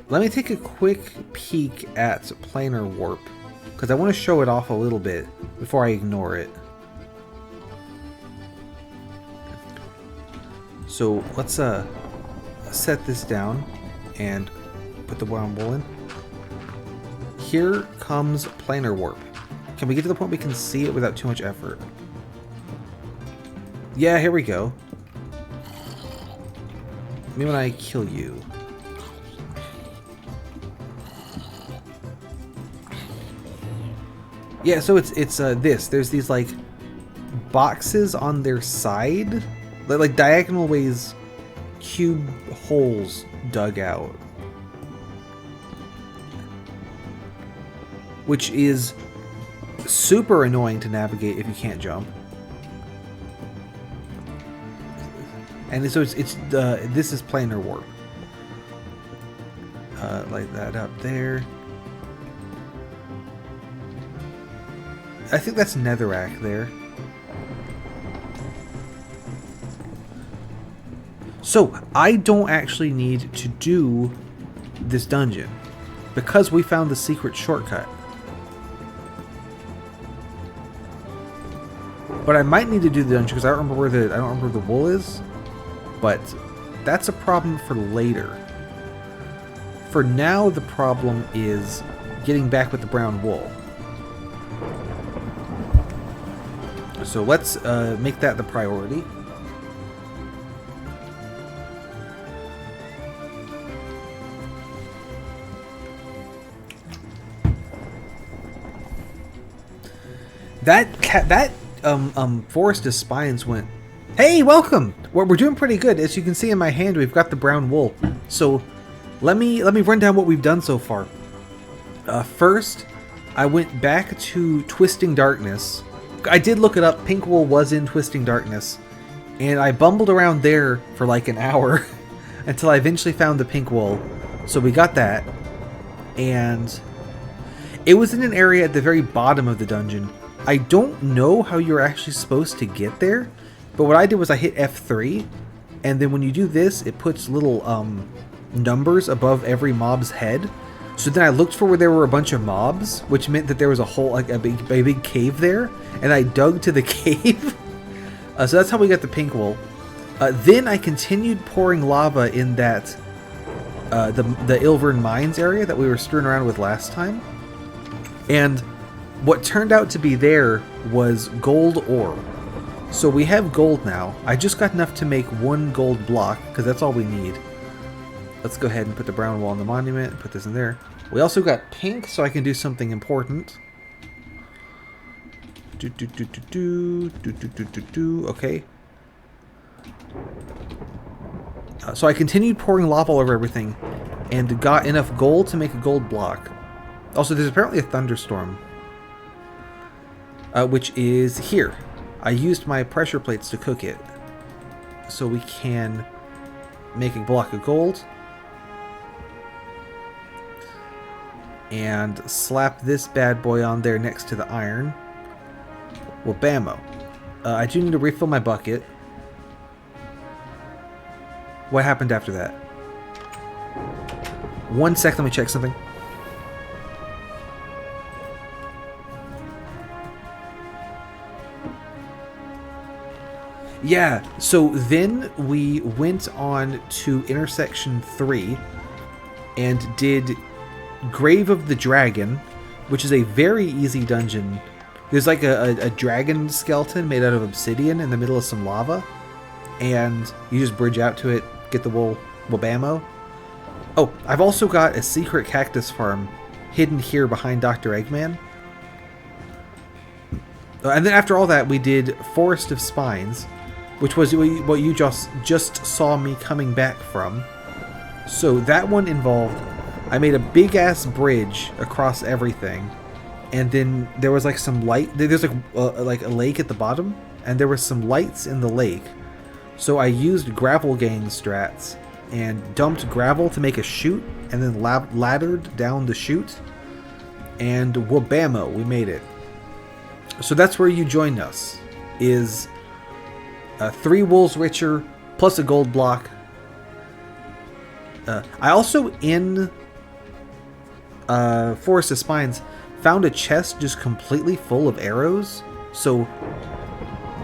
Let me take a quick peek at planar warp, because I want to show it off a little bit before I ignore it. So let's set this down and put the brown wool in. Here comes planar warp. Can we get to the point we can see it without too much effort? Yeah, here we go. Maybe when I kill you. Yeah, so it's this. There's these like boxes on their side, like diagonal ways, cube holes dug out, which is super annoying to navigate if you can't jump. And so it's this is planar warp. Light that up there. I think that's netherrack there. So I don't actually need to do this dungeon because we found the secret shortcut. But I might need to do the dungeon because I don't remember where the wool is. But that's a problem for later. For now, the problem is getting back with the brown wool. So let's make that the priority. That Forest of Spines went. Hey, welcome! We're doing pretty good. As you can see in my hand, we've got the brown wool. So let me run down what we've done so far. First, I went back to Twisting Darkness. I did look it up. Pink wool was in Twisting Darkness. And I bumbled around there for like an hour until I eventually found the pink wool. So we got that. And it was in an area at the very bottom of the dungeon. I don't know how you're actually supposed to get there. But what I did was I hit F3. And then when you do this, it puts little numbers above every mob's head. So then I looked for where there were a bunch of mobs, which meant that there was a hole, like a big cave there, and I dug to the cave. So that's how we got the pink wool. Then I continued pouring lava in that the Ilvern Mines area that we were screwing around with last time, and what turned out to be there was gold ore. So we have gold now. I just got enough to make one gold block because that's all we need. Let's go ahead and put the brown wool on the monument and put this in there. We also got pink, so I can do something important. Okay. So I continued pouring lava all over everything and got enough gold to make a gold block. Also, there's apparently a thunderstorm, which is here. I used my pressure plates to cook it, so we can make a block of gold. And slap this bad boy on there next to the iron. Well, bammo. I do need to refill my bucket. What happened after that? 1 sec, let me check something. Yeah, so then we went on to intersection 3 and did Grave of the Dragon, which is a very easy dungeon. There's like a dragon skeleton made out of obsidian in the middle of some lava, and you just bridge out to it, get the wabamo. Oh, I've also got a secret cactus farm hidden here behind Dr. Eggman. And then after all that, we did Forest of Spines, which was what you just saw me coming back from. So that one involved, I made a big ass bridge across everything, and then there was like some light. There's like a lake at the bottom, and there were some lights in the lake. So I used gravel gang strats and dumped gravel to make a chute, and then laddered down the chute, and wabamo, we made it. So that's where you joined us, is 3 wolves richer plus a gold block. I also, in Forest of Spines, found a chest just completely full of arrows. So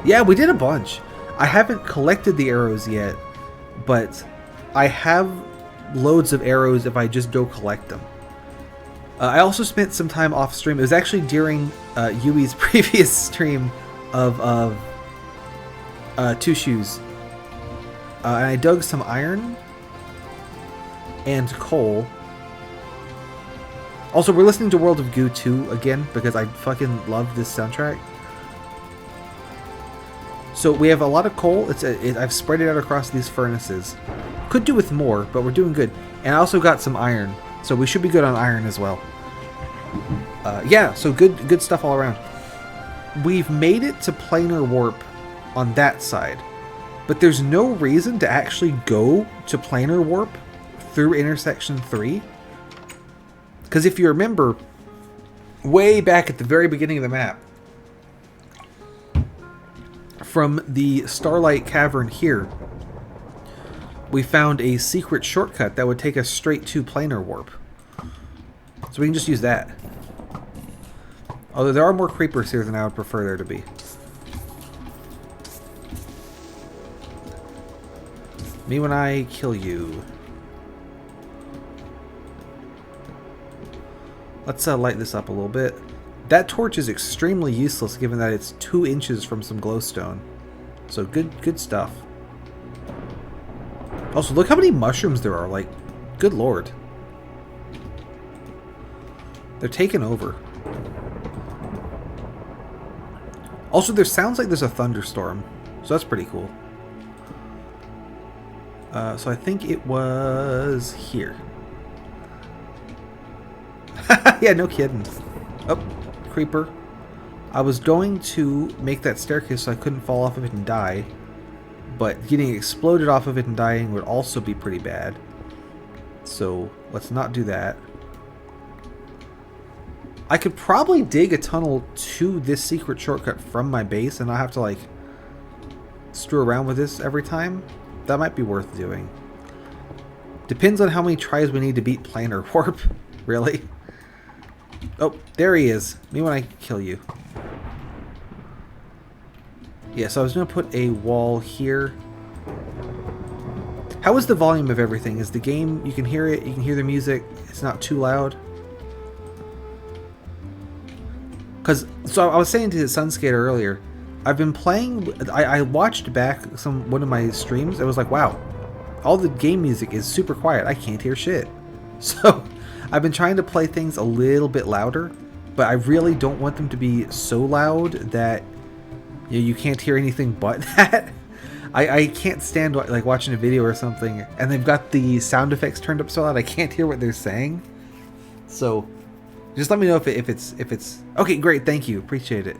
yeah, we did a bunch. I haven't collected the arrows yet, but I have loads of arrows if I just go collect them. I also spent some time off stream. It was actually during Yui's previous stream of Two Shoes. And I dug some iron and coal. Also, we're listening to World of Goo 2 again because I fucking love this soundtrack. So we have a lot of coal. I've spread it out across these furnaces. Could do with more, but we're doing good. And I also got some iron, so we should be good on iron as well. Yeah, so good stuff all around. We've made it to planar warp on that side, but there's no reason to actually go to planar warp through intersection 3. Because if you remember, way back at the very beginning of the map, from the Starlight Cavern here, we found a secret shortcut that would take us straight to planar warp. So we can just use that. Although there are more creepers here than I would prefer there to be. Me when I kill you. Let's light this up a little bit. That torch is extremely useless given that it's 2 inches from some glowstone. So good stuff. Also, look how many mushrooms there are. Like, good lord. They're taking over. Also, there sounds like there's a thunderstorm. So that's pretty cool. So I think it was here. Yeah, no kidding. Oh, creeper. I was going to make that staircase so I couldn't fall off of it and die. But getting exploded off of it and dying would also be pretty bad. So let's not do that. I could probably dig a tunnel to this secret shortcut from my base and not have to like screw around with this every time. That might be worth doing. Depends on how many tries we need to beat planar warp, really. Oh, there he is. Me when I kill you. Yeah, so I was going to put a wall here. How is the volume of everything? Is the game, you can hear it, you can hear the music, it's not too loud? So I was saying to Sunskater earlier, I've been playing, I watched back one of my streams, I was like, wow, all the game music is super quiet, I can't hear shit. So I've been trying to play things a little bit louder, but I really don't want them to be so loud that you can't hear anything but that. I can't stand like watching a video or something and they've got the sound effects turned up so loud I can't hear what they're saying. So just let me know if it's okay. Great, thank you, appreciate it.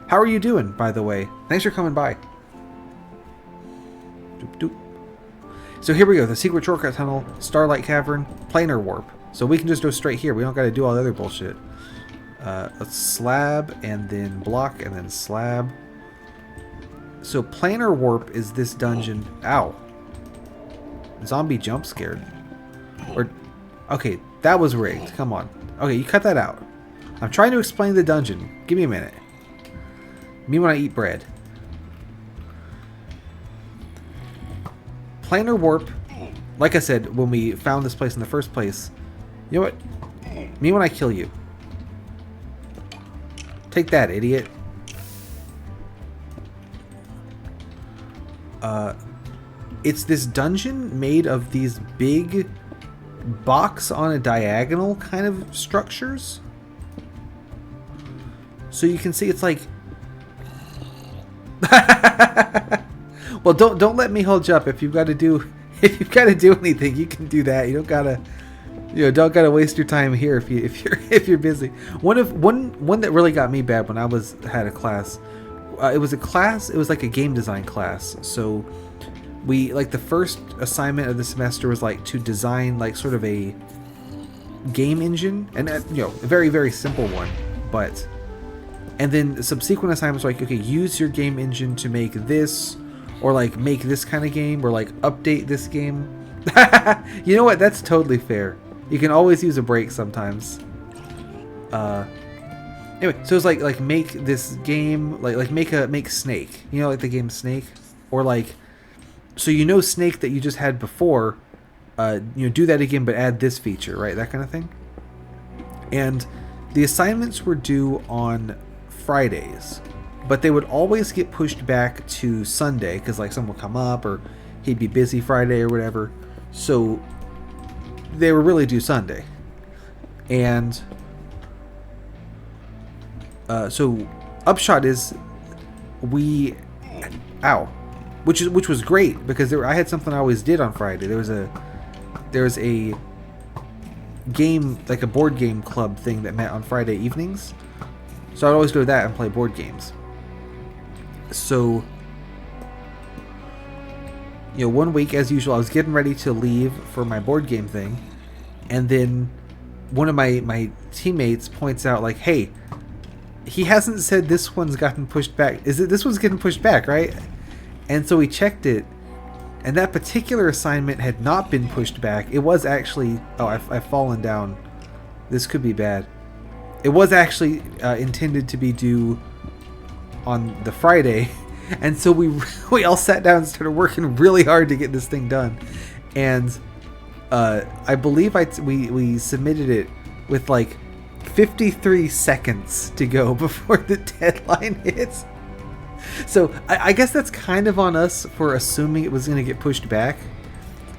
How are you doing, by the way? Thanks for coming by. Doop, doop. So here we go, the secret shortcut tunnel, Starlight Cavern, planar warp. So we can just go straight here. We don't got to do all the other bullshit. Let's slab and then block and then slab. So planar warp is this dungeon. Ow. Zombie jump scared. Or okay, that was rigged. Come on. Okay, you cut that out. I'm trying to explain the dungeon. Give me a minute. Me when I eat bread. planar warp. Like I said, when we found this place in the first place, you know what? Me when I kill you. Take that, idiot. It's this dungeon made of these big box on a diagonal kind of structures. So you can see it's like well, don't let me hold you up. If you've got to do anything, you can do that. You don't gotta don't gotta waste your time here if you're busy. One that really got me bad when I had a class. It was like a game design class. So we like the first assignment of the semester was like to design like sort of a game engine, and a very, very simple one, but. And then subsequent assignments were like, okay, use your game engine to make this, or like make this kind of game, or like update this game. You know what? That's totally fair. You can always use a break sometimes. Anyway, so it's like make this game, like make Snake. You know, like the game Snake, or like, so Snake that you just had before. Do that again, but add this feature, right? That kind of thing. And the assignments were due on Fridays, but they would always get pushed back to Sunday because like someone would come up or he'd be busy Friday or whatever, so they were really due Sunday. And so upshot is which was great because I had something I always did on Friday. There was a game, like a board game club thing that met on Friday evenings. So I'd always go to that and play board games. So, one week, as usual, I was getting ready to leave for my board game thing. And then one of my teammates points out, like, hey, he hasn't said this one's gotten pushed back. This one's getting pushed back, right? And so we checked it. And that particular assignment had not been pushed back. It was actually... Oh, I've fallen down. This could be bad. It was actually intended to be due on the Friday, and so we all sat down and started working really hard to get this thing done. And I believe we submitted it with like 53 seconds to go before the deadline hits. So I guess that's kind of on us for assuming it was going to get pushed back,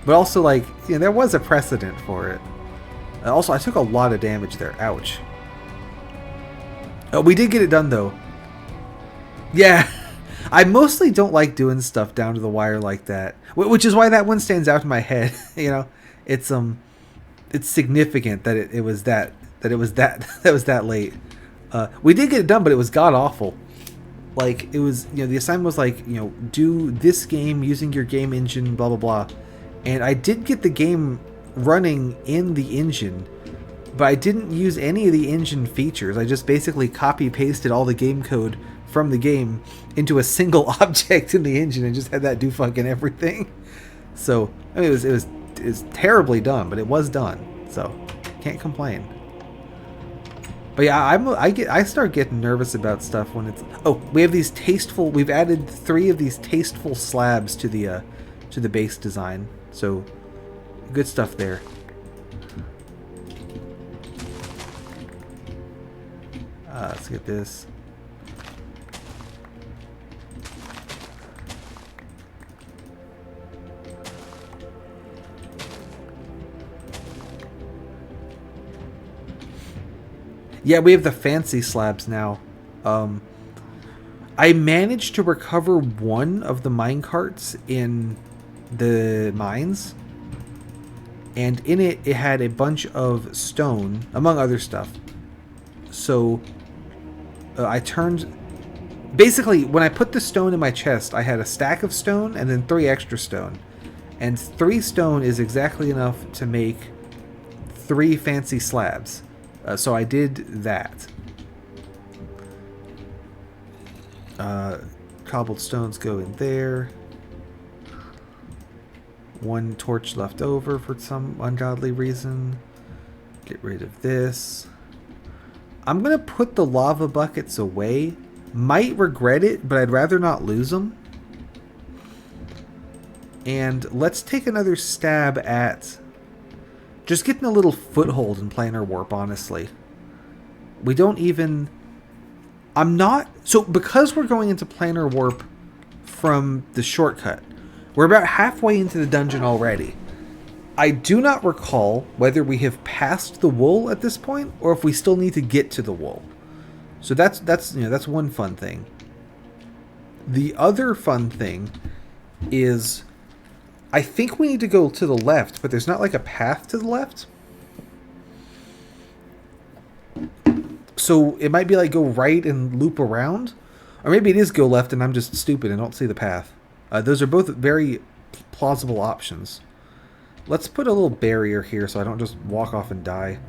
but also like there was a precedent for it. Also, I took a lot of damage there. Ouch. We did get it done though. Yeah, I mostly don't like doing stuff down to the wire like that, which is why that one stands out in my head. It's significant that it was that late. We did get it done, but it was god awful. Like it was, the assignment was like, do this game using your game engine, blah blah blah, and I did get the game running in the engine. But I didn't use any of the engine features. I just basically copy-pasted all the game code from the game into a single object in the engine and just had that do fucking everything. So, I mean, it was terribly done, but it was done. So, can't complain. But yeah, I start getting nervous about stuff when it's... Oh, we have these tasteful... We've added 3 of these tasteful slabs to the base design. So, good stuff there. Let's get this. Yeah, we have the fancy slabs now. I managed to recover one of the mine carts in the mines. And in it had a bunch of stone, among other stuff. So... I turned... Basically, when I put the stone in my chest, I had a stack of stone and then 3 extra stone. And 3 stone is exactly enough to make 3 fancy slabs. So I did that. Cobbled stones go in there. 1 torch left over for some ungodly reason. Get rid of this. I'm going to put the lava buckets away. Might regret it, but I'd rather not lose them. And let's take another stab at just getting a little foothold in planar warp, honestly. We don't even... I'm not... So, because we're going into planar warp from the shortcut, we're about halfway into the dungeon already. I do not recall whether we have passed the wool at this point, or if we still need to get to the wool. So that's one fun thing. The other fun thing is... I think we need to go to the left, but there's not like a path to the left. So it might be like go right and loop around. Or maybe it is go left and I'm just stupid and don't see the path. Those are both very plausible options. Let's put a little barrier here so I don't just walk off and die.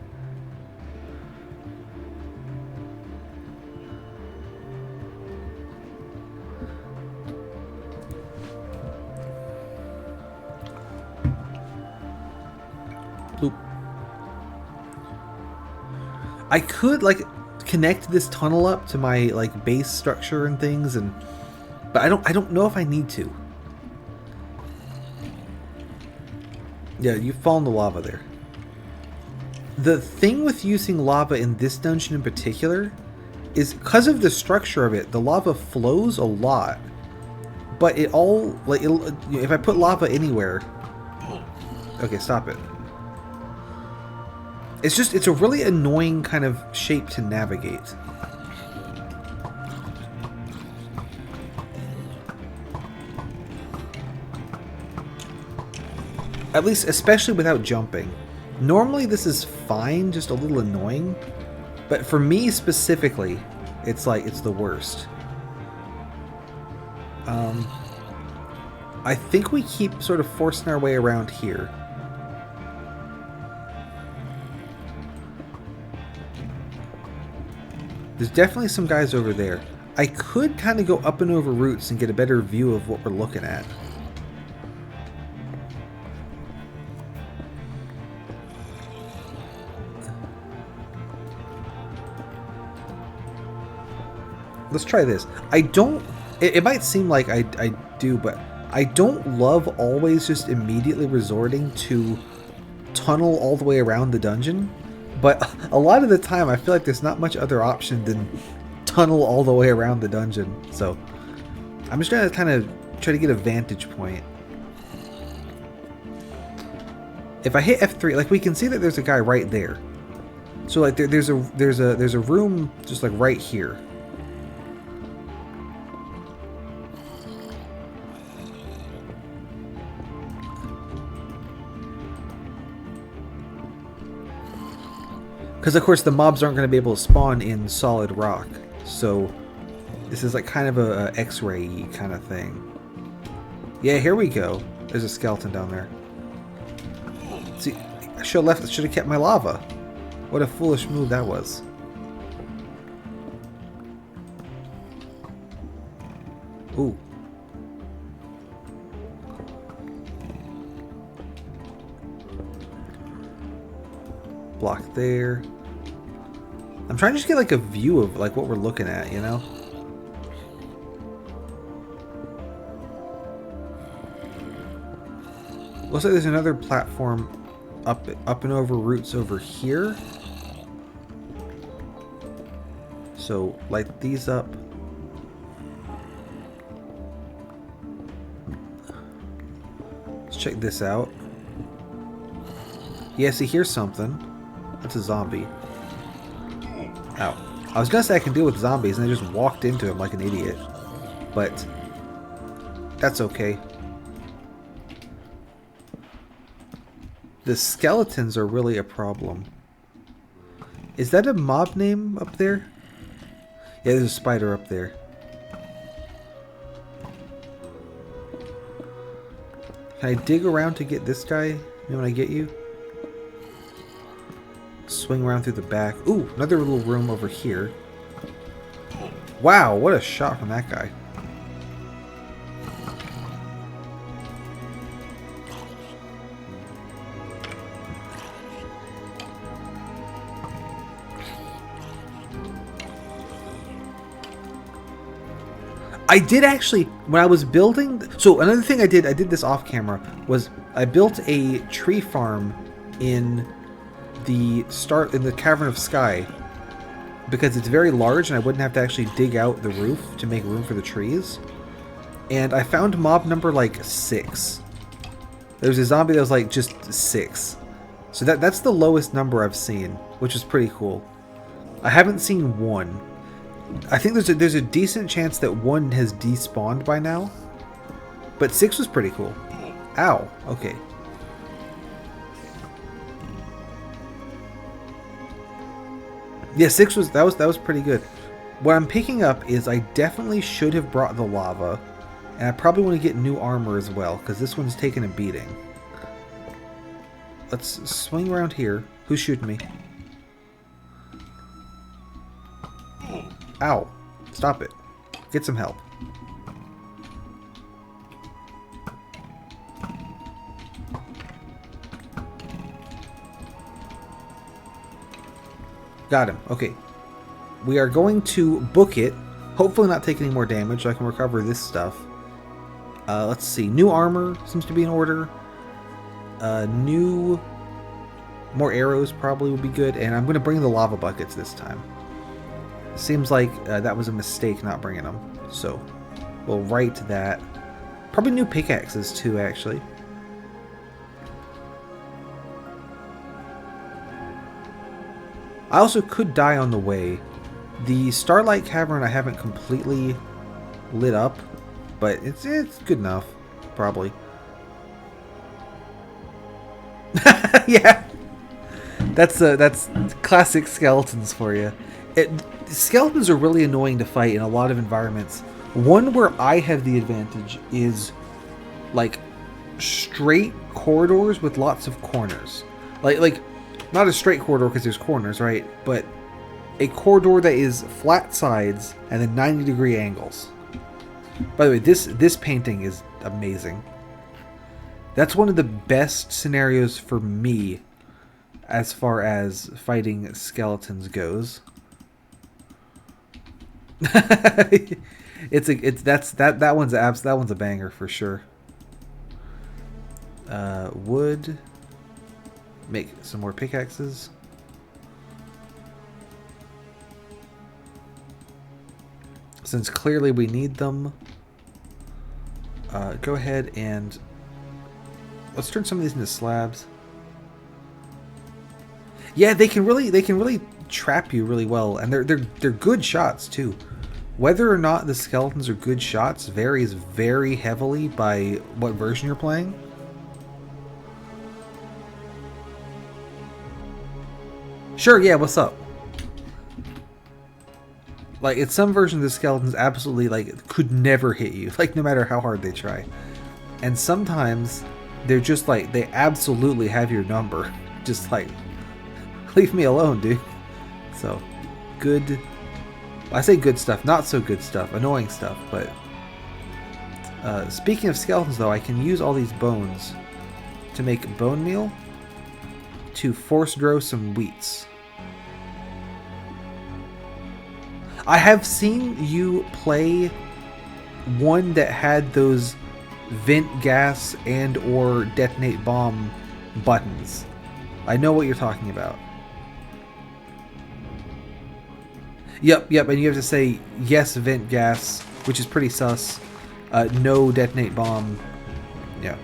Oop. I could like connect this tunnel up to my like base structure and things, but I don't know if I need to. Yeah, you fall in the lava there. The thing with using lava in this dungeon in particular is because of the structure of it, the lava flows a lot, but it all like if I put lava anywhere. Okay, stop it. It's a really annoying kind of shape to navigate. At least, especially without jumping. Normally this is fine, just a little annoying. But for me specifically, it's like, it's the worst. I think we keep sort of forcing our way around here. There's definitely some guys over there. I could kind of go up and over roots and get a better view of what we're looking at. Let's try this. I don't... It might seem like I do, but I don't love always just immediately resorting to tunnel all the way around the dungeon. But a lot of the time, I feel like there's not much other option than tunnel all the way around the dungeon. So I'm just going to kind of try to get a vantage point. If I hit F3, like we can see that there's a guy right there. So like there's a room just like right here. Because, of course, the mobs aren't going to be able to spawn in solid rock. So, this is like kind of a X-ray kind of thing. Yeah, here we go. There's a skeleton down there. See, I should have kept my lava. What a foolish move that was. Ooh. Block there. I'm trying to just get like a view of like what we're looking at, you know? Looks like there's another platform up and over roots over here. So light these up. Let's check this out. Yeah, see, here's something. That's a zombie. Ow. I was gonna say I can deal with zombies, and I just walked into him like an idiot. But that's okay. The skeletons are really a problem. Is that a mob name up there? Yeah, there's a spider up there. Can I dig around to get this guy? You know when I get you? Swing around through the back. Ooh, another little room over here. Wow, what a shot from that guy. I did actually, when I was building... So another thing I did this off camera, was I built a tree farm in the Cavern of Sky. Because it's very large and I wouldn't have to actually dig out the roof to make room for the trees. And I found mob number like 6. There was a zombie that was like just 6. So that's the lowest number I've seen, which is pretty cool. I haven't seen 1. I think there's a decent chance that 1 has despawned by now. But 6 was pretty cool. Ow. Okay. Yeah, 6 was that was pretty good. What I'm picking up is I definitely should have brought the lava, and I probably want to get new armor as well because this one's taking a beating. Let's swing around here. Who's shooting me? Ow. Stop it. Get some help. Got him. Okay. We are going to book it. Hopefully not take any more damage so I can recover this stuff. Let's see. New armor seems to be in order. More arrows probably would be good. And I'm going to bring the lava buckets this time. Seems like that was a mistake not bringing them. So we'll write that. Probably new pickaxes too, actually. I also could die on the way. The Starlight Cavern I haven't completely lit up, but it's good enough, probably. Yeah, that's classic skeletons for you. Skeletons are really annoying to fight in a lot of environments. One where I have the advantage is like straight corridors with lots of corners. Like not a straight corridor because there's corners, right? But a corridor that is flat sides and then 90-degree angles. By the way, this painting is amazing. That's one of the best scenarios for me as far as fighting skeletons goes. That one's a banger for sure. Wood. Make some more pickaxes. Since clearly we need them, go ahead and let's turn some of these into slabs. Yeah, they can really trap you really well, and they're good shots too. Whether or not the skeletons are good shots varies very heavily by what version you're playing. Sure, yeah, what's up? Like, in some versions, the skeletons absolutely, like, could never hit you, like, no matter how hard they try. And sometimes, they're just, like, they absolutely have your number. Just, like, leave me alone, dude. So, good... I say good stuff, not so good stuff, annoying stuff, but... speaking of skeletons, though, I can use all these bones to make bone meal to force grow some wheats. I have seen you play one that had those vent gas and or detonate bomb buttons. I know what you're talking about. Yep, and you have to say yes vent gas, which is pretty sus. No detonate bomb. Yeah.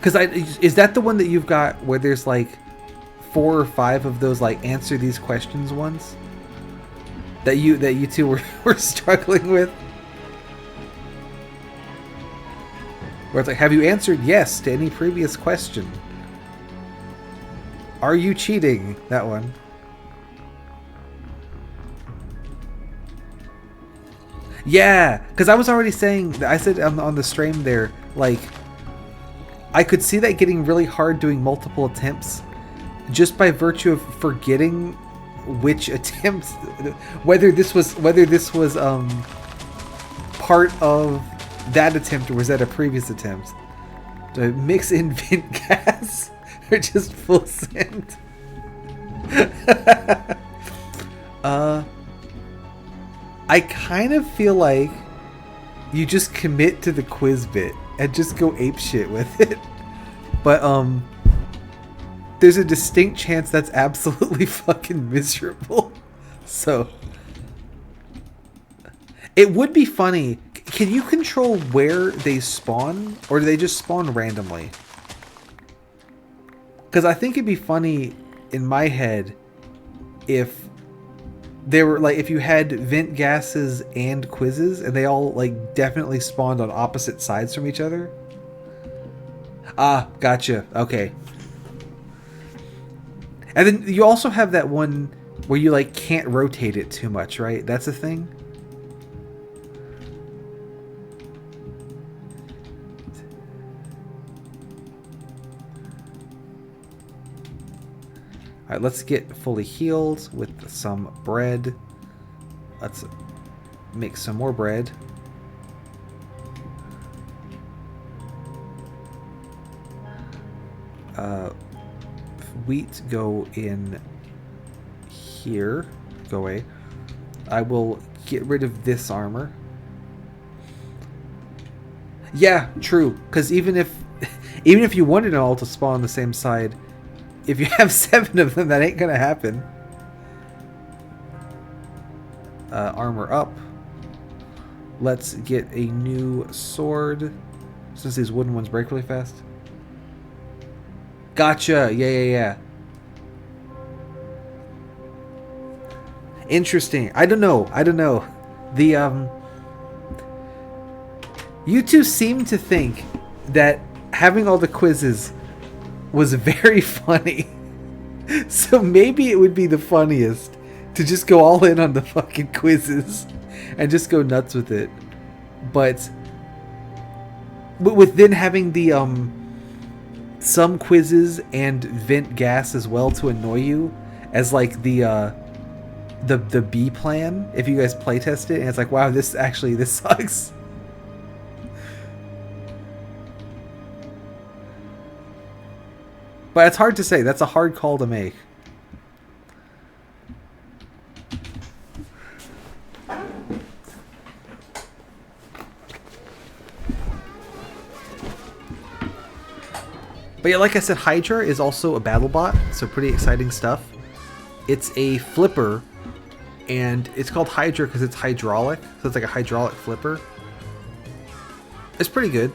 Because is that the one that you've got where there's like 4 or 5 of those like answer these questions ones that you two were struggling with? Where it's like, have you answered yes to any previous question? Are you cheating? That one. Yeah, because I was already saying, I said on the stream there, like, I could see that getting really hard doing multiple attempts just by virtue of forgetting which attempts, whether this was part of that attempt or was that a previous attempt? Do I mix in vent gas or just full send? I kind of feel like you just commit to the quiz bit and just go ape shit with it. But there's a distinct chance that's absolutely fucking miserable. So it would be funny. Can you control where they spawn, or do they just spawn randomly? Because I think it'd be funny in my head if they were like, if you had vent gases and quizzes and they all like definitely spawned on opposite sides from each other. Ah, gotcha. Okay. And then you also have that one where you like can't rotate it too much, right? That's a thing. Alright, let's get fully healed with some bread. Let's make some more bread. Wheat go in here. Go away. I will get rid of this armor. Yeah, true. Because even if you wanted them all to spawn on the same side, if you have 7 of them, that ain't gonna happen. Armor up. Let's get a new sword, since these wooden ones break really fast. Gotcha. Yeah. Interesting. I don't know. The you two seem to think that having all the quizzes was very funny. So maybe it would be the funniest to just go all in on the fucking quizzes and just go nuts with it. But with then having the some quizzes and vent gas as well to annoy you as like the B plan if you guys playtest it and it's like, wow, this sucks. But it's hard to say. That's a hard call to make. But yeah, like I said, Hydra is also a battle bot, so pretty exciting stuff. It's a flipper, and it's called Hydra because it's hydraulic, so it's like a hydraulic flipper. It's pretty good.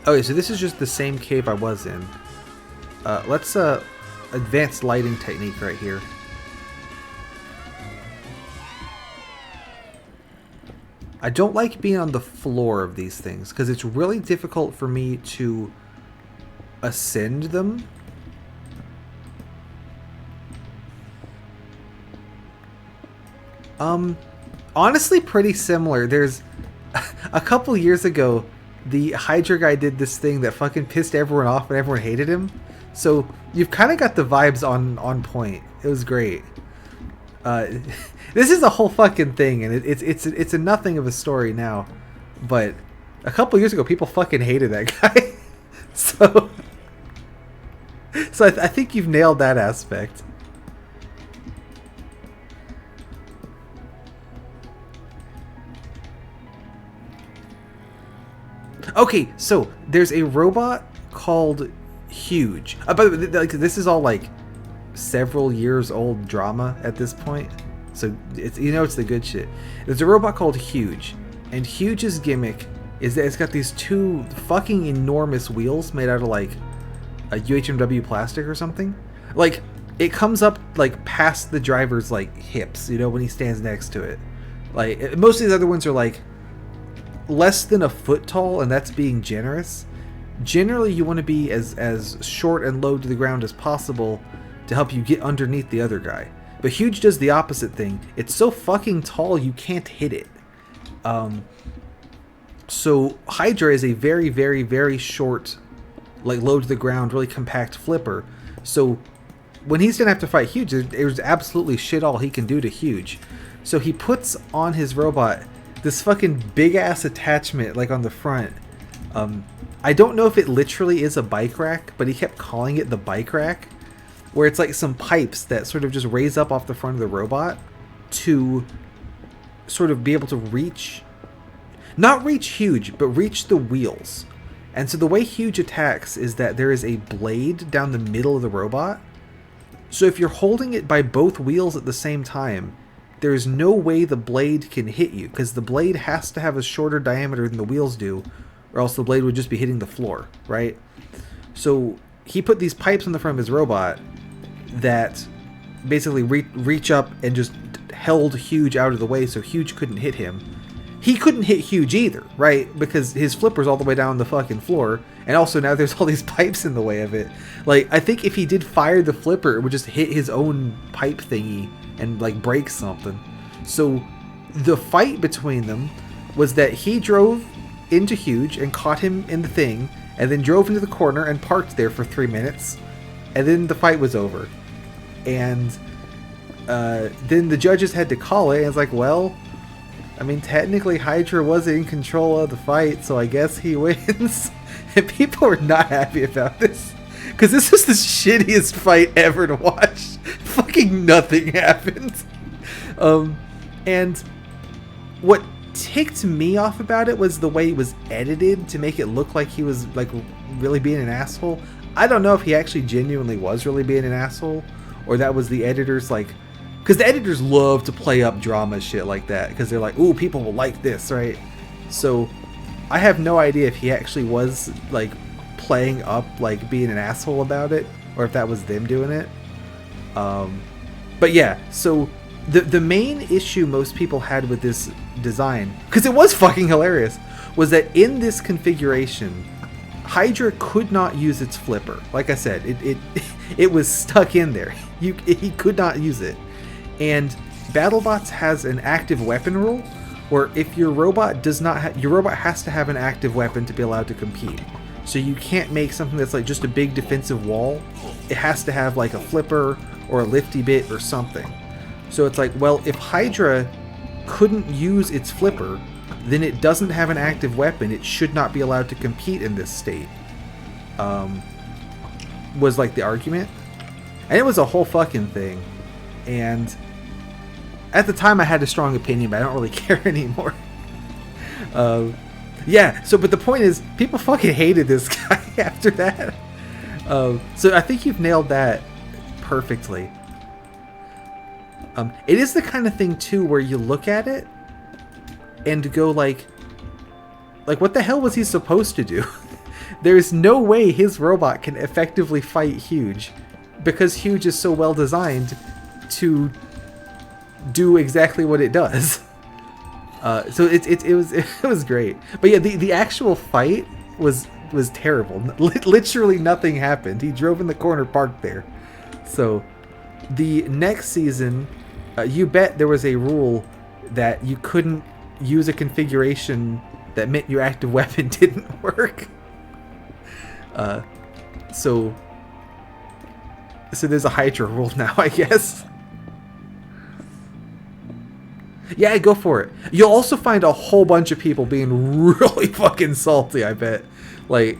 Okay, so this is just the same cave I was in. Let's advanced lighting technique right here. I don't like being on the floor of these things because it's really difficult for me to ascend them. Honestly, pretty similar. There's a couple years ago, the Hydra guy did this thing that fucking pissed everyone off and everyone hated him. So you've kind of got the vibes on point. It was great. This is a whole fucking thing, and it's a nothing of a story now. But a couple years ago, people fucking hated that guy. so I think you've nailed that aspect. Okay, so there's a robot called Huge. By the way, like, this is all like several years old drama at this point, so it's, you know, it's the good shit. There's a robot called Huge, and Huge's gimmick is that it's got these 2 fucking enormous wheels made out of like a UHMW plastic or something. Like, it comes up like past the driver's like hips, you know, when he stands next to it. Like, most of these other ones are like less than a foot tall, and that's being generous. Generally, you want to be as short and low to the ground as possible to help you get underneath the other guy. But Huge does the opposite thing. It's so fucking tall you can't hit it. So Hydra is a very, very, very short, like low to the ground, really compact flipper. So when he's gonna have to fight Huge, there's absolutely shit all he can do to Huge. So he puts on his robot this fucking big ass attachment like on the front. I don't know if it literally is a bike rack, but he kept calling it the bike rack, where it's like some pipes that sort of just raise up off the front of the robot to sort of be able to reach, not reach Huge, but reach the wheels. And so the way Huge attacks is that there is a blade down the middle of the robot. So if you're holding it by both wheels at the same time, there's no way the blade can hit you, because the blade has to have a shorter diameter than the wheels do, or else the blade would just be hitting the floor, right? So he put these pipes on the front of his robot that basically reach up and just held Huge out of the way so Huge couldn't hit him. He couldn't hit Huge either, right? Because his flipper's all the way down the fucking floor, and also now there's all these pipes in the way of it. Like, I think if he did fire the flipper, it would just hit his own pipe thingy and like break something. So the fight between them was that he drove into Huge and caught him in the thing, and then drove into the corner and parked there for 3 minutes, and then the fight was over. And then the judges had to call it, and it's like, well, I mean, technically Hydra was in control of the fight, so I guess he wins. And people were not happy about this, because this was the shittiest fight ever to watch. Fucking nothing happened. And what ticked me off about it was the way it was edited to make it look like he was like really being an asshole. I don't know if he actually genuinely was really being an asshole, or that was the editors, like, because the editors love to play up drama shit like that, because they're like, ooh, people will like this, right? So I have no idea if he actually was like playing up like being an asshole about it, or if that was them doing it. But yeah, so the main issue most people had with this design, because it was fucking hilarious, was that in this configuration, Hydra could not use its flipper. Like I said, it was stuck in there. He could not use it. And BattleBots has an active weapon rule, where if your robot does not your robot has to have an active weapon to be allowed to compete. So you can't make something that's like just a big defensive wall. It has to have like a flipper or a lifty bit or something. So it's like, well, if Hydra couldn't use its flipper, then it doesn't have an active weapon. It should not be allowed to compete in this state. Was like the argument. And it was a whole fucking thing. And at the time I had a strong opinion, but I don't really care anymore. Yeah, so but the point is, people fucking hated this guy after that. So I think you've nailed that perfectly. It is the kind of thing too where you look at it and go like what the hell was he supposed to do? There's no way his robot can effectively fight Huge, because Huge is so well designed to do exactly what it does. So it was great. But yeah, the actual fight was terrible. Literally nothing happened. He drove in the corner, parked there. So the next season, you bet there was a rule that you couldn't use a configuration that meant your active weapon didn't work. So there's a Hydra rule now, I guess. Yeah, go for it. You'll also find a whole bunch of people being really fucking salty, I bet. Like,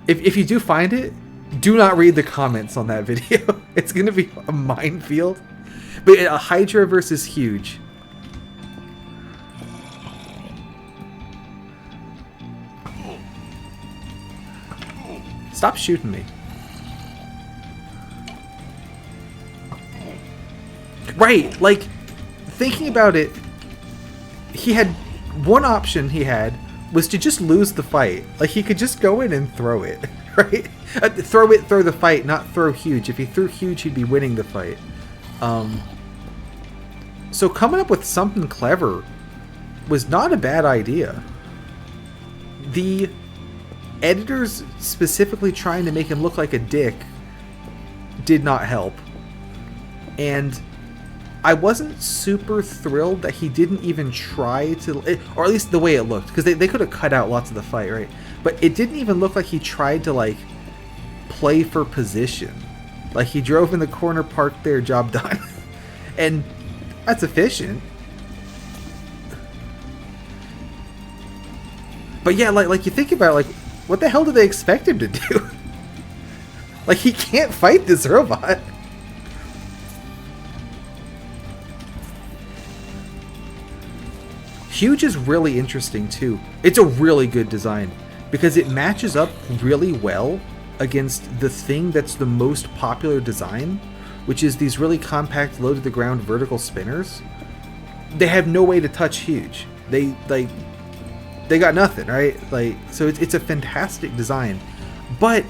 if you do find it, do not read the comments on that video. It's gonna be a minefield. But a Hydra versus Huge. Stop shooting me. Right, like, thinking about it, he had one option he had was to just lose the fight. Like, he could just go in and throw it, right? Throw the fight, not throw Huge. If he threw Huge, he'd be winning the fight. So coming up with something clever was not a bad idea. The editors specifically trying to make him look like a dick did not help. And I wasn't super thrilled that he didn't even try to, or at least the way it looked, because they could have cut out lots of the fight, right? But it didn't even look like he tried to, like, play for position. Like, he drove in the corner, parked there, job done. And that's efficient. But yeah, like you think about it, like, what the hell do they expect him to do? Like, he can't fight this robot. Huge is really interesting too. It's a really good design because it matches up really well against the thing that's the most popular design, which is these really compact, low to the ground vertical spinners. They have no way to touch Huge. They got nothing, right? Like, so it's a fantastic design, but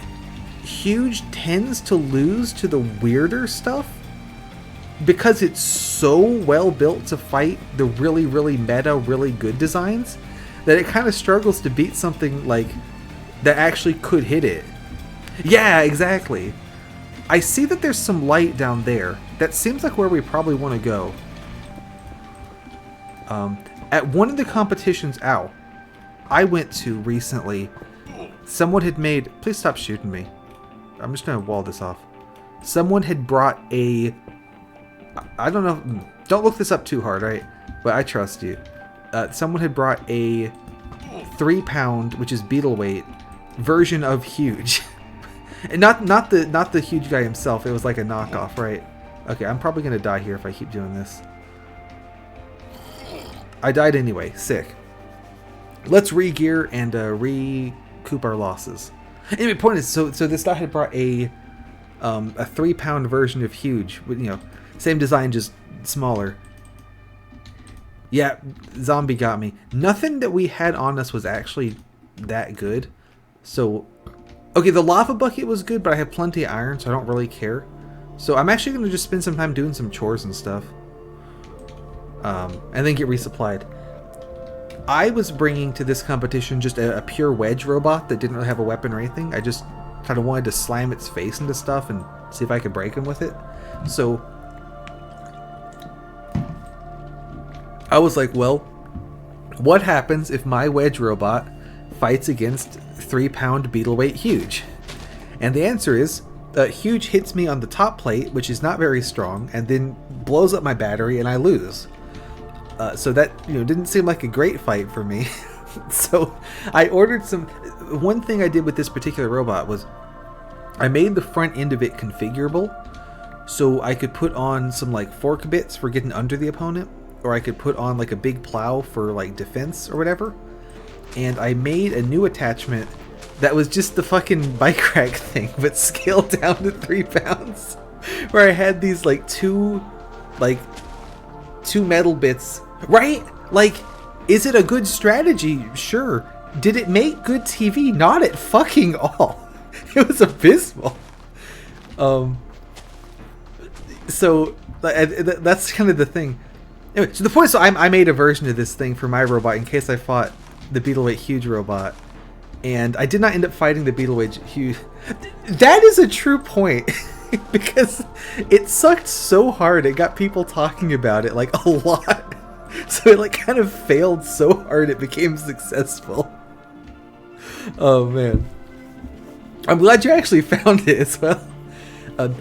Huge tends to lose to the weirder stuff because it's so well built to fight the really, really meta, really good designs that it kind of struggles to beat something like that actually could hit it. Yeah, exactly. I see that there's some light down there. That seems like where we probably want to go. At one of the competitions, I went to recently, someone had made... Please stop shooting me. I'm just going to wall this off. Someone had brought a... I don't know. Don't look this up too hard, right? But I trust you. Someone had brought a 3-pound, which is beetle weight, version of Huge. And not the Huge guy himself. It was like a knockoff, right? Okay, I'm probably gonna die here if I keep doing this. I died anyway. Sick. Let's re-gear and recoup our losses. Anyway, point is, so this guy had brought a 3-pound version of Huge, with, you know, same design, just smaller. Yeah, zombie got me. Nothing that we had on us was actually that good. So, okay, the lava bucket was good, but I have plenty of iron, so I don't really care. So I'm actually going to just spend some time doing some chores and stuff. And then get resupplied. I was bringing to this competition just a pure wedge robot that didn't really have a weapon or anything. I just kind of wanted to slam its face into stuff and see if I could break him with it. So I was like, well, what happens if my wedge robot fights against 3-pound beetle weight Huge? And the answer is, Huge hits me on the top plate, which is not very strong, and then blows up my battery, and I lose. So that, you know, didn't seem like a great fight for me. So I ordered some... One thing I did with this particular robot was I made the front end of it configurable, so I could put on some like fork bits for getting under the opponent, or I could put on like a big plow for like defense or whatever. And I made a new attachment that was just the fucking bike rack thing, but scaled down to 3 pounds, where I had these like two metal bits, right? Like, is it a good strategy? Sure. Did it make good TV? Not at fucking all. It was abysmal. So that's kind of the thing. Anyway, so the point is, so I made a version of this thing for my robot in case I fought the Beetleweight Huge robot, and I did not end up fighting the Beetleweight Huge. That is a true point, because it sucked so hard it got people talking about it like a lot. So it like kind of failed so hard it became successful. Oh man, I'm glad you actually found it as well.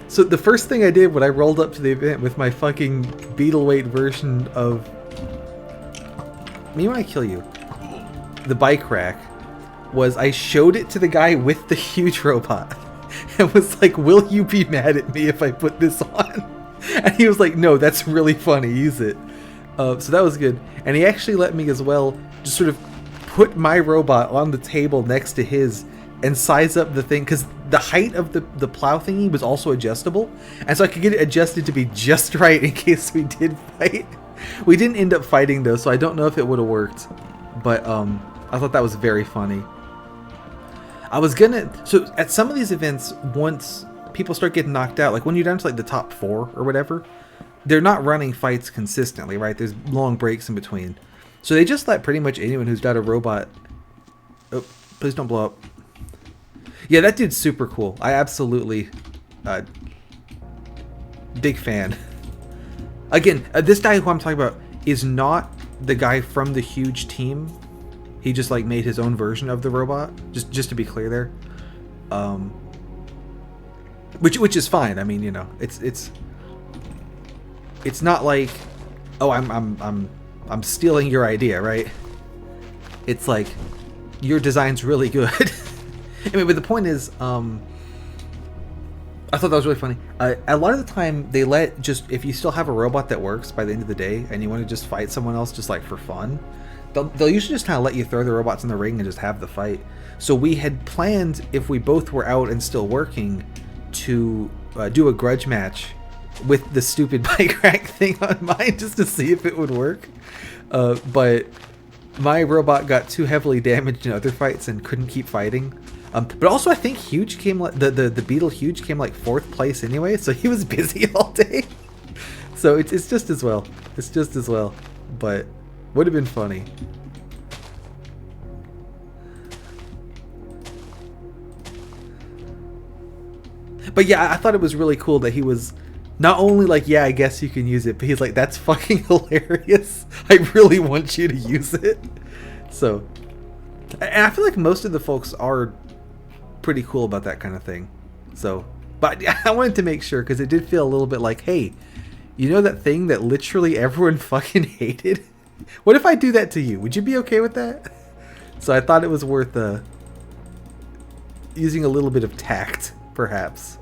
So the first thing I did when I rolled up to the event with my fucking Beetleweight version of... Me when I kill you. The bike rack. Was I showed it to the guy with the Huge robot. And was like, will you be mad at me if I put this on? And he was like, no, that's really funny. Use it. So that was good. And he actually let me as well just sort of put my robot on the table next to his and size up the thing, because the height of the plow thingy was also adjustable, and so I could get it adjusted to be just right in case we did fight. We didn't end up fighting though, so I don't know if it would have worked, but I thought that was very funny. I was gonna... So at some of these events, once people start getting knocked out, like when you're down to like the top 4 or whatever, they're not running fights consistently, right? There's long breaks in between. So they just let pretty much anyone who's got a robot... Oh, please don't blow up. Yeah, that dude's super cool. I absolutely... big fan. Again, this guy who I'm talking about is not the guy from the Huge team. He just like made his own version of the robot. Just to be clear there. which is fine. I mean, you know, it's not like, oh, I'm stealing your idea, right? It's like your design's really good. I mean, but the point is, I thought that was really funny. A lot of the time, they let just, if you still have a robot that works by the end of the day, and you want to just fight someone else just like for fun, they'll usually just kind of let you throw the robots in the ring and just have the fight. So we had planned, if we both were out and still working, to do a grudge match with the stupid bike rack thing on mine just to see if it would work. But my robot got too heavily damaged in other fights and couldn't keep fighting. But also, I think Huge came like the Beetle Huge came like 4th place anyway, so he was busy all day. So it's just as well. It's just as well. But would have been funny. But yeah, I thought it was really cool that he was not only like, yeah, I guess you can use it, but he's like, that's fucking hilarious. I really want you to use it. So, and I feel like most of the folks are pretty cool about that kind of thing. So, but I wanted to make sure because it did feel a little bit like, hey, you know that thing that literally everyone fucking hated? What if I do that to you? Would you be okay with that? So I thought it was worth using a little bit of tact, perhaps.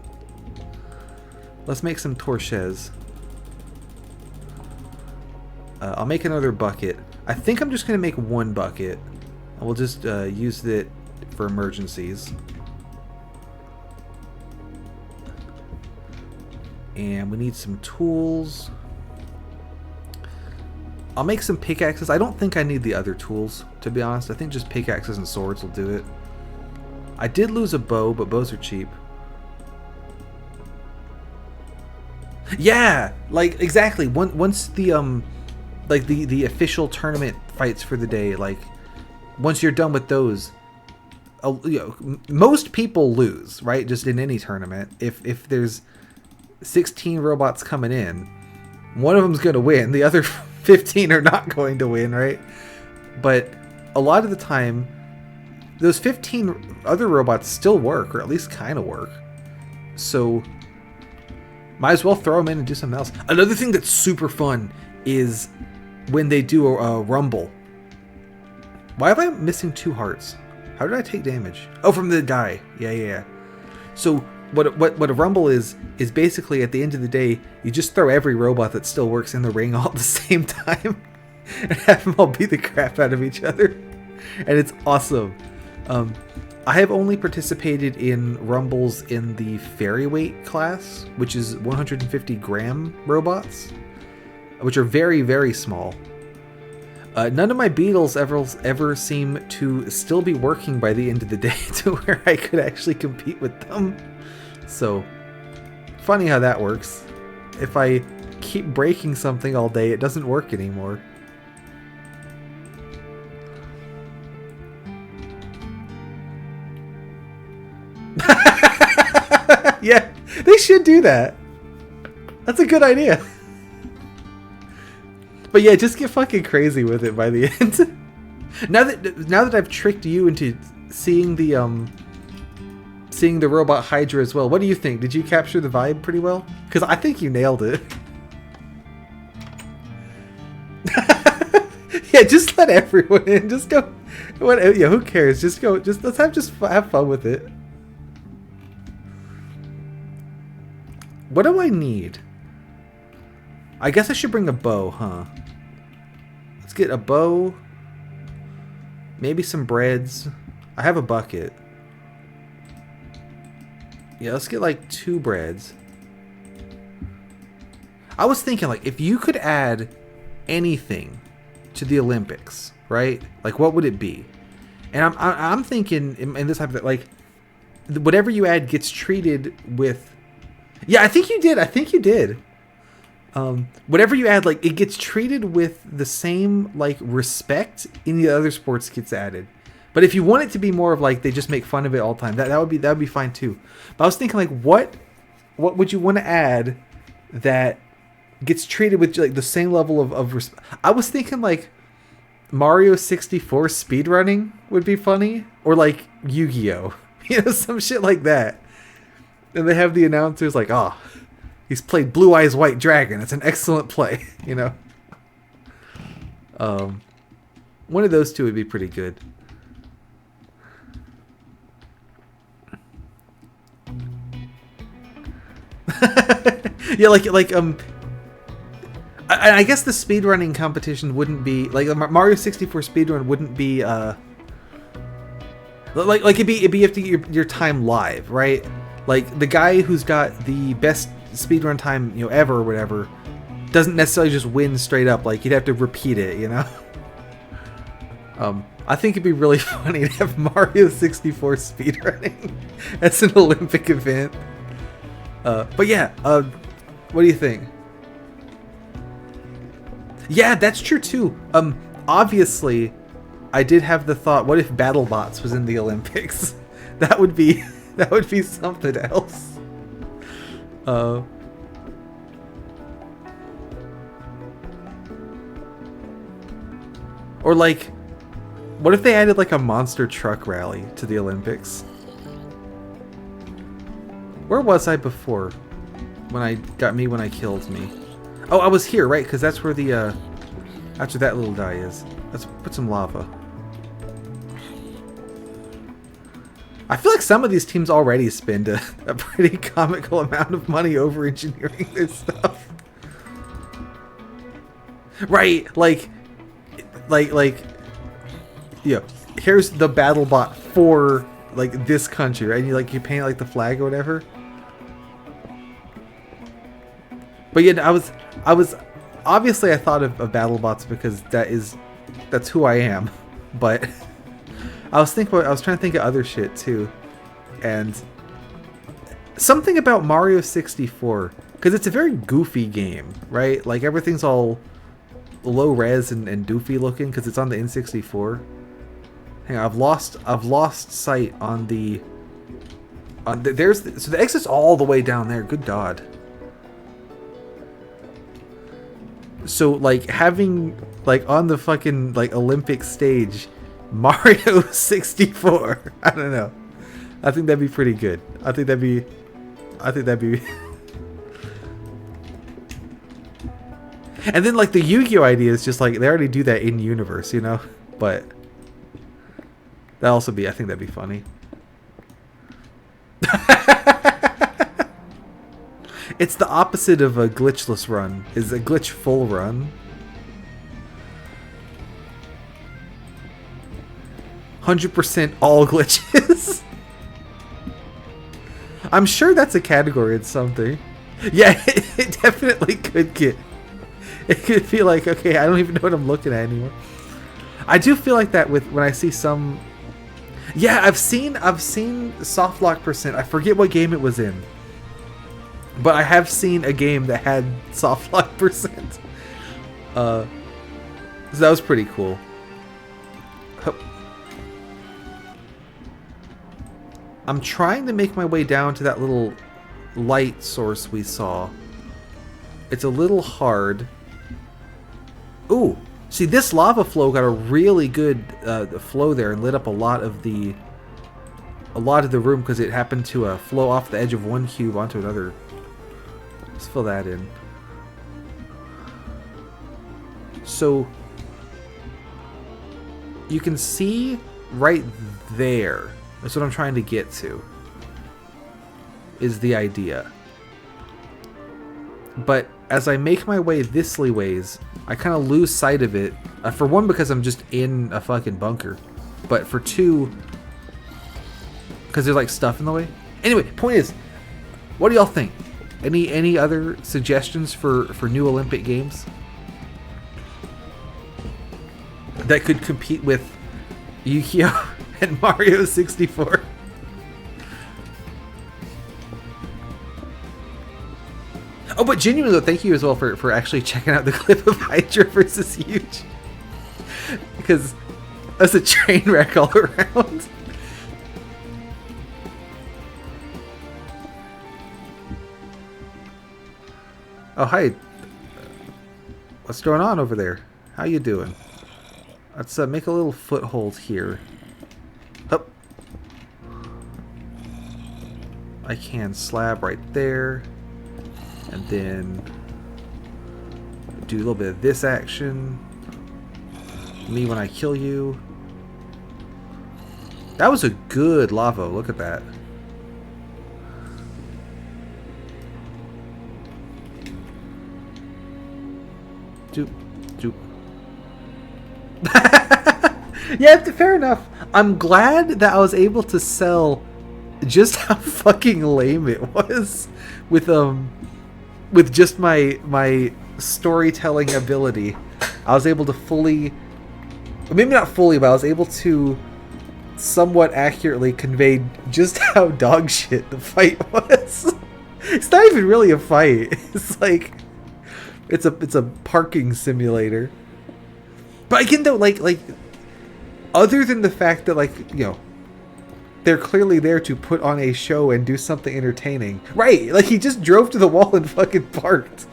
Let's make some torches. I'll make another bucket. I think I'm just going to make one bucket. We'll just use it for emergencies. And we need some tools. I'll make some pickaxes. I don't think I need the other tools, to be honest. I think just pickaxes and swords will do it. I did lose a bow, but bows are cheap. Yeah, like exactly. Once the like the official tournament fights for the day, like once you're done with those, you know, most people lose, right? Just in any tournament, if there's 16 robots coming in, one of them's going to win. The other 15 are not going to win, right? But a lot of the time, those 15 other robots still work, or at least kind of work. So might as well throw them in and do something else. Another thing that's super fun is when they do a rumble. Why am I missing 2 hearts? How did I take damage? Oh, from the guy. Yeah. So what a rumble is basically at the end of the day, you just throw every robot that still works in the ring all at the same time and have them all beat the crap out of each other. And it's awesome. I have only participated in rumbles in the fairy weight class, which is 150 gram robots, which are very, very small. None of my beetles ever seem to still be working by the end of the day to where I could actually compete with them. So, funny how that works. If I keep breaking something all day, it doesn't work anymore. Yeah, they should do that. That's a good idea. But yeah, just get fucking crazy with it by the end. Now that I've tricked you into seeing the robot Hydra as well, what do you think? Did you capture the vibe pretty well? Because I think you nailed it. Yeah, just let everyone in. Just go. Yeah, who cares? Just go. Let's have fun with it. What do I need? I guess I should bring a bow, huh? Let's get a bow. Maybe some breads. I have a bucket. Yeah, let's get like 2 breads. I was thinking, like, if you could add anything to the Olympics, right? Like, what would it be? And I'm thinking in this type of, like, whatever you add gets treated with. Yeah, I think you did. Whatever you add, like, it gets treated with the same, like, respect in the other sports gets added. But if you want it to be more of like they just make fun of it all the time, that would be fine too. But I was thinking, like, what would you want to add that gets treated with like the same level of respect? I was thinking like Mario 64 speedrunning would be funny, or like Yu-Gi-Oh, you know, some shit like that. And they have the announcers like, oh, he's played Blue Eyes White Dragon. It's an excellent play, you know. One of those two would be pretty good. Yeah, I guess the speedrunning competition wouldn't be like Mario 64 speedrun wouldn't be like it'd be you have to get your time live, right? Like the guy who's got the best speedrun time, you know, ever or whatever, doesn't necessarily just win straight up. Like you'd have to repeat it, you know. I think it'd be really funny to have Mario 64 speedrunning as an Olympic event. But yeah, what do you think? Yeah, that's true too. Obviously, I did have the thought, what if BattleBots was in the Olympics? That would be something else. Or like, what if they added like a monster truck rally to the Olympics? Where was I before? When I killed me. Oh, I was here, right? Because that's where the after that little guy is. Let's put some lava. I feel like some of these teams already spend a pretty comical amount of money over engineering this stuff. Right, like, yeah. Here's the BattleBot for like this country, right? And you paint like the flag or whatever. But yeah, I was obviously I thought of BattleBots because that's who I am. But I was trying to think of other shit too, and something about Mario 64 because it's a very goofy game, right? Like everything's all low res and doofy looking because it's on the N64. Hang on, I've lost sight on the so the exit's all the way down there. Good God. So like having like on the fucking like Olympic stage Mario 64. I don't know. I think that'd be pretty good. I think that'd be And then like the Yu-Gi-Oh idea is just like they already do that in universe, you know? But that'd also be, I think that'd be funny. It's the opposite of a glitchless run. Is a glitch full run. 100% all glitches. I'm sure that's a category in something. Yeah, it definitely could get. It could feel like, okay, I don't even know what I'm looking at anymore. I do feel like that when I see some. Yeah, I've seen soft lock percent. I forget what game it was in. But I have seen a game that had soft lock percent. So that was pretty cool. I'm trying to make my way down to that little light source we saw. It's a little hard. Ooh, see this lava flow got a really good flow there and lit up a lot of the room because it happened to flow off the edge of one cube onto another. Let's fill that in. So you can see right there. That's what I'm trying to get to. Is the idea. But as I make my way thisly ways, I kind of lose sight of it. For one, because I'm just in a fucking bunker. But for two, because there's like stuff in the way. Anyway, point is, what do y'all think? Any other suggestions for new Olympic games that could compete with Yu-Gi-Oh! And Mario 64? Oh, but genuinely, thank you as well for actually checking out the clip of Hydra versus Huge. Because that's a train wreck all around. Oh, hi. What's going on over there? How you doing? Let's make a little foothold here. Up. I can slab right there. And then do a little bit of this action. Me when I kill you. That was a good lava. Look at that. Doop, doop. Yeah, fair enough. I'm glad that I was able to sell just how fucking lame it was with just my storytelling ability. I was able to fully, maybe not fully, but I was able to somewhat accurately convey just how dog shit the fight was. It's not even really a fight. It's like it's a parking simulator. But again though, like other than the fact that, like, you know, they're clearly there to put on a show and do something entertaining. Right, like he just drove to the wall and fucking parked.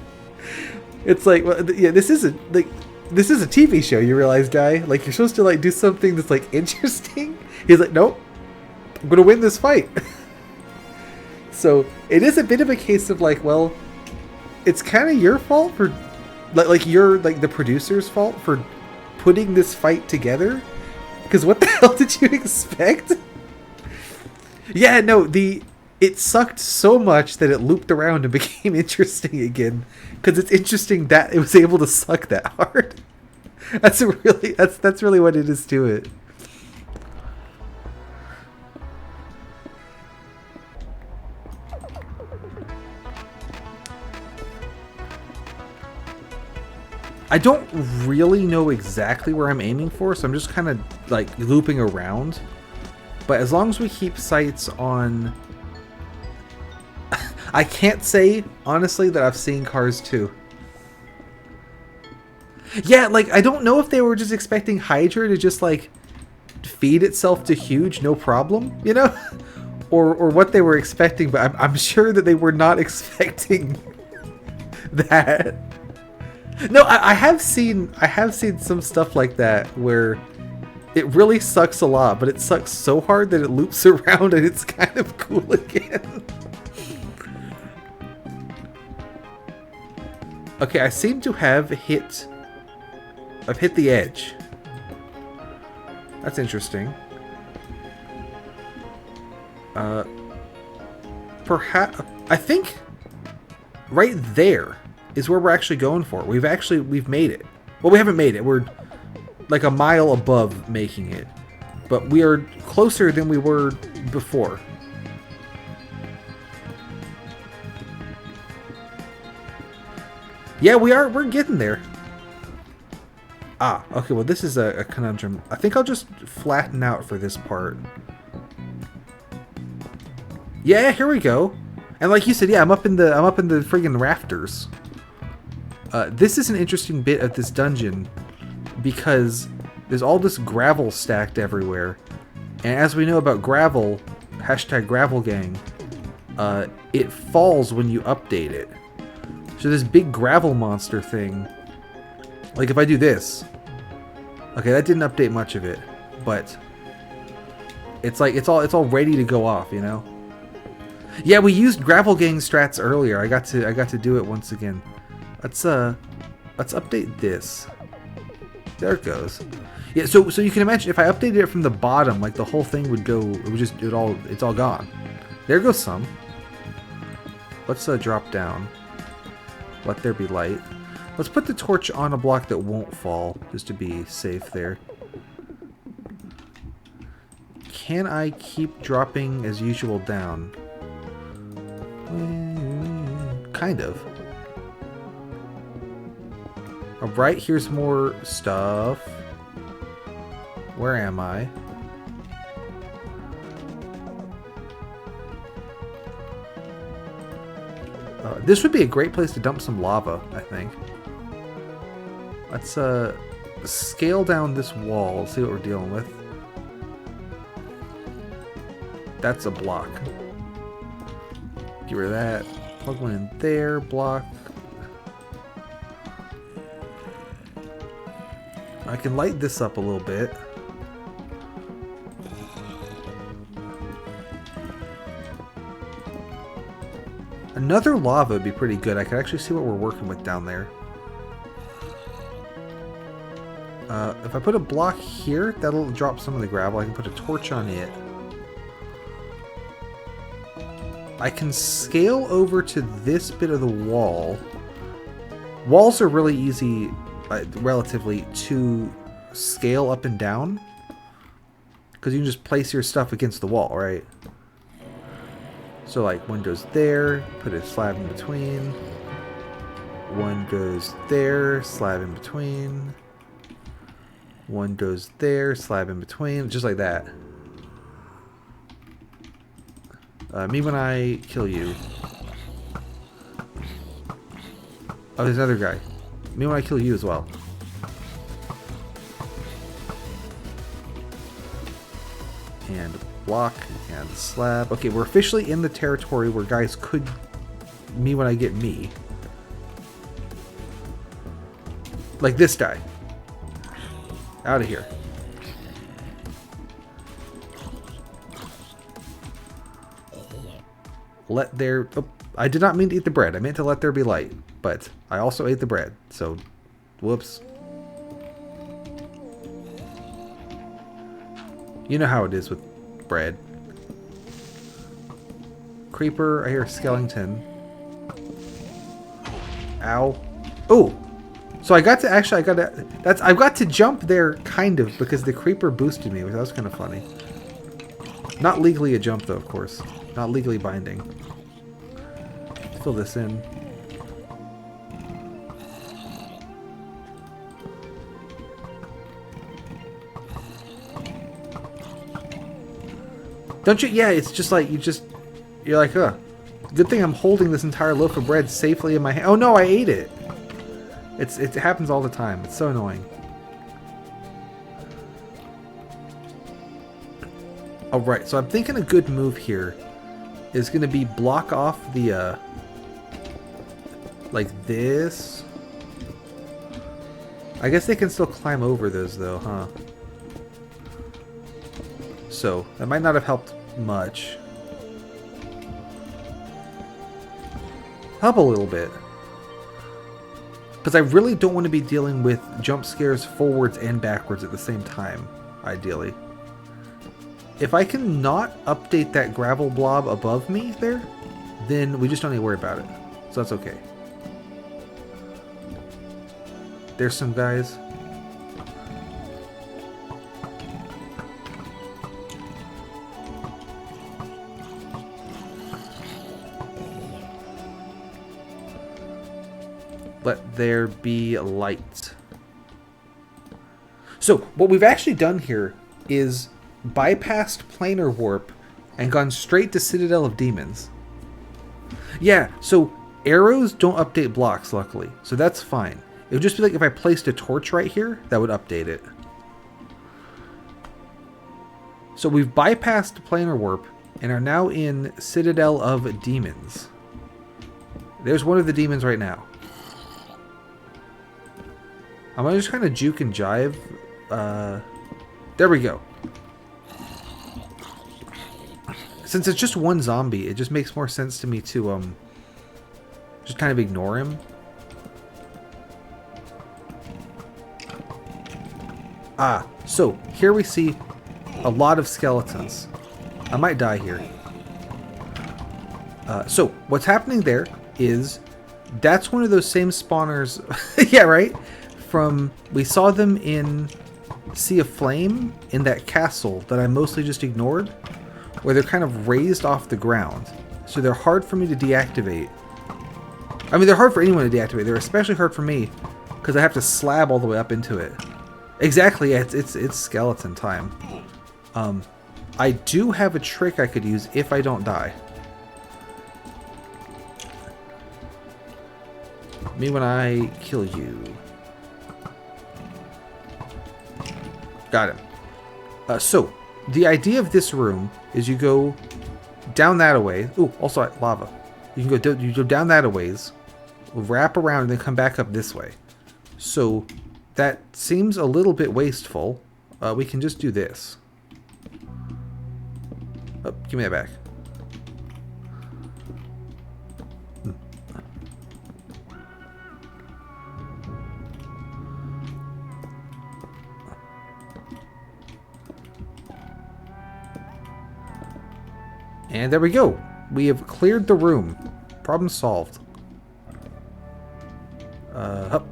It's like, well, yeah, this is a TV show, you realize, guy? Like, you're supposed to, like, do something that's, like, interesting. He's like, nope, I'm gonna win this fight. So, it is a bit of a case of, like, well, it's kind of your fault for, like, you're, like, the producer's fault for putting this fight together. Because what the hell did you expect? Yeah, no, it sucked so much that it looped around and became interesting again. Because it's interesting that it was able to suck that hard. That's really what it is to it. I don't really know exactly where I'm aiming for, so I'm just kind of like looping around. But as long as we keep sights on... I can't say, honestly, that I've seen Cars 2. Yeah, like, I don't know if they were just expecting Hydra to just, like, feed itself to Huge, no problem, you know? or what they were expecting, but I'm sure that they were not expecting that. No, I have seen some stuff like that where it really sucks a lot, but it sucks so hard that it loops around and it's kind of cool again. Okay, I seem to have hit the edge. That's interesting. Perhaps I think right there is where we're actually going for. We've made it. Well, we haven't made it. We're like a mile above making it. But we are closer than we were before. Yeah, we are. We're getting there. Ah, okay, well this is a conundrum. I think I'll just flatten out for this part. Yeah, here we go. And like you said, yeah, I'm up in the friggin' rafters. This is an interesting bit of this dungeon because there's all this gravel stacked everywhere. And as we know about gravel, #GravelGang, it falls when you update it. So this big gravel monster thing, like if I do this, okay, that didn't update much of it, but it's like it's all ready to go off, you know. Yeah, we used GravelGang strats earlier. I got to do it once again. Let's update this. There it goes. Yeah, so you can imagine if I updated it from the bottom, like the whole thing would go. It's all gone. There goes some. Let's drop down. Let there be light. Let's put the torch on a block that won't fall, just to be safe there. Can I keep dropping as usual down? Kind of. Alright, here's more stuff. Where am I? This would be a great place to dump some lava, I think. Let's scale down this wall, see what we're dealing with. That's a block. Get rid of that. Plug one in there, block. I can light this up a little bit. Another lava would be pretty good. I could actually see what we're working with down there. If I put a block here, that'll drop some of the gravel. I can put a torch on it. I can scale over to this bit of the wall. Walls are really easy, relatively, to scale up and down. Because you can just place your stuff against the wall, right? So like one goes there, put a slab in between. One goes there, slab in between. One goes there, slab in between, just like that. Me when I kill you. Oh, there's another guy. Me when I kill you as well. And block and slab. Okay, we're officially in the territory where guys could me when I get me. Like this guy. Out of here. Let there... Oh, I did not mean to eat the bread. I meant to let there be light. But I also ate the bread. So, whoops. You know how it is with bread. Creeper. I hear skeleton. Ow. Oh! So I got to actually, I've got to jump there kind of because the creeper boosted me, which that was kind of funny. Not legally a jump though, of course. Not legally binding. Fill this in. Don't you? Yeah, it's just like you're like, huh. Good thing I'm holding this entire loaf of bread safely in my hand. Oh no, I ate it. It happens all the time. It's so annoying. Alright, so I'm thinking a good move here is going to be block off the, like this. I guess they can still climb over those though, huh? So, that might not have helped much. Help a little bit. Because I really don't want to be dealing with jump scares forwards and backwards at the same time, ideally. If I can not update that gravel blob above me there, then we just don't need to worry about it. So that's okay. There's some guys. Let there be light. So, what we've actually done here is bypassed planar warp and gone straight to Citadel of Demons. Yeah, so arrows don't update blocks, luckily. So that's fine. It would just be like if I placed a torch right here, that would update it. So we've bypassed planar warp and are now in Citadel of Demons. There's one of the demons right now. I'm gonna just kind of juke and jive. There we go. Since it's just one zombie, it just makes more sense to me to just kind of ignore him. Ah, so here we see a lot of skeletons. I might die here. So what's happening there is that's one of those same spawners. Yeah, right? We saw them in Sea of Flame in that castle that I mostly just ignored, where they're kind of raised off the ground. So they're hard for me to deactivate. I mean, they're hard for anyone to deactivate. They're especially hard for me because I have to slab all the way up into it. Exactly, yeah, it's skeleton time. I do have a trick I could use if I don't die. Me when I kill you. Got him. So, the idea of this room is you go down that a way. Ooh, also lava. You can go down that a ways, wrap around, and then come back up this way. So, that seems a little bit wasteful. We can just do this. Oh, give me that back. And there we go. We have cleared the room. Problem solved. Up.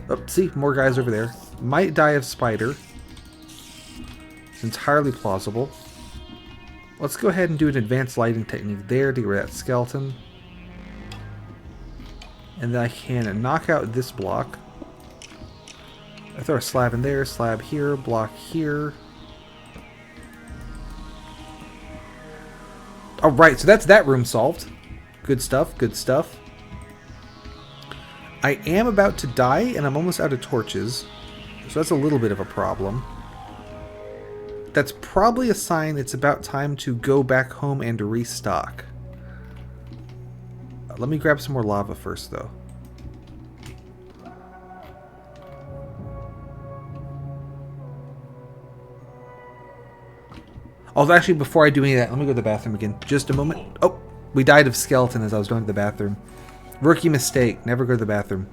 Oh, see, more guys over there. Might die of spider. It's entirely plausible. Let's go ahead and do an advanced lighting technique there to get rid of that skeleton. And then I can knock out this block. I throw a slab in there, slab here, block here. Alright, so that's that room solved. Good stuff, good stuff. I am about to die, and I'm almost out of torches. So that's a little bit of a problem. That's probably a sign it's about time to go back home and restock. Let me grab some more lava first, though. Oh, actually, before I do any of that, let me go to the bathroom again. Just a moment. Oh, we died of skeleton as I was going to the bathroom. Rookie mistake. Never go to the bathroom.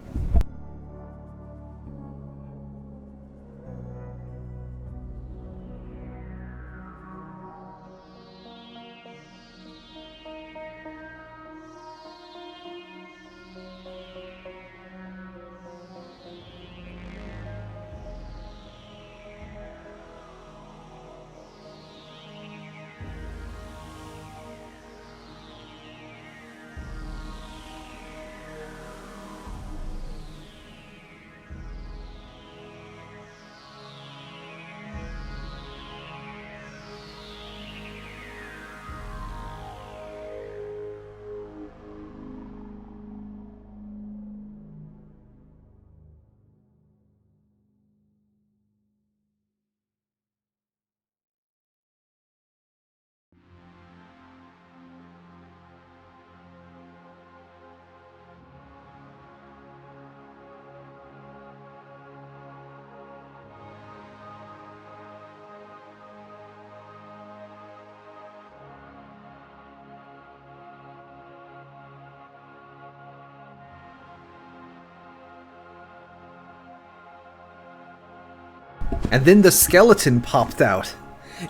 And then the skeleton popped out.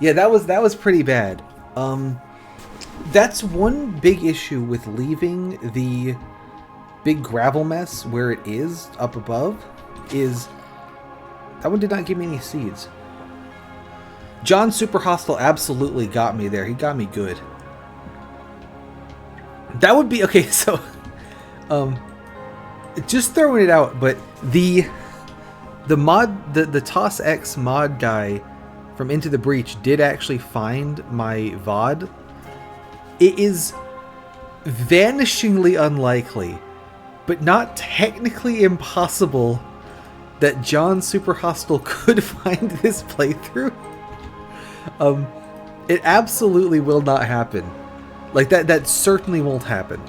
Yeah, that was pretty bad. That's one big issue with leaving the big gravel mess where it is up above, is that one did not give me any seeds. John Super Hostile absolutely got me there. He got me good. That would be okay, so just throwing it out, but the mod, the Toss X mod guy from Into the Breach did actually find my VOD. It is vanishingly unlikely, but not technically impossible, that John Super Hostile could find this playthrough. It absolutely will not happen. Like, that certainly won't happen.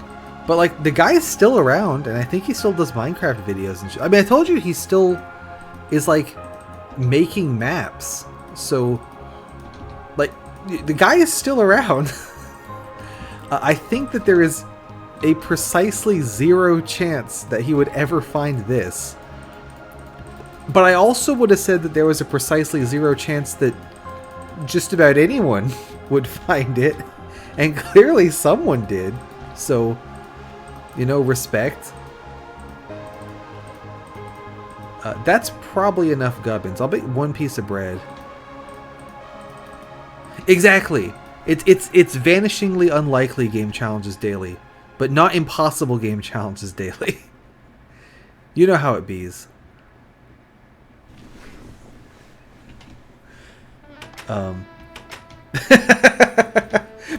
But, like, the guy is still around, and I think he still does Minecraft videos and shit. I mean, I told you he still is, like, making maps. So, like, the guy is still around. I think that there is a precisely 0 chance that he would ever find this. But I also would have said that there was a precisely 0 chance that just about anyone would find it. And clearly someone did. So, you know, respect. That's probably enough gubbins. I'll make 1 piece of bread. Exactly. It's vanishingly unlikely game challenges daily, but not impossible game challenges daily. You know how it bees.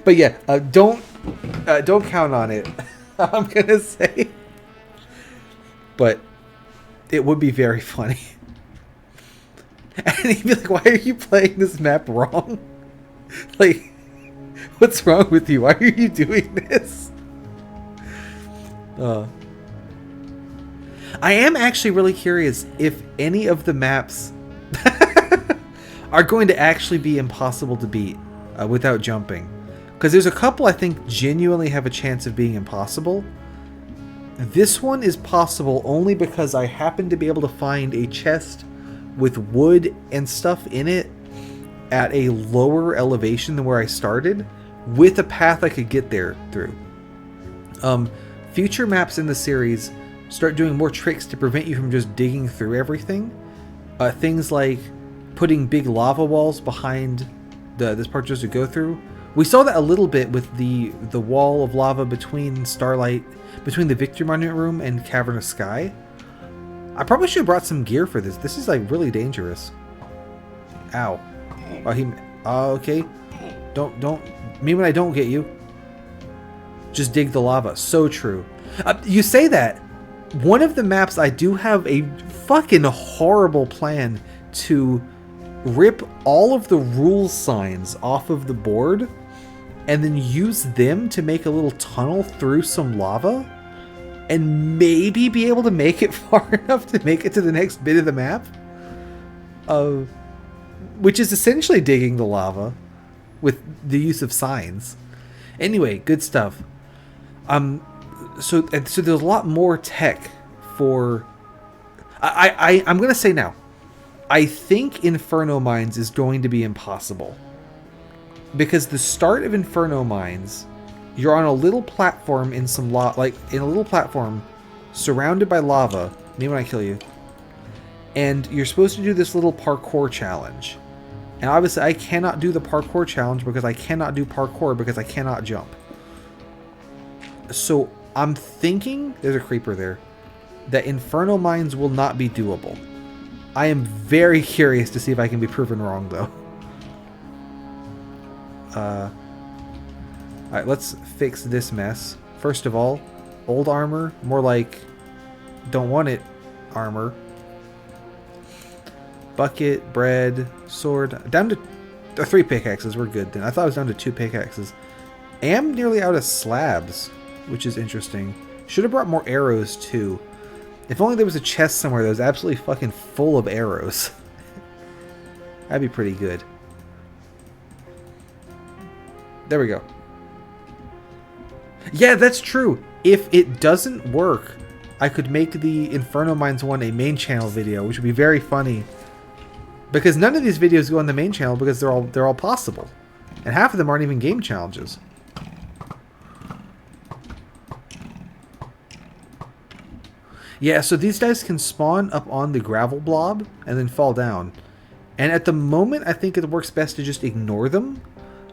But yeah, don't count on it. I'm gonna say, but it would be very funny. And he'd be like, "Why are you playing this map wrong? Like, what's wrong with you? Why are you doing this?" I am actually really curious if any of the maps are going to actually be impossible to beat without jumping. Because there's a couple I think genuinely have a chance of being impossible. This one is possible only because I happen to be able to find a chest with wood and stuff in it at a lower elevation than where I started, with a path I could get there through. Future maps in the series start doing more tricks to prevent you from just digging through everything. Things like putting big lava walls behind this part just to go through. We saw that a little bit with the wall of lava between the Victory Monument room and Cavernous Sky. I probably should have brought some gear for this. This is like really dangerous. Ow. Okay. Don't. Me when I don't get you. Just dig the lava. So true. You say that. One of the maps I do have a fucking horrible plan to rip all of the rule signs off of the board and then use them to make a little tunnel through some lava and maybe be able to make it far enough to make it to the next bit of the map. Which is essentially digging the lava with the use of signs. Anyway, good stuff. So there's a lot more tech for... I'm going to say now, I think Inferno Mines is going to be impossible. Because the start of Inferno Mines, you're on a little platform in some in a little platform surrounded by lava, me when I kill you. And you're supposed to do this little parkour challenge. And obviously I cannot do the parkour challenge because I cannot do parkour because I cannot jump. So I'm thinking, there's a creeper there, that Inferno Mines will not be doable. I am very curious to see if I can be proven wrong though. Alright, let's fix this mess. First of all, old armor, more like don't want it armor. Bucket, bread, sword. Down to 3 pickaxes. We're good then. I thought I was down to 2 pickaxes. Am nearly out of slabs, which is interesting. Should have brought more arrows too. If only there was a chest somewhere that was absolutely fucking full of arrows. That'd be pretty good. There we go. Yeah, that's true. If it doesn't work, I could make the Inferno Mines one a main channel video, which would be very funny. Because none of these videos go on the main channel because they're all possible. And half of them aren't even game challenges. Yeah, so these guys can spawn up on the gravel blob and then fall down. And at the moment, I think it works best to just ignore them.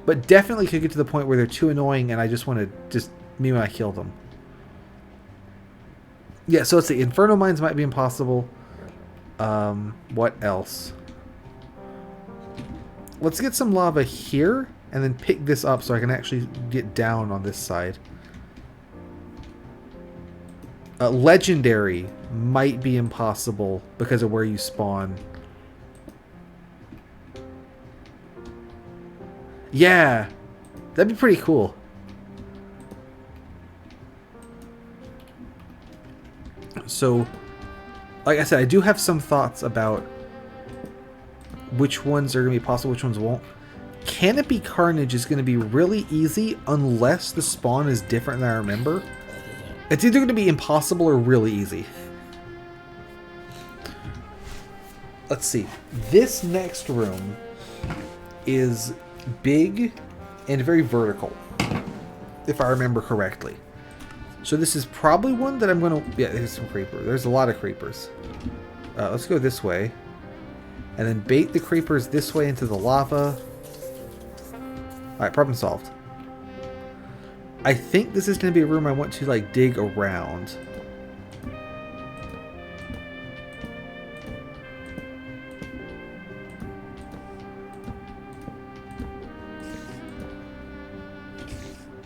But definitely could get to the point where they're too annoying and I just want to just me when I kill them. Yeah, so let's see. Inferno Mines might be impossible. What else? Let's get some lava here and then pick this up so I can actually get down on this side. Legendary might be impossible because of where you spawn. Yeah, that'd be pretty cool. So, like I said, I do have some thoughts about which ones are going to be possible, which ones won't. Canopy Carnage is going to be really easy unless the spawn is different than I remember. It's either going to be impossible or really easy. Let's see. This next room is big and very vertical, if I remember correctly. So this is probably one that I'm going to... Yeah, there's some creeper. There's a lot of creepers. Let's go this way. And then bait the creepers this way into the lava. Alright, problem solved. I think this is going to be a room I want to, like, dig around.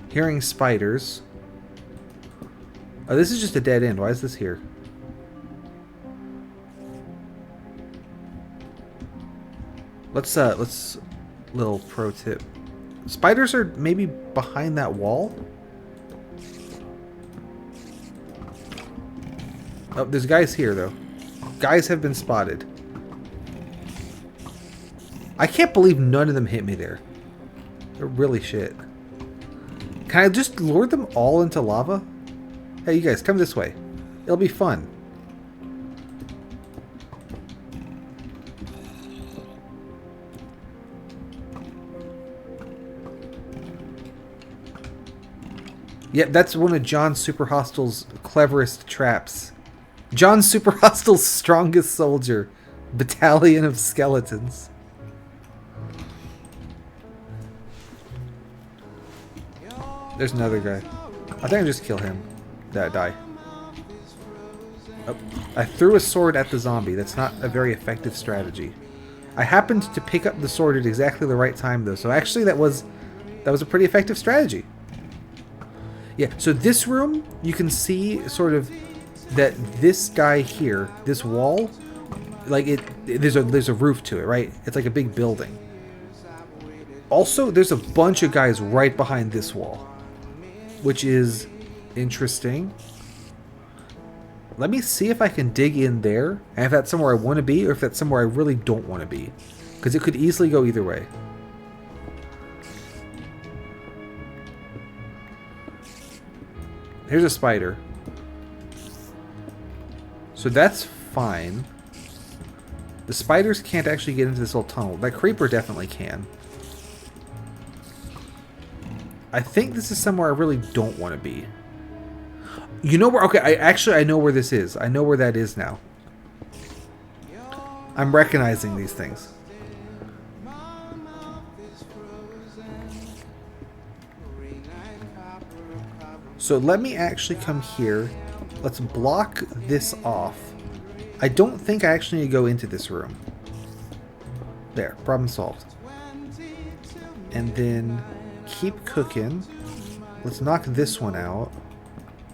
Hearing spiders. Oh, this is just a dead end. Why is this here? Let's little pro tip. Spiders are maybe behind that wall. Oh, there's guys here though. Guys have been spotted. I can't believe none of them hit me there. They're really shit. Can I just lure them all into lava? Hey, you guys, come this way. It'll be fun. Yeah, that's one of John Super Hostile's cleverest traps. John Super Hostile's strongest soldier. Battalion of skeletons. There's another guy. I think I just kill him. Die. Oh, I threw a sword at the zombie. That's not a very effective strategy. I happened to pick up the sword at exactly the right time, though. So actually, that was a pretty effective strategy. Yeah. So this room, you can see sort of that this guy here, this wall, like there's a roof to it, right? It's like a big building. Also, there's a bunch of guys right behind this wall, which is interesting. Let me see if I can dig in there, and if that's somewhere I want to be, or if that's somewhere I really don't want to be. Because it could easily go either way. Here's a spider. So that's fine. The spiders can't actually get into this little tunnel. That creeper definitely can. I think this is somewhere I really don't want to be. You know where? Okay, I know where this is. I know where that is now. I'm recognizing these things. So let me actually come here. Let's block this off. I don't think I actually need to go into this room. There, problem solved. And then keep cooking. Let's knock this one out.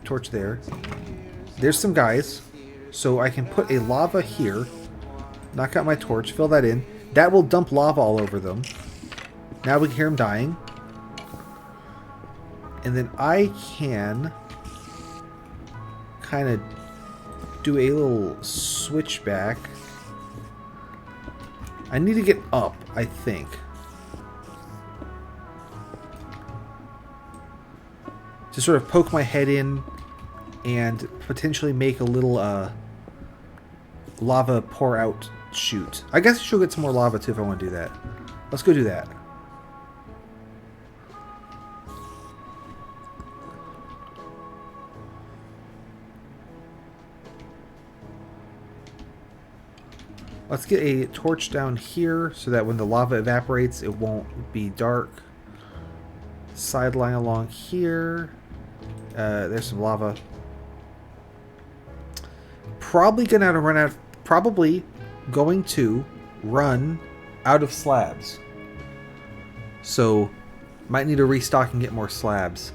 Torch there. There's some guys. So I can put a lava here. Knock out my torch. Fill that in. That will dump lava all over them. Now we can hear them dying. And then I can kind of do a little switchback. I need to get up, I think. To sort of poke my head in and potentially make a little lava pour out chute. I guess I should get some more lava too if I want to do that. Let's go do that. Let's get a torch down here so that when the lava evaporates, it won't be dark. Sideline along here. There's some lava. Probably going to run out of slabs. So, might need to restock and get more slabs.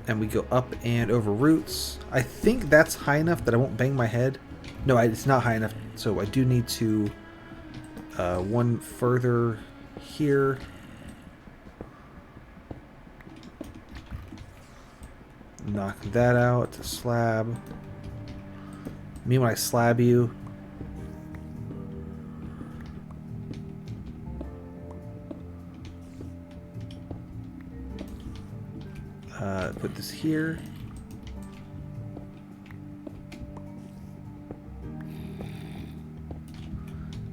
And we go up and over roots. I think that's high enough that I won't bang my head. No, it's not high enough, so I do need to one further here. Knock that out. Slab. Me when I slab you. Put this here.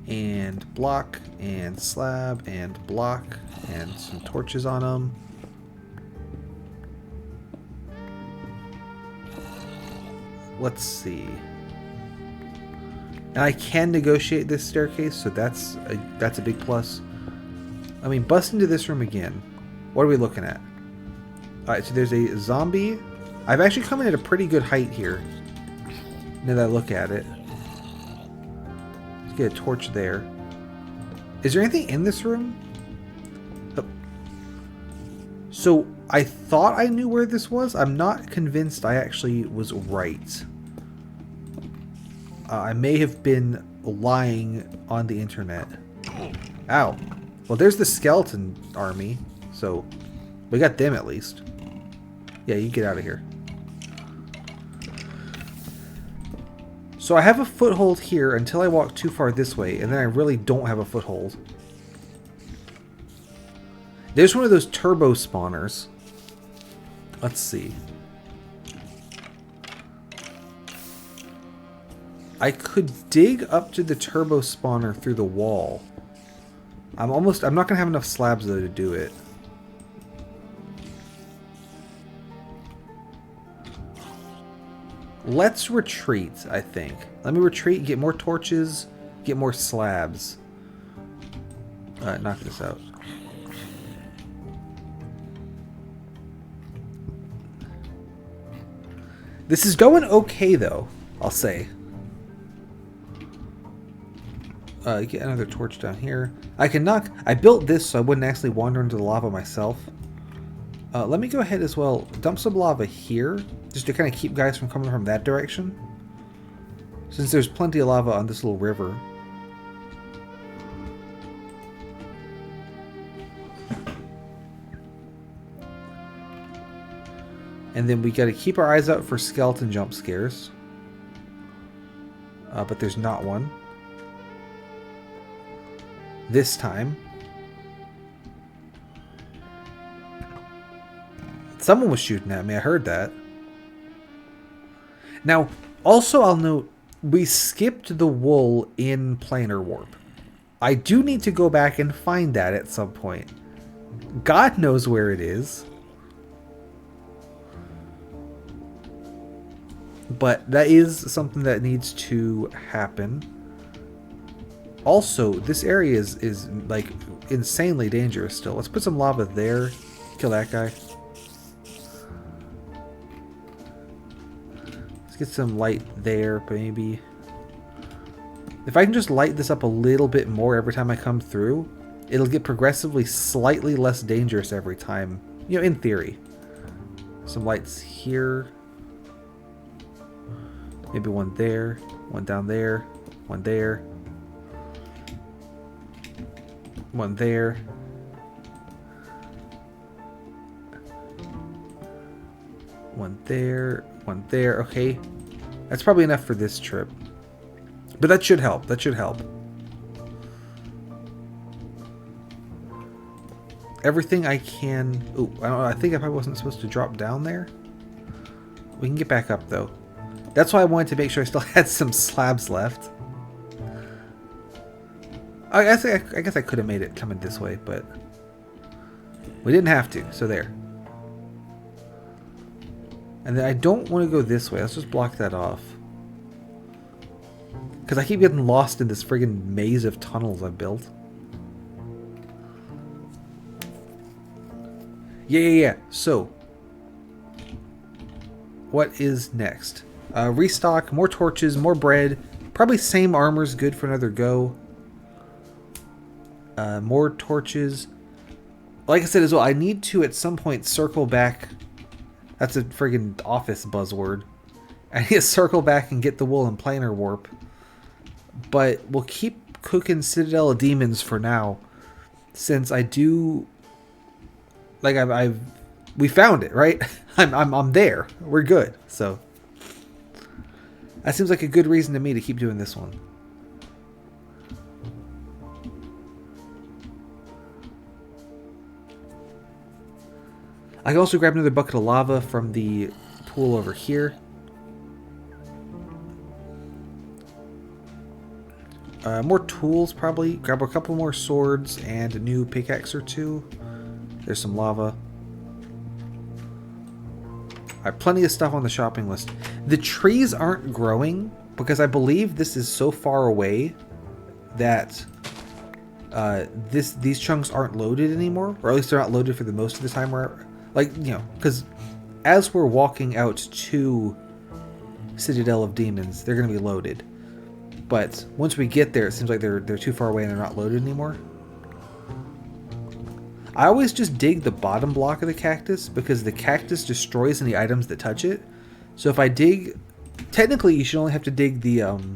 And block, and slab, and block, and some torches on them. Let's see. And I can negotiate this staircase, so that's a big plus. I mean, bust into this room again. What are we looking at? Alright, so there's a zombie. I've actually come in at a pretty good height here. Now that I look at it. Let's get a torch there. Is there anything in this room? Oh. So, I thought I knew where this was. I'm not convinced I actually was right. I may have been lying on the internet. Ow. Well, there's the skeleton army. So, we got them at least. Yeah, you get out of here. So I have a foothold here until I walk too far this way, and then I really don't have a foothold. There's one of those turbo spawners. Let's see. I could dig up to the turbo spawner through the wall. I'm not going to have enough slabs, though, to do it. Let's retreat, I think. Let me retreat, get more torches, get more slabs. Alright, knock this out. This is going okay, though, I'll say. Get another torch down here. I built this so I wouldn't actually wander into the lava myself. Let me go ahead as well. Dump some lava here, just to kind of keep guys from coming from that direction. Since there's plenty of lava on this little river. And then we got to keep our eyes out for skeleton jump scares. But there's not one. This time. Someone was shooting at me. I heard that. Now, also I'll note, we skipped the wool in planar warp. I do need to go back and find that at some point. God knows where it is. But that is something that needs to happen. Also, this area is like insanely dangerous still. Let's put some lava there. Kill that guy. Let's get some light there, maybe. If I can just light this up a little bit more every time I come through, it'll get progressively slightly less dangerous every time. You know, in theory. Some lights here. Maybe one there, one down there, one there, one there. One there, one there. Okay. That's probably enough for this trip. But that should help. That should help. Everything I can... Ooh, I don't know. I think I probably wasn't supposed to drop down there. We can get back up, though. That's why I wanted to make sure I still had some slabs left. I guess I could have made it coming this way, but we didn't have to, so there. And then I don't want to go this way. Let's just block that off. Because I keep getting lost in this friggin' maze of tunnels I've built. Yeah. So, what is next? Restock, more torches, more bread. Probably same armor's good for another go. More torches. Like I said as well, I need to at some point circle back. That's a friggin' office buzzword. I need to circle back and get the wool in planar warp. But we'll keep cooking Citadel of Demons for now. Since I do... Like, we found it, right? I'm there. We're good, so... That seems like a good reason to me to keep doing this one. I can also grab another bucket of lava from the pool over here. More tools, probably. Grab a couple more swords and a new pickaxe or two. There's some lava. Alright, plenty of stuff on the shopping list. The trees aren't growing because I believe this is so far away that these chunks aren't loaded anymore, or at least they're not loaded for the most of the time. Like, you know, because as we're walking out to Citadel of Demons, they're going to be loaded. But once we get there, it seems like they're too far away and they're not loaded anymore. I always just dig the bottom block of the cactus because the cactus destroys any items that touch it. So if I dig... Technically, you should only have to dig the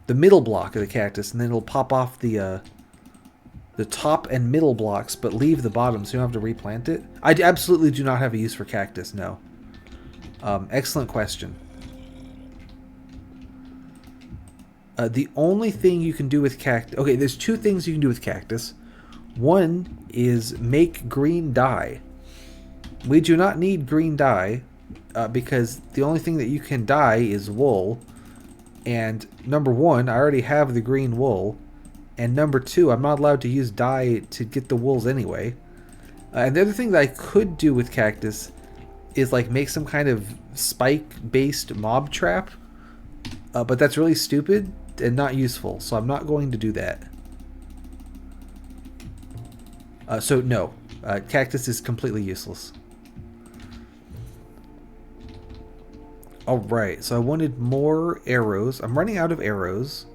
middle block of the cactus, and then it'll pop off the top and middle blocks, but leave the bottom so you don't have to replant it. I absolutely do not have a use for cactus, no. Excellent question. The only thing you can do with cactus... Okay, there's two things you can do with cactus. One is make green dye. We do not need green dye because the only thing that you can dye is wool. And number one, I already have the green wool. And number two, I'm not allowed to use dye to get the wools anyway. And the other thing that I could do with cactus is like make some kind of spike-based mob trap. But that's really stupid and not useful, so I'm not going to do that. So no, cactus is completely useless. Alright, so I wanted more arrows. I'm running out of arrows.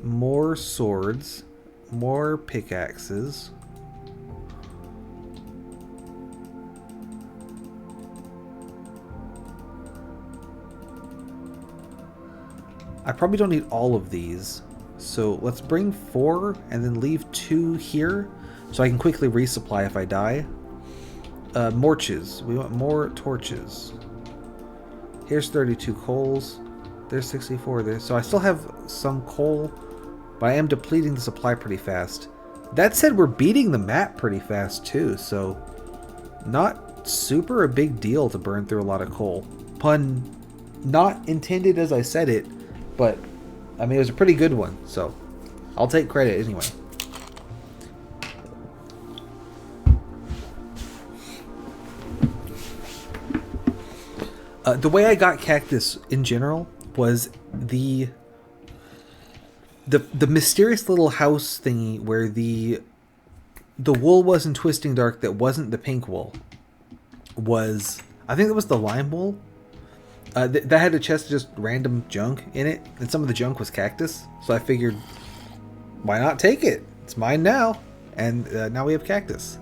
More swords. More pickaxes. I probably don't need all of these. So let's bring 4 and then leave 2 here so I can quickly resupply if I die. Morches. We want more torches. Here's 32 coals. There's 64 there. So I still have some coal, but I am depleting the supply pretty fast. That said, we're beating the map pretty fast too, so not super a big deal to burn through a lot of coal. Pun not intended as I said it, but I mean it was a pretty good one, so I'll take credit anyway. The way I got cactus in general was the mysterious little house thingy where the wool was in Twisting Dark that wasn't the pink wool. Was, I think it was the lime wool. That had a chest of just random junk in it, and some of the junk was cactus. So I figured, why not take it? It's mine now, and now we have cactus.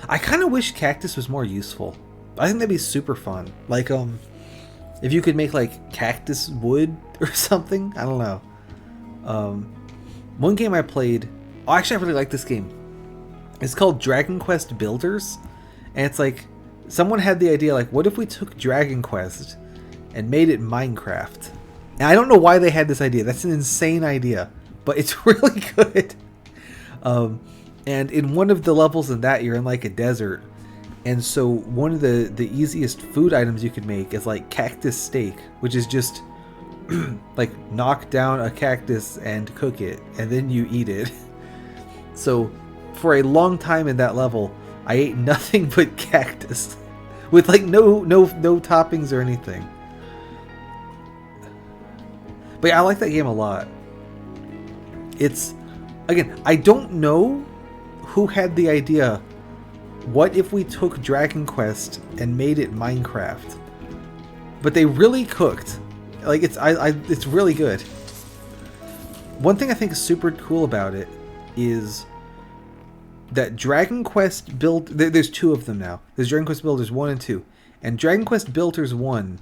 I kind of wish cactus was more useful. I think that'd be super fun. Like, if you could make like cactus wood or something. I don't know. One game I played. Oh, actually, I really like this game. It's called Dragon Quest Builders, and it's like someone had the idea, like, what if we took Dragon Quest and made it Minecraft? And I don't know why they had this idea. That's an insane idea, but it's really good. And in one of the levels in that, you're in like a desert. And so one of the easiest food items you could make is like cactus steak, which is just like knock down a cactus and cook it, and then you eat it. So for a long time in that level, I ate nothing but cactus with like no toppings or anything. But yeah, I like that game a lot. It's, again, I don't know who had the idea. What if we took Dragon Quest and made it Minecraft? But they really cooked. Like, it's really good. One thing I think is super cool about it is that Dragon Quest build. There's 2 of them now. There's Dragon Quest Builders 1 and 2, and Dragon Quest Builders 1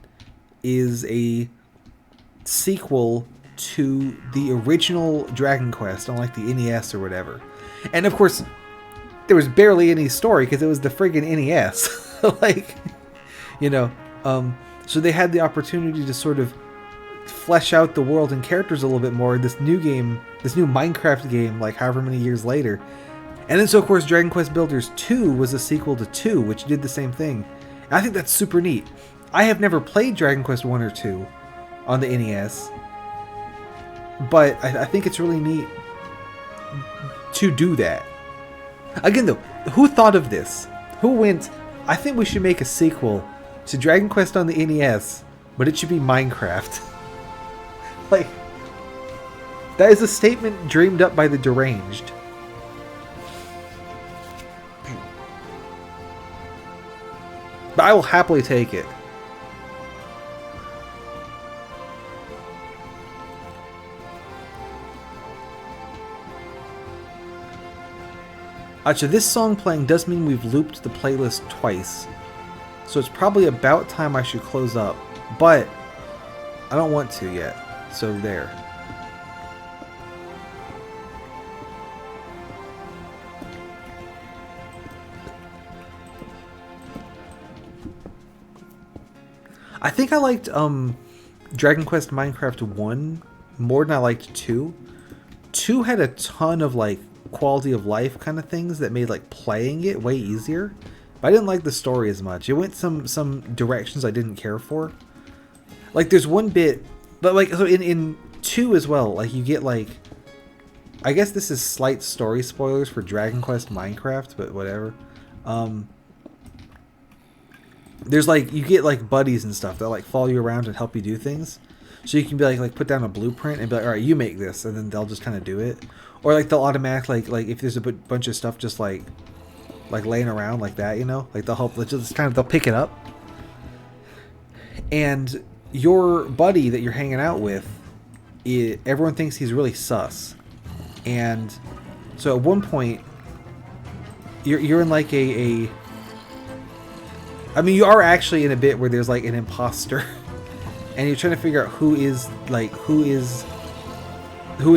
is a sequel to the original Dragon Quest on like the NES or whatever. And of course, there was barely any story because it was the friggin' NES. Like, you know, so they had the opportunity to sort of flesh out the world and characters a little bit more in this new game, this new Minecraft game, like however many years later. And then, so of course, Dragon Quest Builders 2 was a sequel to 2, which did the same thing. And I think that's super neat. I have never played Dragon Quest 1 or 2 on the NES, but I think it's really neat to do that. Again, though, who thought of this? Who went, I think we should make a sequel to Dragon Quest on the NES, but it should be Minecraft? Like, that is a statement dreamed up by the deranged. But I will happily take it. Actually, this song playing does mean we've looped the playlist twice. So it's probably about time I should close up. But I don't want to yet. So there. I think I liked Dragon Quest Minecraft 1 more than I liked 2. 2 had a ton of like quality of life kind of things that made like playing it way easier, but I didn't like the story as much. It went some directions I didn't care for. Like there's one bit, but like so in 2 as well. Like, you get, like... I guess this is slight story spoilers for Dragon Quest Minecraft, but whatever. There's, like... You get, like, buddies and stuff that, like, follow you around and help you do things. So you can be, like put down a blueprint and be like, alright, you make this. And then they'll just kind of do it. Or, like, they'll automatically... Like, if there's a bunch of stuff just, like laying around like that, you know? Like, they'll help... Just kind of... They'll pick it up. And your buddy that you're hanging out with... everyone thinks he's really sus. And so at one point, you're in like I mean, you are actually in a bit where there's like an imposter, and you're trying to figure out who it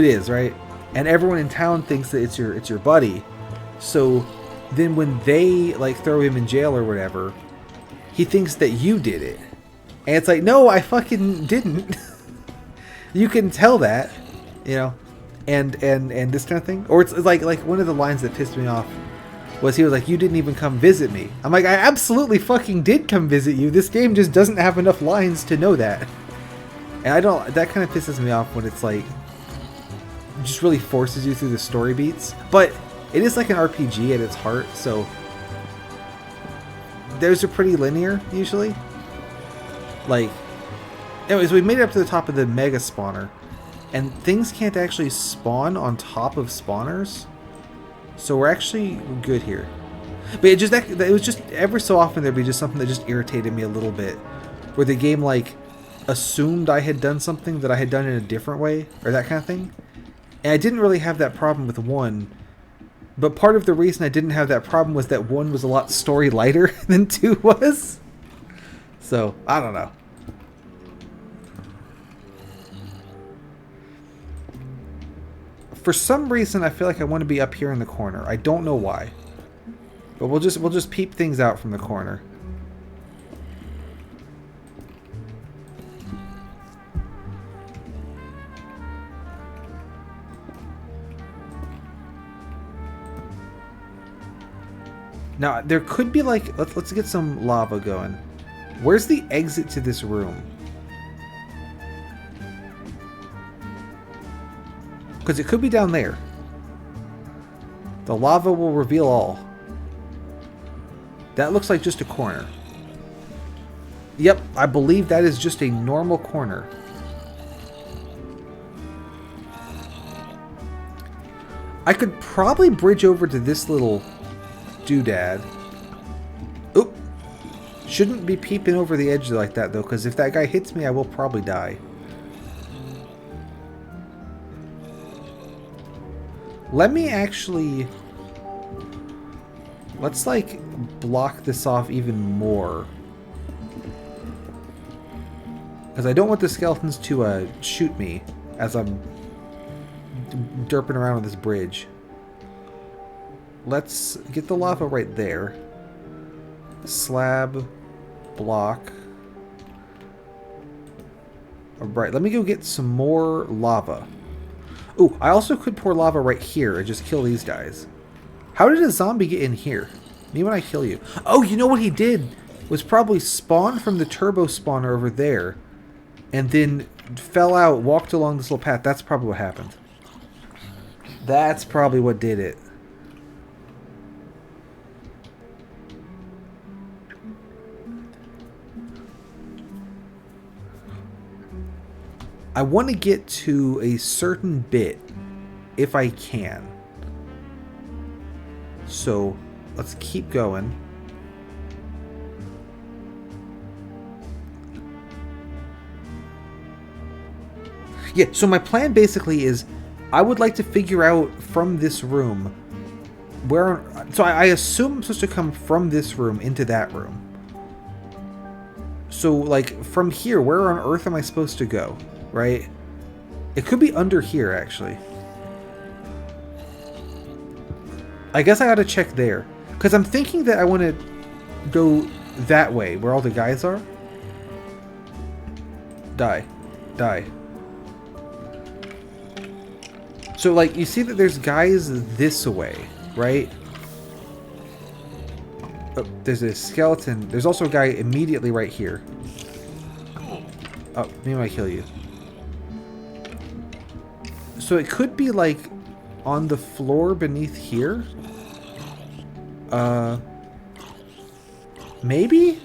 is, right? And everyone in town thinks that it's your buddy. So then when they like throw him in jail or whatever, he thinks that you did it, and it's like, no, I fucking didn't. You can tell that, you know. And this kind of thing. Or it's like one of the lines that pissed me off was he was like, you didn't even come visit me. I'm like, I absolutely fucking did come visit you. This game just doesn't have enough lines to know that. And that kind of pisses me off when it's like, just really forces you through the story beats. But it is like an RPG at its heart, so those are pretty linear usually. Like, anyways, we made it up to the top of the mega spawner. And things can't actually spawn on top of spawners. So we're actually good here. But it was just every so often there'd be just something that just irritated me a little bit. Where the game like assumed I had done something that I had done in a different way. Or that kind of thing. And I didn't really have that problem with 1. But part of the reason I didn't have that problem was that 1 was a lot story lighter than 2 was. So, I don't know. For some reason, I feel like I want to be up here in the corner. I don't know why. But we'll just peep things out from the corner. Now, there could be like... Let's get some lava going. Where's the exit to this room? Because it could be down there. The lava will reveal all. That looks like just a corner. Yep, I believe that is just a normal corner. I could probably bridge over to this little doodad. Oop. Shouldn't be peeping over the edge like that though, because if that guy hits me, I will probably die. Let me actually... Let's, like, block this off even more. Because I don't want the skeletons to shoot me as I'm derping around on this bridge. Let's get the lava right there. Slab. Block. Alright, let me go get some more lava. Ooh, I also could pour lava right here and just kill these guys. How did a zombie get in here? Me when I kill you. Oh, you know what he did? Was probably spawn from the turbo spawner over there. And then fell out, walked along this little path. That's probably what happened. That's probably what did it. I want to get to a certain bit, if I can. So, let's keep going. Yeah, so my plan basically is, I would like to figure out from this room, where... So I assume I'm supposed to come from this room into that room. So, like, from here, where on earth am I supposed to go? Right? It could be under here, actually. I guess I gotta check there. Because I'm thinking that I want to go that way, where all the guys are. Die. Die. So, like, you see that there's guys this way, right? Oh, there's a skeleton. There's also a guy immediately right here. Oh, maybe I kill you. So it could be like on the floor beneath here. Maybe?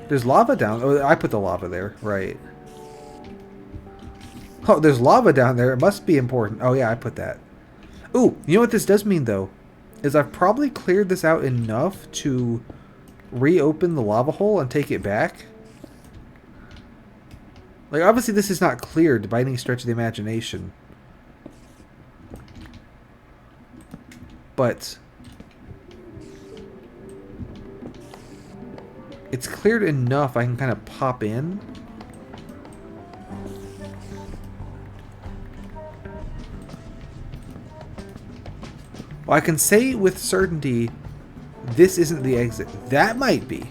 There's lava down. Oh, I put the lava there. Right. Oh, there's lava down there. It must be important. Oh, yeah, I put that. Ooh, you know what this does mean, though? Is I've probably cleared this out enough to reopen the lava hole and take it back. Like, obviously this is not cleared by any stretch of the imagination. But it's cleared enough I can kind of pop in. Well, I can say with certainty this isn't the exit. That might be.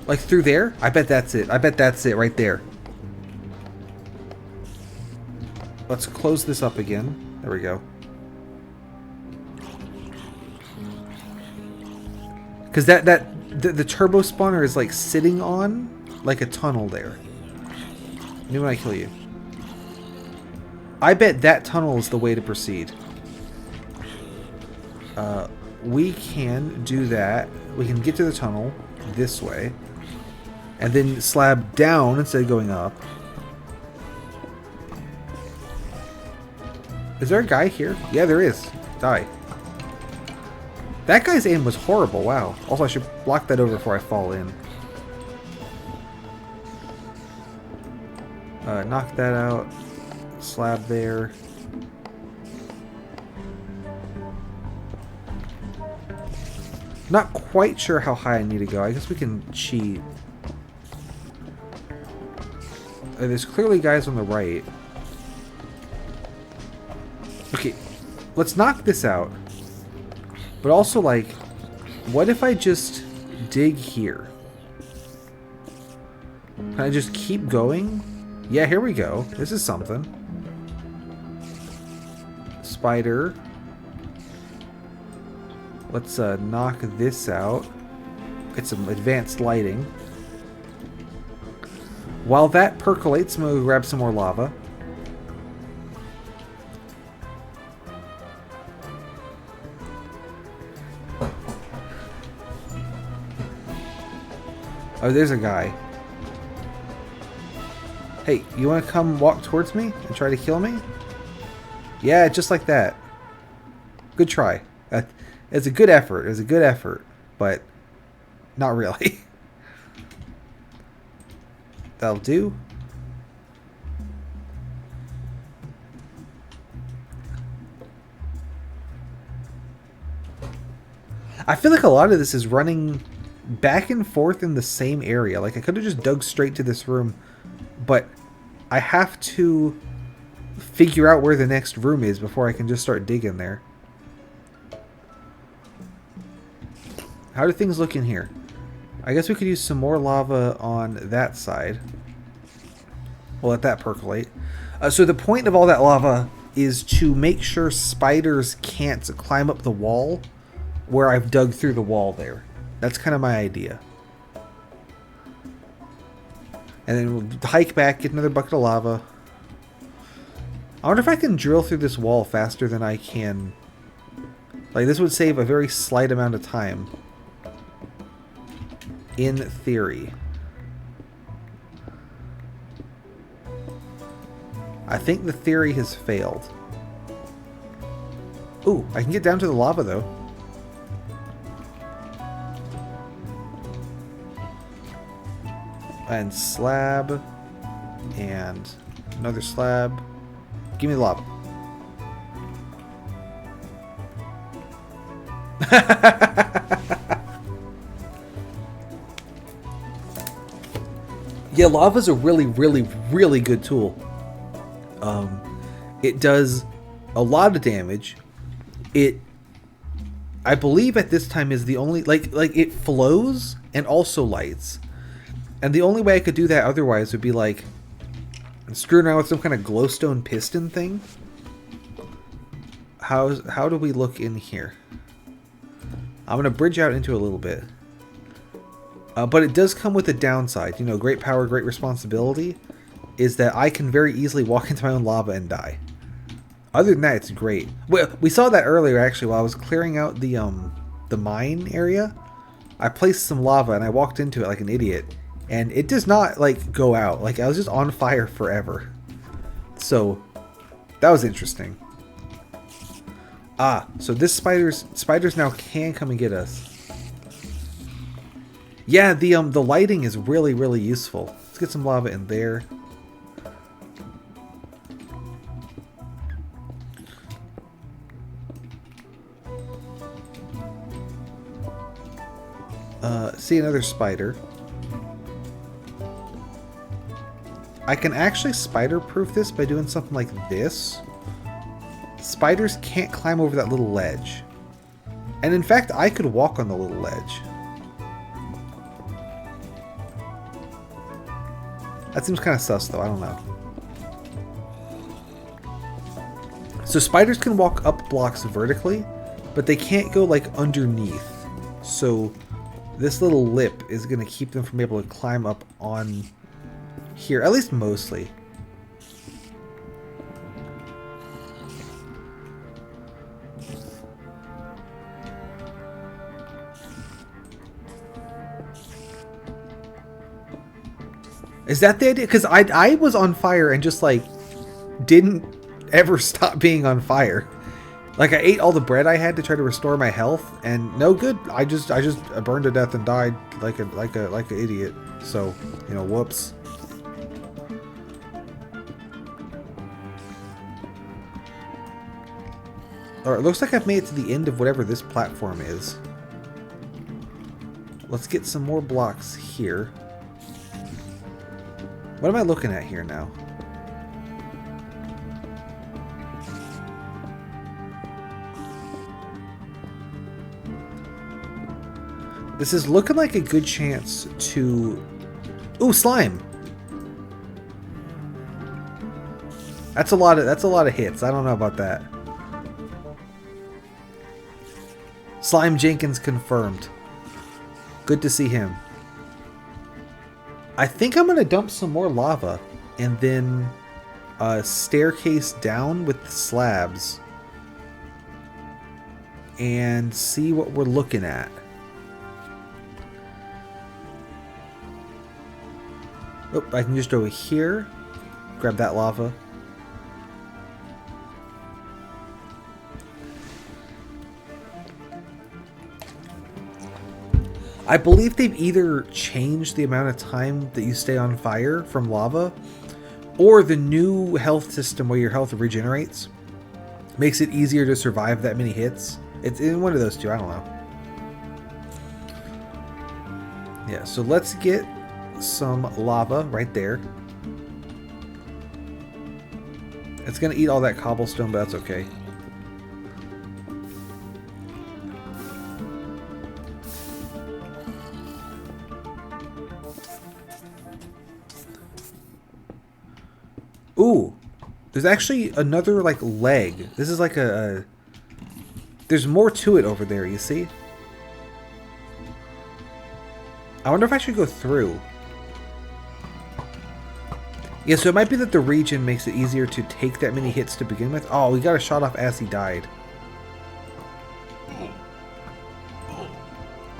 Like through there? I bet that's it. I bet that's it right there. Let's close this up again. There we go. Because the turbo spawner is like sitting on like a tunnel there. Knew when I kill you. I bet that tunnel is the way to proceed. We can do that. We can get to the tunnel this way. And then slab down instead of going up. Is there a guy here? Yeah, there is. Die. That guy's aim was horrible. Wow. Also, I should block that over before I fall in. Knock that out. Slab there. Not quite sure how high I need to go. I guess we can cheat. There's clearly guys on the right. Okay, let's knock this out. But also, like, what if I just dig here? Can I just keep going? Yeah, here we go. This is something. Spider. Let's knock this out. Get some advanced lighting. While that percolates, I'm going to grab some more lava. Oh, there's a guy. Hey, you want to come walk towards me and try to kill me? Yeah, just like that. Good try. It's a good effort. It's a good effort, but not really. That'll do. I feel like a lot of this is running back and forth in the same area. Like, I could have just dug straight to this room, but I have to figure out where the next room is before I can just start digging there. How do things look in here? I guess we could use some more lava on that side. We'll let that percolate. So the point of all that lava is to make sure spiders can't climb up the wall where I've dug through the wall there. That's kind of my idea. And then we'll hike back, get another bucket of lava. I wonder if I can drill through this wall faster than I can. Like, this would save a very slight amount of time. In theory. I think the theory has failed. Ooh, I can get down to the lava though. And slab. And another slab. Give me the lava. Yeah, lava's a really, really, really good tool. It does a lot of damage. I believe at this time is the only, like it flows and also lights. And the only way I could do that otherwise would be like screwing around with some kind of glowstone piston thing. How do we look in here? I'm gonna bridge out into a little bit. But it does come with a downside. You know, great power, great responsibility. is that I can very easily walk into my own lava and die. Other than that, it's great. We saw that earlier, actually, while I was clearing out the mine area. I placed some lava and I walked into it like an idiot, and it does not like go out. Like, I was just on fire forever. So that was interesting. Ah, so this spiders now can come and get us. Yeah, the lighting is really, really useful. Let's get some lava in there. See another spider. I can actually spider-proof this by doing something like this. Spiders can't climb over that little ledge. And in fact, I could walk on the little ledge. That seems kind of sus, though. I don't know. So spiders can walk up blocks vertically, but they can't go, like, underneath. So this little lip is going to keep them from able to climb up on here, at least mostly. Is that the idea? Because I was on fire and just, like, didn't ever stop being on fire. Like, I ate all the bread I had to try to restore my health, and no good. I just burned to death and died like an idiot. So, you know, whoops. Alright, looks like I've made it to the end of whatever this platform is. Let's get some more blocks here. What am I looking at here now? This is looking like a good chance to... Ooh, slime! That's a lot of hits. I don't know about that. Slime Jenkins confirmed. Good to see him. I think I'm gonna dump some more lava and then staircase down with the slabs and see what we're looking at. Oh, I can just go here, grab that lava. I believe they've either changed the amount of time that you stay on fire from lava, or the new health system where your health regenerates makes it easier to survive that many hits. It's in one of those two, I don't know. Yeah, so let's get some lava right there. It's gonna eat all that cobblestone, but that's okay. Ooh, there's actually another like leg. This is like a there's more to it over there, you see? I wonder if I should go through. Yeah, so it might be that the region makes it easier to take that many hits to begin with. Oh, we got a shot off as he died.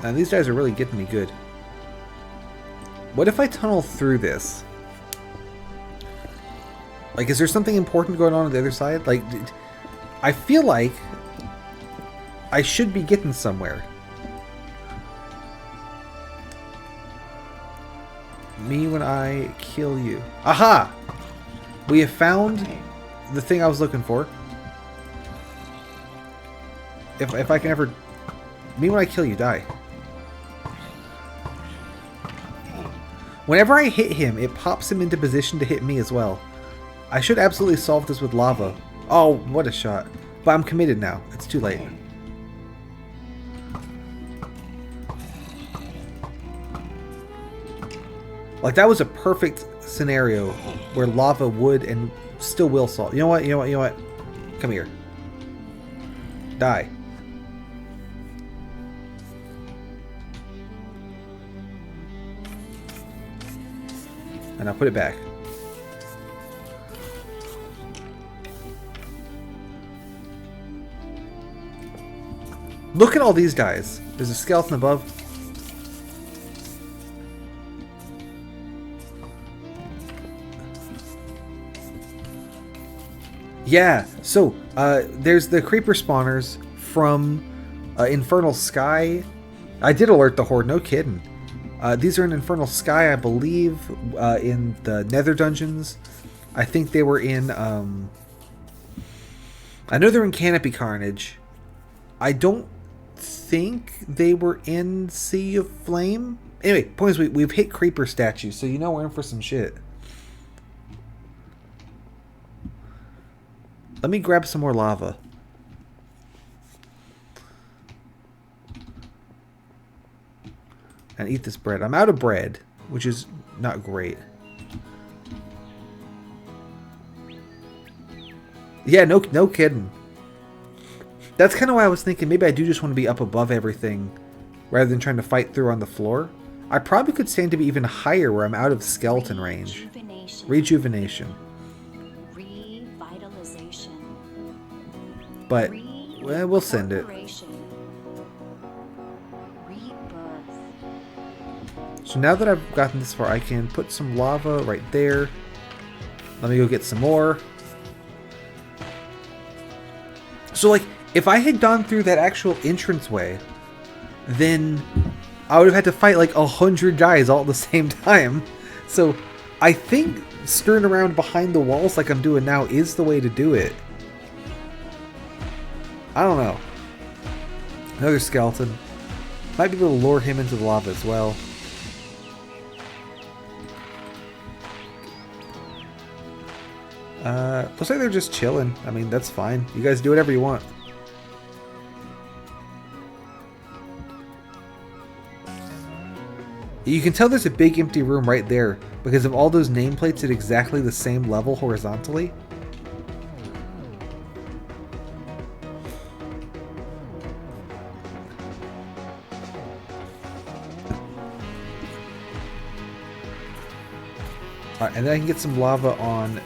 Now these guys are really getting me good. What if I tunnel through this? Like, is there something important going on the other side? Like, I feel like I should be getting somewhere. Me when I kill you. Aha! We have found the thing I was looking for. If I can ever... Me when I kill you, die. Whenever I hit him, it pops him into position to hit me as well. I should absolutely solve this with lava. Oh, what a shot. But I'm committed now. It's too late. Like, that was a perfect scenario where lava would and still will solve. You know what? You know what? You know what? Come here. Die. And I'll put it back. Look at all these guys. There's a skeleton above. Yeah, so there's the creeper spawners from Infernal Sky. I did alert the Horde, no kidding. These are in Infernal Sky, I believe, in the Nether Dungeons. I think they were in... I know they're in Canopy Carnage. I don't think they were in Sea of Flame. Anyway, point is we've hit creeper statues, so you know we're in for some shit. Let me grab some more lava. And eat this bread. I'm out of bread, which is not great. Yeah, no kidding. That's kind of why I was thinking maybe I do just want to be up above everything rather than trying to fight through on the floor. I probably could stand to be even higher where I'm out of skeleton range. Rejuvenation. But, well, we'll send it. So now that I've gotten this far, I can put some lava right there. Let me go get some more. So, like, if I had gone through that actual entranceway, then I would have had to fight like 100 guys all at the same time. So, I think skirting around behind the walls like I'm doing now is the way to do it. I don't know. Another skeleton. Might be able to lure him into the lava as well. Looks like they're just chilling. I mean, that's fine. You guys do whatever you want. You can tell there's a big empty room right there because of all those nameplates at exactly the same level horizontally. Alright, and then I can get some lava on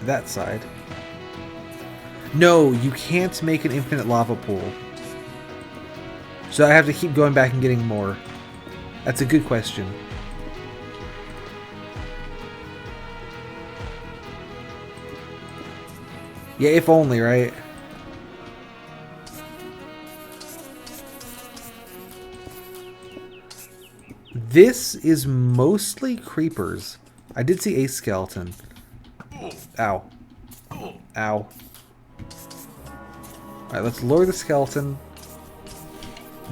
that side. No, you can't make an infinite lava pool. So I have to keep going back and getting more. That's a good question. Yeah, if only, right? This is mostly creepers. I did see a skeleton. Ow. Ow. Alright, let's lower the skeleton.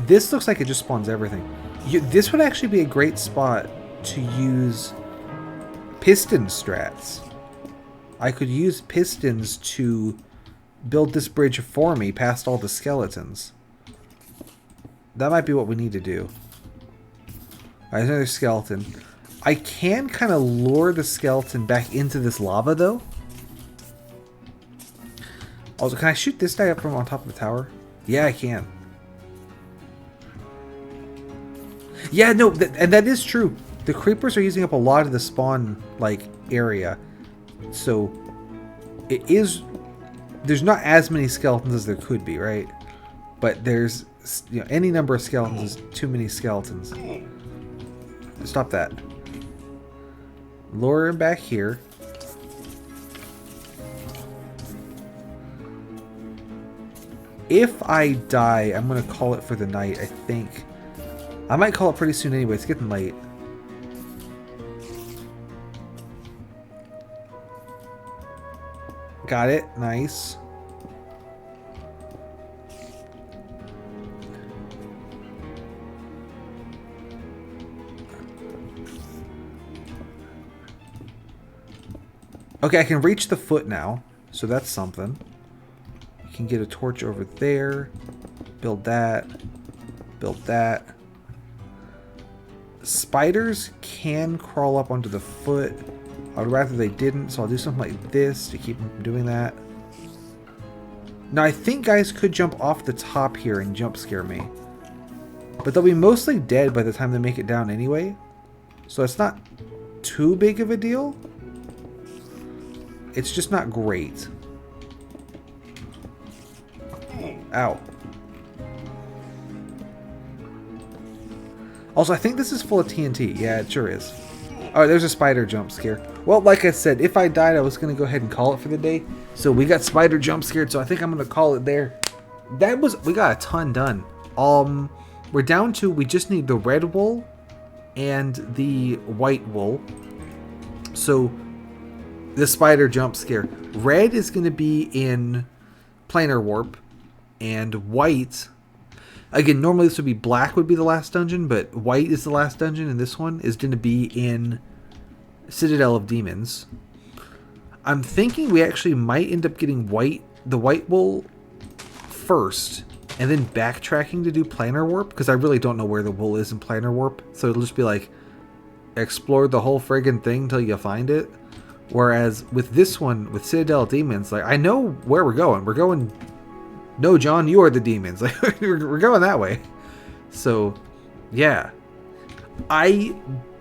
This looks like it just spawns everything. This would actually be a great spot to use piston strats. I could use pistons to build this bridge for me past all the skeletons. That might be what we need to do. Alright, there's another skeleton. I can kind of lure the skeleton back into this lava, though. Also, can I shoot this guy up from on top of the tower? Yeah, I can. Yeah, no, and that is true. The creepers are using up a lot of the spawn, like, area. So, it is... There's not as many skeletons as there could be, right? But there's... You know, any number of skeletons is too many skeletons. Stop that. Lure him back here. If I die, I'm going to call it for the night, I think. I might call it pretty soon anyway. It's getting late. Got it. Nice. Okay, I can reach the foot now. So that's something. You can get a torch over there. Build that. Build that. Spiders can crawl up onto the foot. I would rather they didn't, so I'll do something like this to keep them from doing that. Now, I think guys could jump off the top here and jump scare me. But they'll be mostly dead by the time they make it down anyway. So it's not too big of a deal. It's just not great. Ow. Also, I think this is full of TNT. Yeah, it sure is. Oh, there's a spider jump scare. Well, like I said, if I died, I was going to go ahead and call it for the day. So we got spider jump scared, so I think I'm going to call it there. We got a ton done. We're down to, we just need the red wool and the white wool. So the spider jump scare. Red is going to be in planar warp, and white, again, normally this would be black would be the last dungeon, but white is the last dungeon, and this one is going to be in Citadel of Demons. I'm thinking we actually might end up getting the white wool first, and then backtracking to do planar warp, because I really don't know where the wool is in planar warp, so it'll just be like, explore the whole friggin' thing until you find it. Whereas with this one, with Citadel of Demons, like, I know where we're going. We're going, no, John, you are the demons. Like, we're going that way. So, yeah. I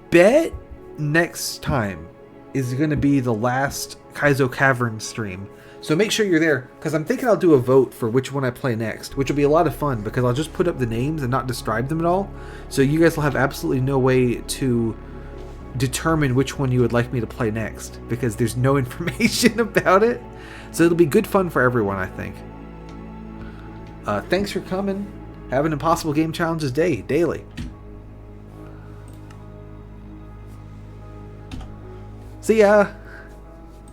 bet next time is going to be the last Kaizo Cavern stream. So make sure you're there, because I'm thinking I'll do a vote for which one I play next, which will be a lot of fun, because I'll just put up the names and not describe them at all. So you guys will have absolutely no way to determine which one you would like me to play next, because there's no information about it. So it'll be good fun for everyone, I think. Thanks for coming. Have an Impossible Game Challenges day, daily. See ya!